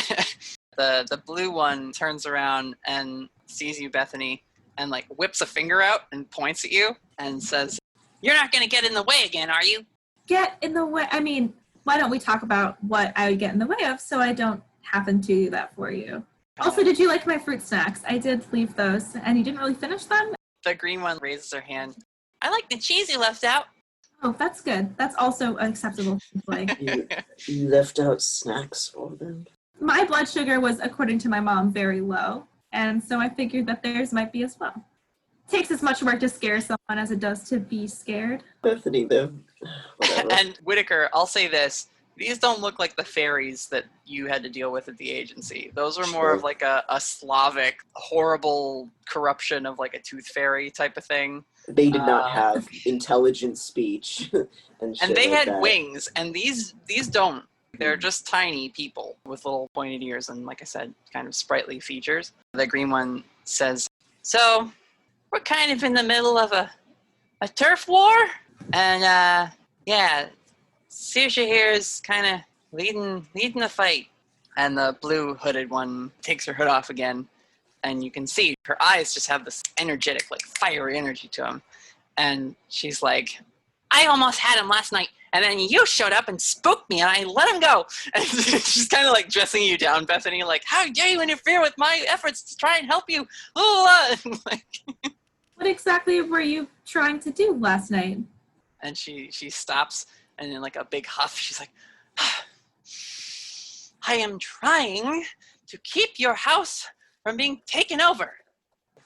Speaker 7: The blue one turns around and sees you, Bethany, and like whips a finger out and points at you and says, "You're not going to get in the way again, are you?"
Speaker 11: Get in the way? I mean, why don't we talk about what I would get in the way of so I don't happen to do that for you? Also, did you like my fruit snacks? I did leave those, and you didn't really finish them?
Speaker 7: The green one raises her hand. "I like the cheese you left out."
Speaker 11: Oh, that's good. That's also acceptable.
Speaker 5: You left out snacks for them?
Speaker 11: My blood sugar was, according to my mom, very low, and so I figured that theirs might be as well. Takes as much work to scare someone as it does to be scared.
Speaker 5: Bethany, though.
Speaker 7: And Whittaker, I'll say this. These don't look like the fairies that you had to deal with at the agency. Those are more of like a Slavic, horrible corruption of like a tooth fairy type of thing.
Speaker 5: They did not have intelligent speech. and
Speaker 7: they
Speaker 5: like
Speaker 7: had
Speaker 5: that.
Speaker 7: wings, and these don't. They're just tiny people with little pointed ears and, like I said, kind of sprightly features. The green one says, "So, we're kind of in the middle of a turf war, and yeah, Saoirse here is kind of leading the fight." And the blue hooded one takes her hood off again, and you can see her eyes just have this energetic, like fiery energy to them. And she's like, "I almost had him last night, and then you showed up and spooked me, and I let him go." And she's kind of like dressing you down, Bethany, like, "How dare you interfere with my efforts to try and help you?"
Speaker 11: What exactly were you trying to do last night?
Speaker 7: And she stops, and in like a big huff, she's like, "I am trying to keep your house from being taken over."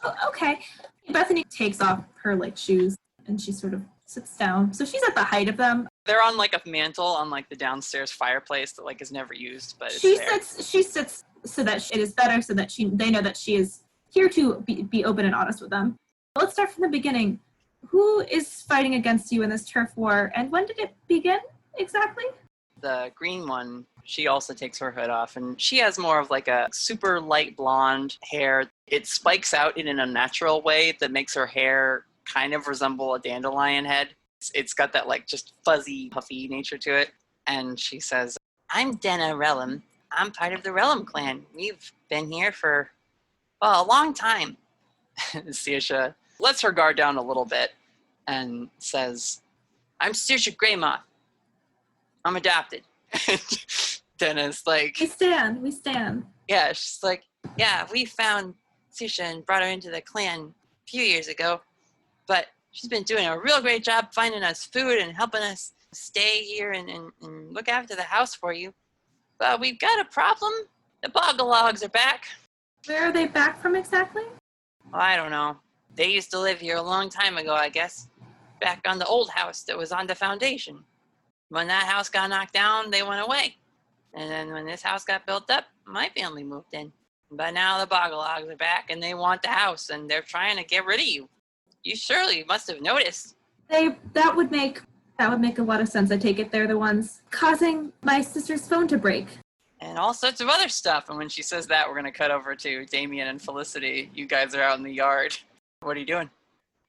Speaker 11: Oh, okay. Bethany takes off her like shoes, and she sort of sits down. So she's at the height of them.
Speaker 7: They're on like a mantle on like the downstairs fireplace that like is never used, but it's
Speaker 11: She
Speaker 7: there.
Speaker 11: sits so that it is better, so that they know that she is here to be open and honest with them. Let's start from the beginning. Who is fighting against you in this turf war, and when did it begin exactly?
Speaker 7: The green one, she also takes her hood off, and she has more of like a super light blonde hair. It spikes out in an unnatural way that makes her hair kind of resemble a dandelion head. It's got that like just fuzzy, puffy nature to it. And she says, I'm Denna Relum. I'm part of the Relum clan. We've been here for, well, a long time. Saoirse lets her guard down a little bit and says, I'm Saoirse Greymoth. I'm adopted. Denna's like...
Speaker 11: We stand.
Speaker 7: Yeah, she's like, yeah, we found Saoirse and brought her into the clan a few years ago, but she's been doing a real great job finding us food and helping us stay here and look after the house for you. But we've got a problem. The Bogalogs are back.
Speaker 11: Where are they back from exactly?
Speaker 7: Well, I don't know. They used to live here a long time ago, I guess. Back on the old house that was on the foundation. When that house got knocked down, they went away. And then when this house got built up, my family moved in. But now the Bogalogs are back and they want the house and they're trying to get rid of you. You surely must have noticed.
Speaker 11: That would make a lot of sense. I take it they're the ones causing my sister's phone to break.
Speaker 7: And all sorts of other stuff. And when she says that, we're going to cut over to Damien and Felicity. You guys are out in the yard. What are you doing?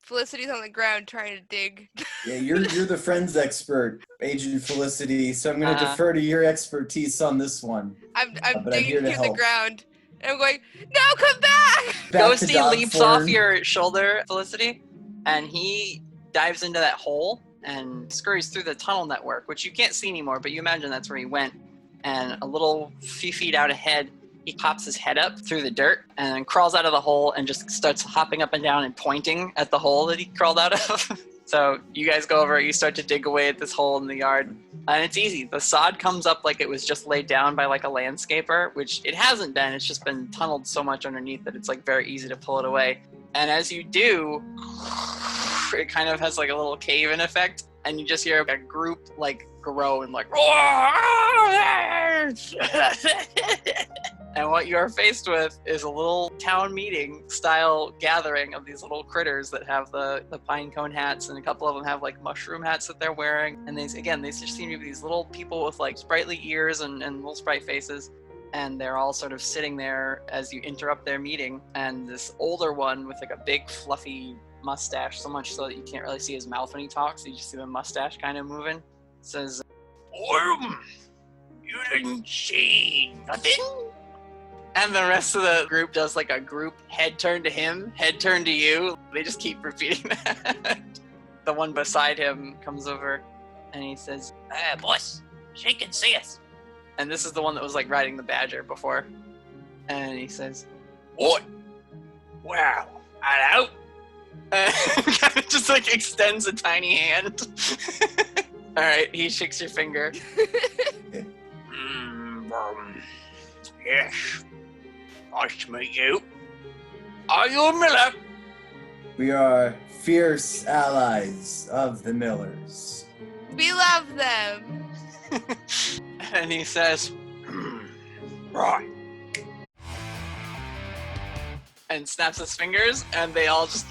Speaker 8: Felicity's on the ground trying to dig.
Speaker 9: Yeah, you're the friends expert, Agent Felicity, so I'm going to defer to your expertise on this one.
Speaker 8: I'm
Speaker 9: but
Speaker 8: digging
Speaker 9: I'm here to
Speaker 8: through the
Speaker 9: help.
Speaker 8: ground. And I'm going, no, come back!
Speaker 7: Ghosty leaps off your shoulder, Felicity, and he dives into that hole and scurries through the tunnel network, which you can't see anymore, but you imagine that's where he went. And a little few feet out ahead, he pops his head up through the dirt and then crawls out of the hole and just starts hopping up and down and pointing at the hole that he crawled out of. So you guys go over, you start to dig away at this hole in the yard. And it's easy. The sod comes up like it was just laid down by like a landscaper, which it hasn't been. It's just been tunneled so much underneath that it's like very easy to pull it away. And as you do, it kind of has like a little cave-in effect. And you just hear a group like grow and like, and what you're faced with is a little town meeting style gathering of these little critters that have the pine cone hats, and a couple of them have like mushroom hats that they're wearing. And they just seem to be these little people with like sprightly ears and little sprite faces. And they're all sort of sitting there as you interrupt their meeting. And this older one with like a big fluffy mustache, so much so that you can't really see his mouth when he talks, you just see the mustache kind of moving, says, you didn't see nothing? And the rest of the group does like a group head turn to him, head turn to you. They just keep repeating that. The one beside him comes over and he says, boss, she can see us. And this is the one that was like riding the badger before. And he says, what? Wow, hello? Kind of just like extends a tiny hand. All right, he shakes your finger. Yes. Nice to meet you. Are you a miller?
Speaker 9: We are fierce allies of the Millers.
Speaker 8: We love them.
Speaker 7: And he says, right. And snaps his fingers, and they all just,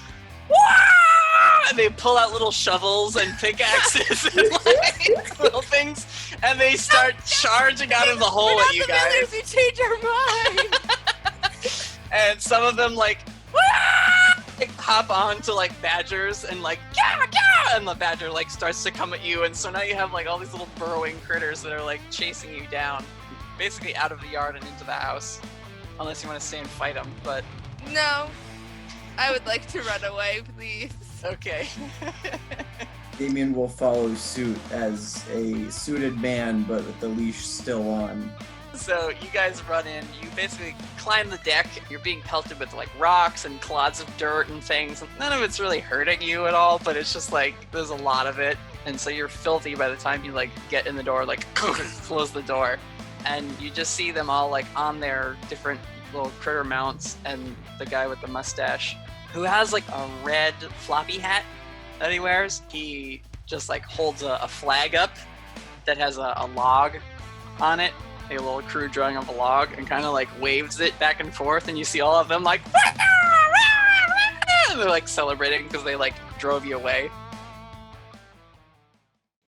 Speaker 7: and they pull out little shovels and pickaxes and like little things, and they start charging out of the hole at you guys.
Speaker 8: Millers, we change our mind.
Speaker 7: And some of them like hop on to like badgers and like and the badger like starts to come at you, and so now you have like all these little burrowing critters that are like chasing you down, basically out of the yard and into the house, unless you want to stay and fight them. But
Speaker 8: no, I would like to run away, please.
Speaker 7: Okay.
Speaker 9: Damien will follow suit as a suited man, but with the leash still on.
Speaker 7: So you guys run in, you basically climb the deck, you're being pelted with like rocks and clods of dirt and things. None of it's really hurting you at all, but it's just like, there's a lot of it. And so you're filthy by the time you like get in the door, like close the door. And you just see them all like on their different little critter mounts, and the guy with the mustache, who has like a red floppy hat that he wears, he just like holds a flag up that has a log on it. A little crude drawing of a log, and kind of like waves it back and forth, and you see all of them like and they're like celebrating because they like drove you away.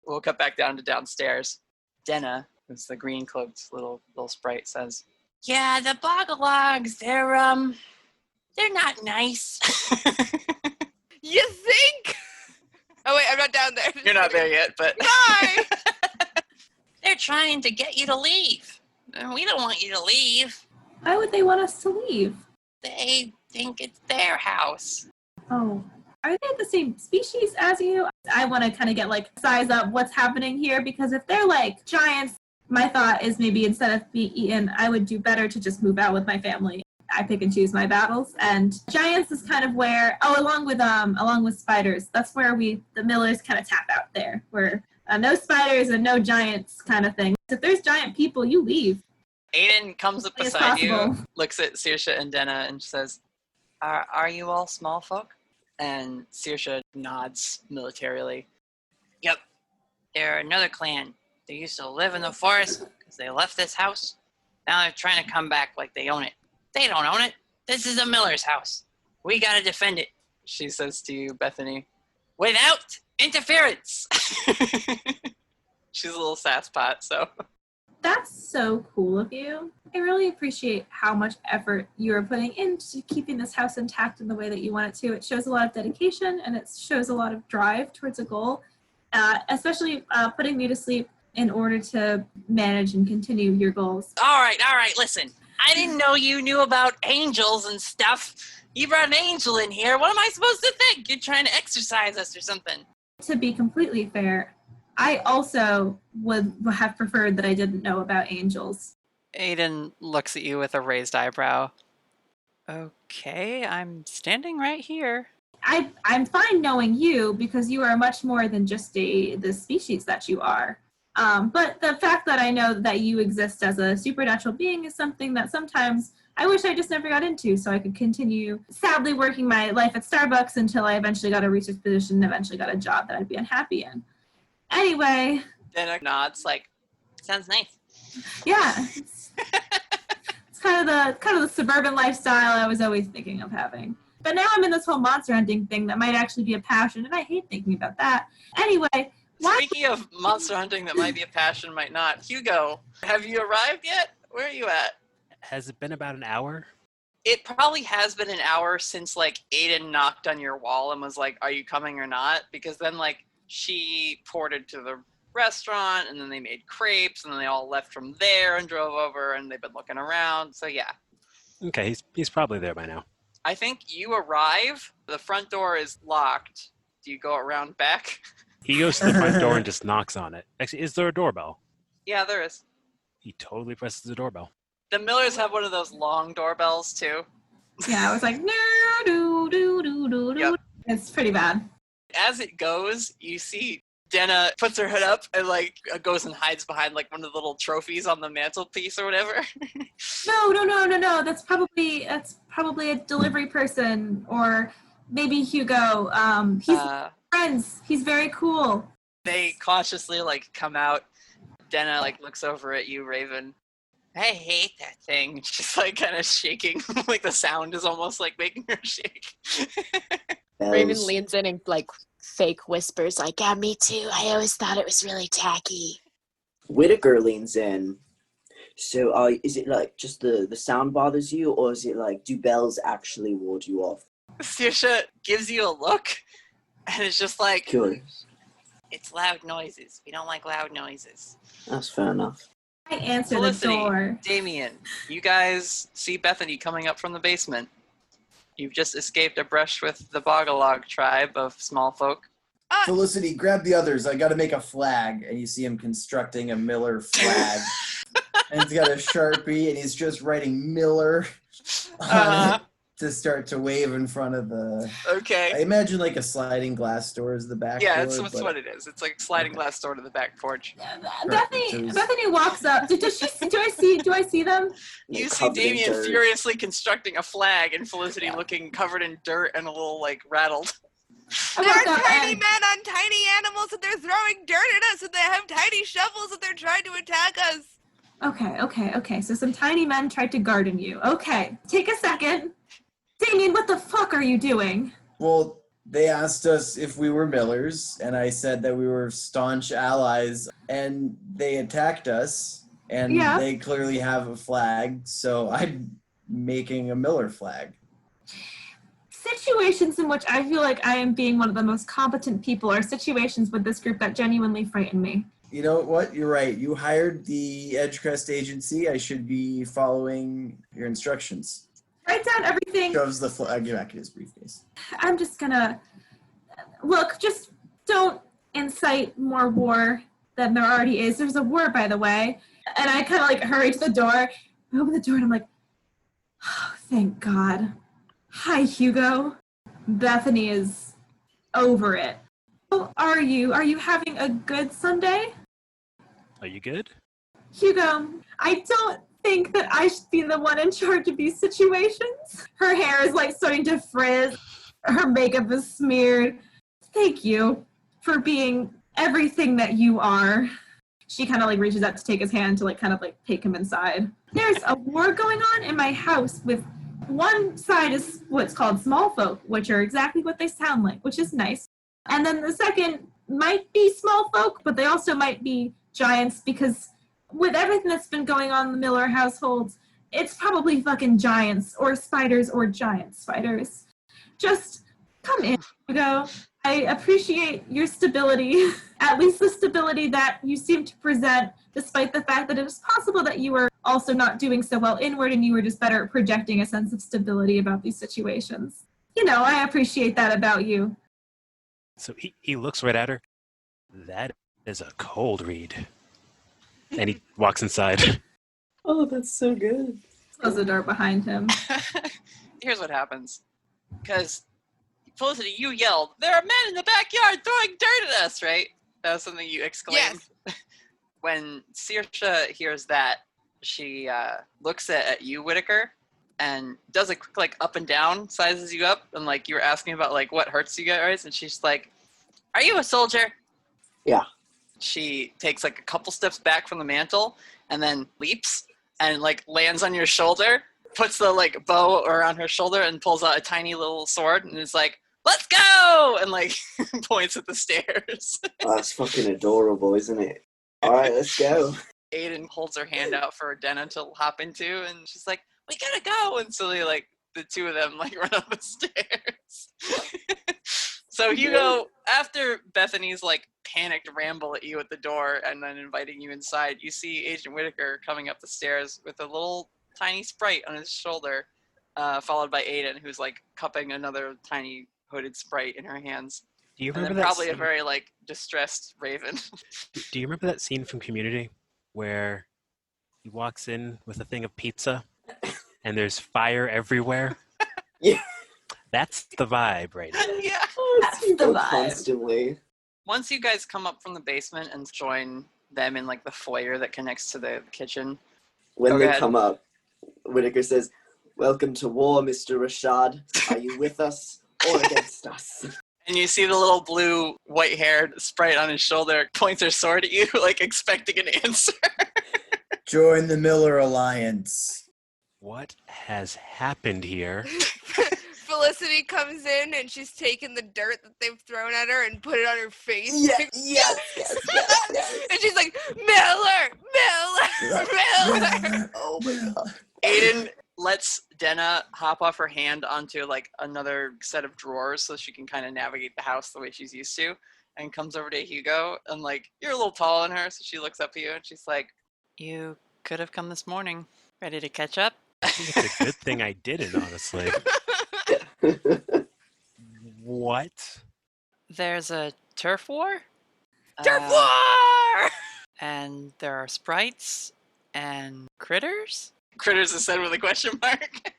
Speaker 7: We'll cut back down to downstairs. Denna, who's the green cloaked little sprite, says, yeah, the Bogalogs, they're not nice.
Speaker 8: You think? Oh wait, I'm not down there.
Speaker 7: You're not there yet, but
Speaker 8: Bye.
Speaker 7: they're
Speaker 12: trying to get you to leave. And we don't want you to leave.
Speaker 11: Why would they want us to leave?
Speaker 12: They think it's their house.
Speaker 11: Oh, are they the same species as you? I want to kind of get like size up what's happening here, because if they're like giants, my thought is maybe instead of being eaten, I would do better to just move out with my family. I pick and choose my battles, and giants is kind of where, along with spiders, that's where the Millers kind of tap out there, where no spiders and no giants kind of thing. If there's giant people, you leave.
Speaker 7: Aidan comes up beside you, looks at Saoirse and Denna, and says, Are you all small folk? And Saoirse nods militarily.
Speaker 12: Yep. They're another clan. They used to live in the forest because they left this house. Now they're trying to come back like they own it. They don't own it. This is the Miller's house. We gotta defend it.
Speaker 7: She says to you, Bethany,
Speaker 12: without interference.
Speaker 7: She's a little sasspot, so.
Speaker 11: That's so cool of you. I really appreciate how much effort you are putting into keeping this house intact in the way that you want it to. It shows a lot of dedication, and it shows a lot of drive towards a goal, especially putting me to sleep in order to manage and continue your goals.
Speaker 12: All right, listen. I didn't know you knew about angels and stuff. You brought an angel in here. What am I supposed to think? You're trying to exercise us or something.
Speaker 11: To be completely fair, I also would have preferred that I didn't know about angels.
Speaker 10: Aidan looks at you with a raised eyebrow. Okay, I'm standing right here.
Speaker 11: I'm fine knowing you because you are much more than just the species that you are. But the fact that I know that you exist as a supernatural being is something that sometimes I wish I just never got into, so I could continue sadly working my life at Starbucks until I eventually got a research position and eventually got a job that I'd be unhappy in. Anyway.
Speaker 7: Denna nods like,
Speaker 12: sounds nice.
Speaker 11: Yeah. It's kind of the suburban lifestyle I was always thinking of having. But now I'm in this whole monster hunting thing that might actually be a passion, and I hate thinking about that. Anyway.
Speaker 7: Speaking of monster hunting that might be a passion, might not. Hugo, have you arrived yet? Where are you at?
Speaker 1: Has it been about an hour?
Speaker 7: It probably has been an hour since, like, Aidan knocked on your wall and was like, are you coming or not? Because then, like, she ported to the restaurant, and then they made crepes, and then they all left from there and drove over, and they've been looking around. So, yeah.
Speaker 1: Okay, he's probably there by now.
Speaker 7: I think you arrive. The front door is locked. Do you go around back?
Speaker 1: He goes to the front door and just knocks on it. Actually, is there a doorbell?
Speaker 7: Yeah, there is.
Speaker 1: He totally presses the doorbell.
Speaker 7: The Millers have one of those long doorbells, too.
Speaker 11: Yeah, I was like, no, do, do, do, do, do. Yep. It's pretty bad.
Speaker 7: As it goes, you see Denna puts her hood up and, like, goes and hides behind, like, one of the little trophies on the mantelpiece or whatever.
Speaker 11: No. That's probably a delivery person, or maybe Hugo. He's friends. He's very cool.
Speaker 7: They cautiously, like, come out. Denna, like, looks over at you, Raven.
Speaker 12: I hate that thing.
Speaker 7: She's, like, kind of shaking. Like, the sound is almost, like, making her shake.
Speaker 4: Raven leans in and, like, fake whispers, like, yeah, me too. I always thought it was really tacky.
Speaker 5: Whittaker leans in. So, is it, like, just the sound bothers you, or is it, like, do bells actually ward you off?
Speaker 7: Saoirse gives you a look, and it's just like...
Speaker 5: Curious.
Speaker 12: It's loud noises. We don't like loud noises.
Speaker 5: That's fair enough.
Speaker 11: I answer
Speaker 7: Felicity,
Speaker 11: the door.
Speaker 7: Damien, you guys see Bethany coming up from the basement. You've just escaped a brush with the Bogalog tribe of small folk.
Speaker 9: Felicity, grab the others. I gotta make a flag. And you see him constructing a Miller flag. And he's got a Sharpie, and he's just writing Miller on it to start to wave in front of the...
Speaker 7: Okay.
Speaker 9: I imagine like a sliding glass door is the back
Speaker 7: door. Yeah,
Speaker 9: that's
Speaker 7: what it is. It's like a sliding glass door to the back porch.
Speaker 11: Bethany walks up. Do I see them?
Speaker 7: You see Damien furiously constructing a flag, and Felicity looking covered in dirt and a little, like, rattled.
Speaker 8: There are tiny men on tiny animals, and they're throwing dirt at us, and they have tiny shovels, and they're trying to attack us.
Speaker 11: Okay. So some tiny men tried to garden you. Okay, take a second. Damien, what the fuck are you doing?
Speaker 9: Well, they asked us if we were Millers, and I said that we were staunch allies, and they attacked us, and they clearly have a flag, so I'm making a Miller flag.
Speaker 11: Situations in which I feel like I am being one of the most competent people are situations with this group that genuinely frighten me.
Speaker 9: You know what? You're right. You hired the Edgecrest agency. I should be following your instructions.
Speaker 11: Write down everything.
Speaker 9: Shoves the I give back his briefcase.
Speaker 11: I'm just gonna look. Just don't incite more war than there already is. There's a war, by the way. And I kind of like hurry to the door. I open the door and I'm like, oh, thank God. Hi, Hugo. Bethany is over it. How are you? Are you having a good Sunday?
Speaker 1: Are you good?
Speaker 11: Hugo, I don't think that I should be the one in charge of these situations. Her hair is like starting to frizz. Her makeup is smeared. Thank you for being everything that you are. She kind of like reaches out to take his hand to like kind of like take him inside. There's a war going on in my house with one side is what's called small folk, which are exactly what they sound like, which is nice. And then the second might be small folk, but they also might be giants because with everything that's been going on in the Miller households, it's probably fucking giants or spiders or giant spiders. Just come in, Hugo. I appreciate your stability, at least the stability that you seem to present, despite the fact that it is possible that you were also not doing so well inward and you were just better at projecting a sense of stability about these situations. You know, I appreciate that about you.
Speaker 1: So he looks right at her. That is a cold read. And he walks inside.
Speaker 5: Oh, that's so good.
Speaker 11: Close the door behind him.
Speaker 7: Here's what happens. Because, Felicity, you yelled, "There are men in the backyard throwing dirt at us," right? That was something you exclaimed. Yes. When Saoirse hears that, she looks at you, Whittaker, and does a quick like up and down, sizes you up, and like you were asking about like what hurts you guys, and she's like, "Are you a soldier?"
Speaker 5: Yeah.
Speaker 7: She takes like a couple steps back from the mantle and then leaps and like lands on your shoulder, puts the like bow around her shoulder and pulls out a tiny little sword and is like, "Let's go!" and like points at the stairs.
Speaker 5: Oh, that's fucking adorable, isn't it? All right, let's go.
Speaker 7: Aidan holds her hand out for Denna to hop into, and she's like, "We gotta go!" And so they like the two of them like run up the stairs. So Hugo, after Bethany's like panicked ramble at you at the door and then inviting you inside, you see Agent Whittaker coming up the stairs with a little tiny sprite on his shoulder, followed by Aidan, who's like cupping another tiny hooded sprite in her hands.
Speaker 1: Do you
Speaker 7: and
Speaker 1: remember
Speaker 7: then
Speaker 1: that
Speaker 7: probably
Speaker 1: scene?
Speaker 7: a very like distressed Raven.
Speaker 1: Do you remember that scene from Community where he walks in with a thing of pizza and there's fire everywhere?
Speaker 5: Yeah.
Speaker 1: That's the vibe right now.
Speaker 7: Yeah.
Speaker 11: That's the vibe.
Speaker 5: Constantly.
Speaker 7: Once you guys come up from the basement and join them in like the foyer that connects to the kitchen.
Speaker 5: When
Speaker 7: Go
Speaker 5: they
Speaker 7: ahead.
Speaker 5: come up, Whittaker says, "Welcome to war, Mr. Rashad. Are you with us or against us?"
Speaker 7: And you see the little blue, white-haired sprite on his shoulder points her sword at you, like expecting an answer.
Speaker 9: Join the Miller Alliance.
Speaker 1: What has happened here?
Speaker 8: Felicity comes in and she's taken the dirt that they've thrown at her and put it on her face.
Speaker 5: Yes.
Speaker 8: And she's like, Miller!
Speaker 5: Oh my god.
Speaker 7: Aidan lets Denna hop off her hand onto like another set of drawers so she can kind of navigate the house the way she's used to, and comes over to Hugo and like, you're a little taller than her, so she looks up at you and she's like, "You could have come this morning. Ready to catch up?"
Speaker 1: I think it's a good thing I didn't, honestly. What?
Speaker 12: There's a turf war?
Speaker 8: Turf war!
Speaker 12: And there are sprites and critters?
Speaker 7: Critters is said with a question mark.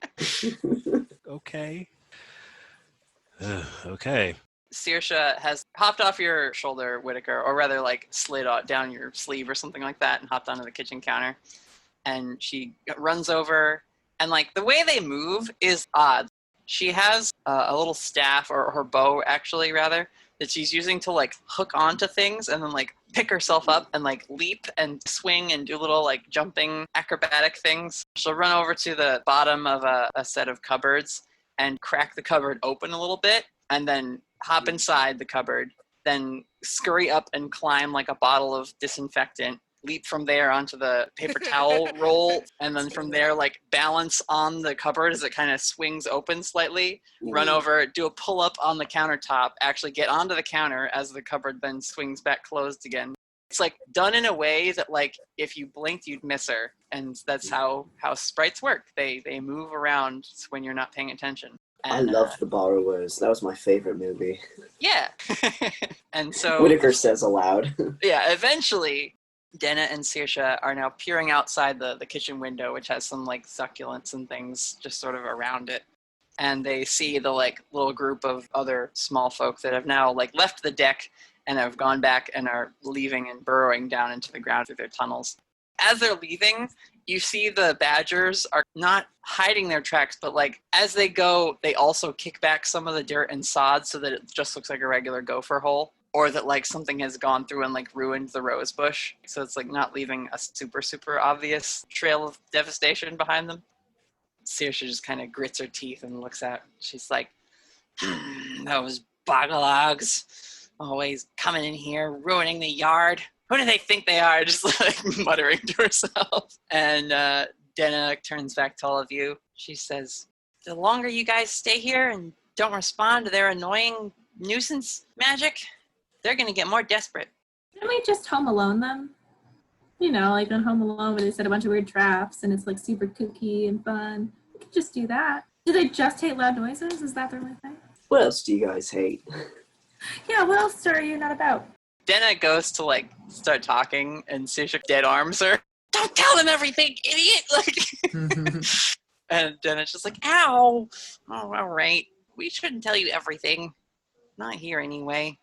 Speaker 1: Okay. Okay.
Speaker 7: Saoirse has hopped off your shoulder, Whittaker, or rather like slid down your sleeve or something like that and hopped onto the kitchen counter. And she runs over, and like the way they move is odd. She has a little staff, or her bow actually rather, that she's using to like hook onto things and then like pick herself up and like leap and swing and do little like jumping acrobatic things. She'll run over to the bottom of a set of cupboards and crack the cupboard open a little bit and then hop inside the cupboard, then scurry up and climb like a bottle of disinfectant, leap from there onto the paper towel roll, and then from there like balance on the cupboard as it kind of swings open slightly, run over, do a pull-up on the countertop, actually get onto the counter as the cupboard then swings back closed again, It's like done in a way that like if you blinked you'd miss her, and that's how sprites work. They move around when you're not paying attention. And,
Speaker 5: I loved The Borrowers. That was my favorite movie.
Speaker 7: Yeah. And so
Speaker 5: Whittaker says aloud.
Speaker 7: yeah, eventually Denna and Saoirse are now peering outside the kitchen window, which has some like succulents and things just sort of around it. And they see the like little group of other small folk that have now like left the deck and have gone back and are leaving and burrowing down into the ground through their tunnels. As they're leaving, you see the badgers are not hiding their tracks, but like as they go, they also kick back some of the dirt and sod so that it just looks like a regular gopher hole, or that like something has gone through and like ruined the rose bush. So it's like not leaving a super, super obvious trail of devastation behind them. Saoirse just kind of grits her teeth and looks out. She's like, those bogalogs, always coming in here, ruining the yard. Who do they think they are? Just like muttering to herself. And Denna turns back to all of you. She says, the longer you guys stay here and don't respond to their annoying nuisance magic, they're going to get more desperate.
Speaker 11: Can we just Home Alone them? You know, like on Home Alone where they set a bunch of weird traps and it's like super kooky and fun. We could just do that. Do they just hate loud noises? Is that their only thing?
Speaker 5: What else do you guys hate?
Speaker 11: Yeah, what else are you not about?
Speaker 7: Denna goes to like start talking and Saoirse dead arms her. Don't tell them everything, idiot! Like, and Denna's just like, ow! Oh, all right. We shouldn't tell you everything. Not here anyway.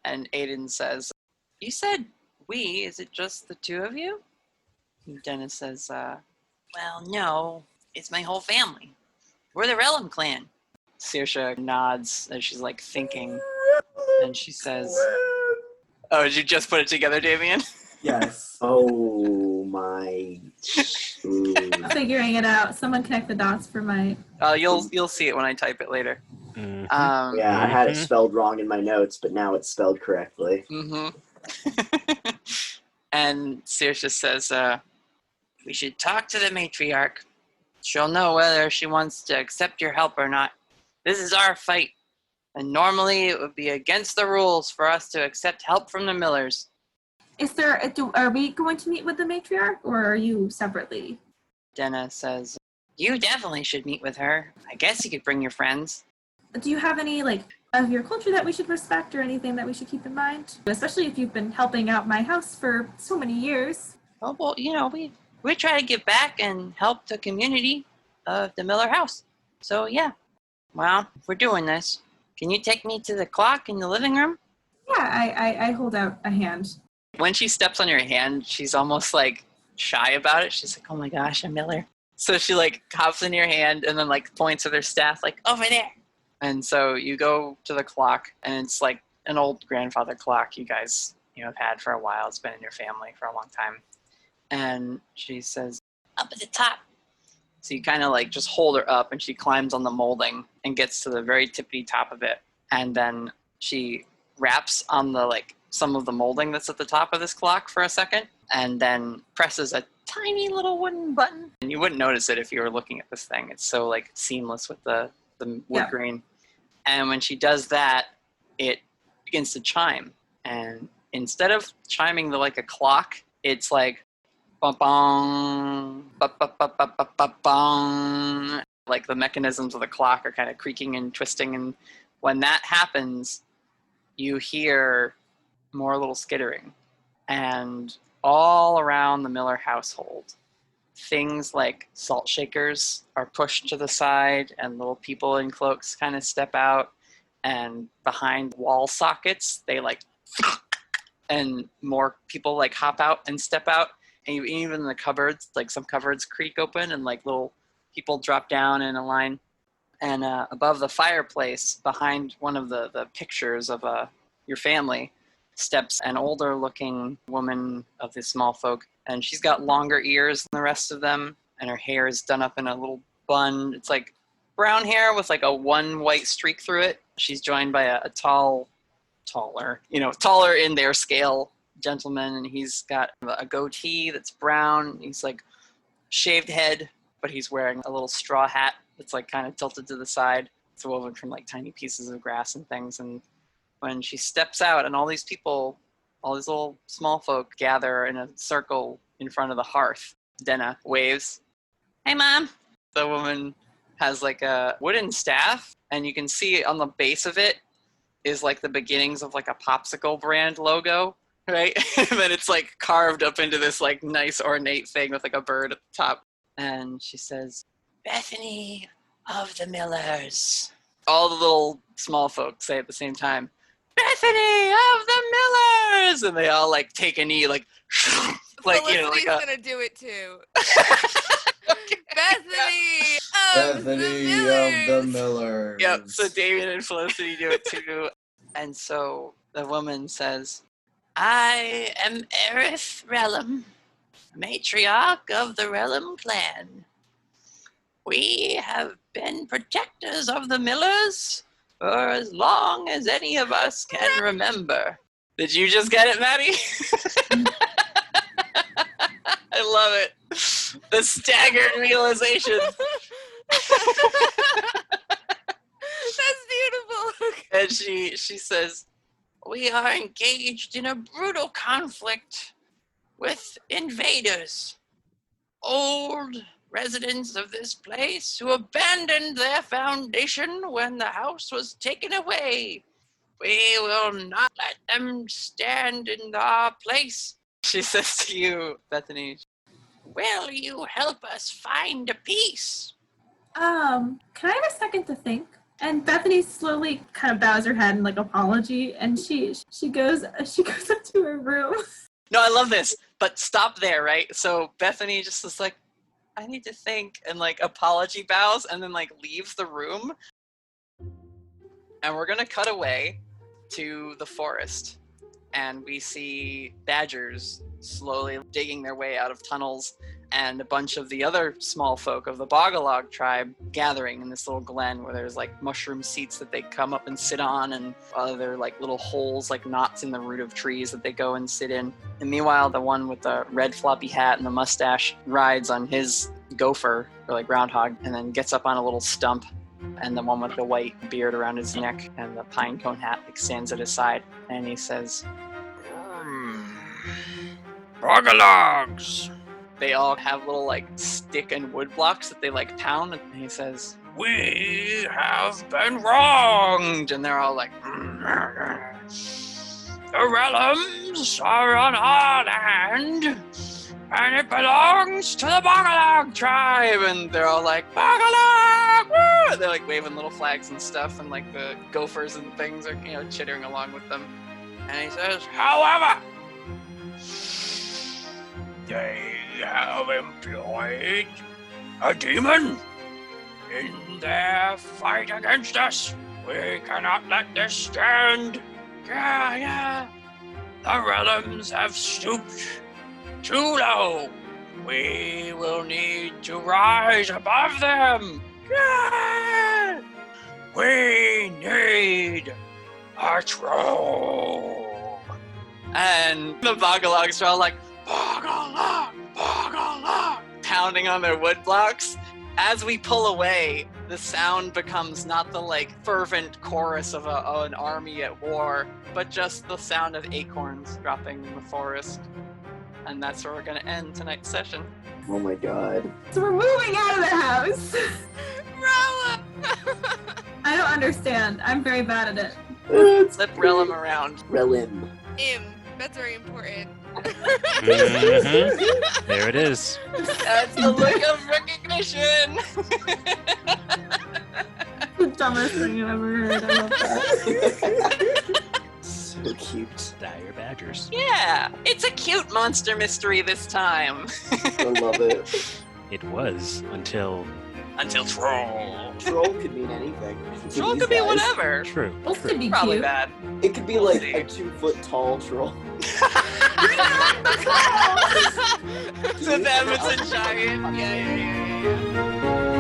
Speaker 7: And Aidan says, you said we, is it just the two of you? And Denna says, well, no, it's my whole family. We're the Relum clan. Saoirse nods as she's like thinking, and she says, oh, did you just put it together, Damien?
Speaker 13: Yes.
Speaker 5: Oh my.
Speaker 11: I'm figuring it out. Someone connect the dots for my...
Speaker 7: You'll see it when I type it later.
Speaker 5: Yeah, I had it spelled wrong in my notes, but now it's spelled correctly.
Speaker 7: And Saoirse says, we should talk to the matriarch. She'll know whether she wants to accept your help or not. This is our fight, and normally it would be against the rules for us to accept help from the Millers.
Speaker 11: Are we going to meet with the matriarch, or are you separately?
Speaker 7: Denna says, you definitely should meet with her. I guess you could bring your friends.
Speaker 11: Do you have any, like, of your culture that we should respect or anything that we should keep in mind? Especially if you've been helping out my house for so many years.
Speaker 7: Oh, well, you know, we try to give back and help the community of the Miller house. So, yeah. Well, if we're doing this, can you take me to the clock in the living room?
Speaker 11: Yeah, I hold out a hand.
Speaker 7: When she steps on your hand, she's almost like shy about it. She's like, oh my gosh, a Miller. So she like hops in your hand and then like points with her staff like, over there. And so you go to the clock, and it's like an old grandfather clock you guys have had for a while. It's been in your family for a long time. And she says, up at the top. So you kind of like just hold her up, and she climbs on the molding and gets to the very tippity top of it. And then she wraps on the like some of the molding that's at the top of this clock for a second, and then presses a tiny little wooden button. And you wouldn't notice it if you were looking at this thing. It's so like seamless with the wood grain. And when she does that, it begins to chime. And instead of chiming like a clock, it's like bong, bong. Like the mechanisms of the clock are kind of creaking and twisting. And when that happens, you hear more little skittering. And all around the Miller household, things like salt shakers are pushed to the side, and little people in cloaks kind of step out, and behind wall sockets they like and more people like hop out and step out, and even the cupboards, like some cupboards creak open and like little people drop down in a line. And above the fireplace, behind one of the pictures of your family, steps an older looking woman of the small folk, and she's got longer ears than the rest of them, and her hair is done up in a little bun. It's like brown hair with like a one white streak through it. She's joined by a taller in their scale gentleman, and he's got a goatee that's brown. He's like shaved head, but he's wearing a little straw hat that's like kind of tilted to the side. It's woven from like tiny pieces of grass and things. And when she steps out and all these people all these little small folk gather in a circle in front of the hearth. Denna waves. Hey, Mom. The woman has like a wooden staff, and you can see on the base of it is like the beginnings of like a popsicle brand logo, right? And then it's like carved up into this like nice ornate thing with like a bird at the top. And she says, Bethany of the Millers. All the little small folk say at the same time, Bethany of the Millers! And they all like take a knee, like, like, you know, like
Speaker 8: gonna do it too. Bethany of
Speaker 9: the Millers.
Speaker 7: Yep, so Damien and Felicity do it too. And so the woman says, I am Aerith Relum, matriarch of the Relum clan. We have been protectors of the Millers for as long as any of us can remember. Did you just get it, Maddie? I love it. The staggered realization.
Speaker 8: That's beautiful.
Speaker 7: And she says, we are engaged in a brutal conflict with invaders. Old residents of this place who abandoned their foundation when the house was taken away. We will not let them stand in our place. She says to you, Bethany, will you help us find a peace?
Speaker 11: Can I have a second to think? And Bethany slowly kind of bows her head in like apology, and she goes up to her room.
Speaker 7: No, I love this, but stop there, right? So Bethany just is like, I need to think, and like apology bows, and then like leaves the room. And we're gonna cut away to the forest, and we see badgers slowly digging their way out of tunnels, and a bunch of the other small folk of the Bogalog tribe gathering in this little glen where there's like mushroom seats that they come up and sit on, and other like little holes, like knots in the root of trees that they go and sit in. And meanwhile, the one with the red floppy hat and the mustache rides on his gopher, or like groundhog, and then gets up on a little stump. And the one with the white beard around his neck and the pine cone hat like stands at his side, and he says,
Speaker 10: Bogalogs!
Speaker 7: They all have little like stick and wood blocks that they like pound, and he says, we have been wronged, and they're all like, the realms are on our land, and it belongs to the Bogalog tribe, and they're all like, Bogalog! Woo! They're like waving little flags and stuff, and like the gophers and things are, you know, chittering along with them. And he says, however, they have employed a demon in their fight against us. We cannot let this stand. The realms have stooped too low. We will need to rise above them. We need a troll. And the Bogalogs are all like, Bogalog, Bogalog, pounding on their wood blocks. As we pull away, the sound becomes not the like fervent chorus of an army at war, but just the sound of acorns dropping in the forest. And that's where we're going to end tonight's session.
Speaker 5: Oh my god.
Speaker 11: So we're moving out of the house.
Speaker 8: Rella!
Speaker 11: I don't understand. I'm very bad at it.
Speaker 7: Flip Relum around.
Speaker 5: Relim.
Speaker 8: That's very important.
Speaker 1: Mm-hmm. There it is.
Speaker 7: That's the look of recognition.
Speaker 11: The dumbest thing I've ever heard. I love that.
Speaker 5: So cute.
Speaker 1: Dire badgers.
Speaker 7: Yeah, it's a cute monster mystery this time.
Speaker 5: I love it.
Speaker 1: It was until
Speaker 7: troll.
Speaker 5: Troll could mean anything.
Speaker 7: Troll could be whatever.
Speaker 1: True.
Speaker 11: Those could be
Speaker 7: Probably
Speaker 11: cute.
Speaker 7: bad.
Speaker 5: It could be like a 2-foot tall troll.
Speaker 7: To them, it's a giant. Yeah.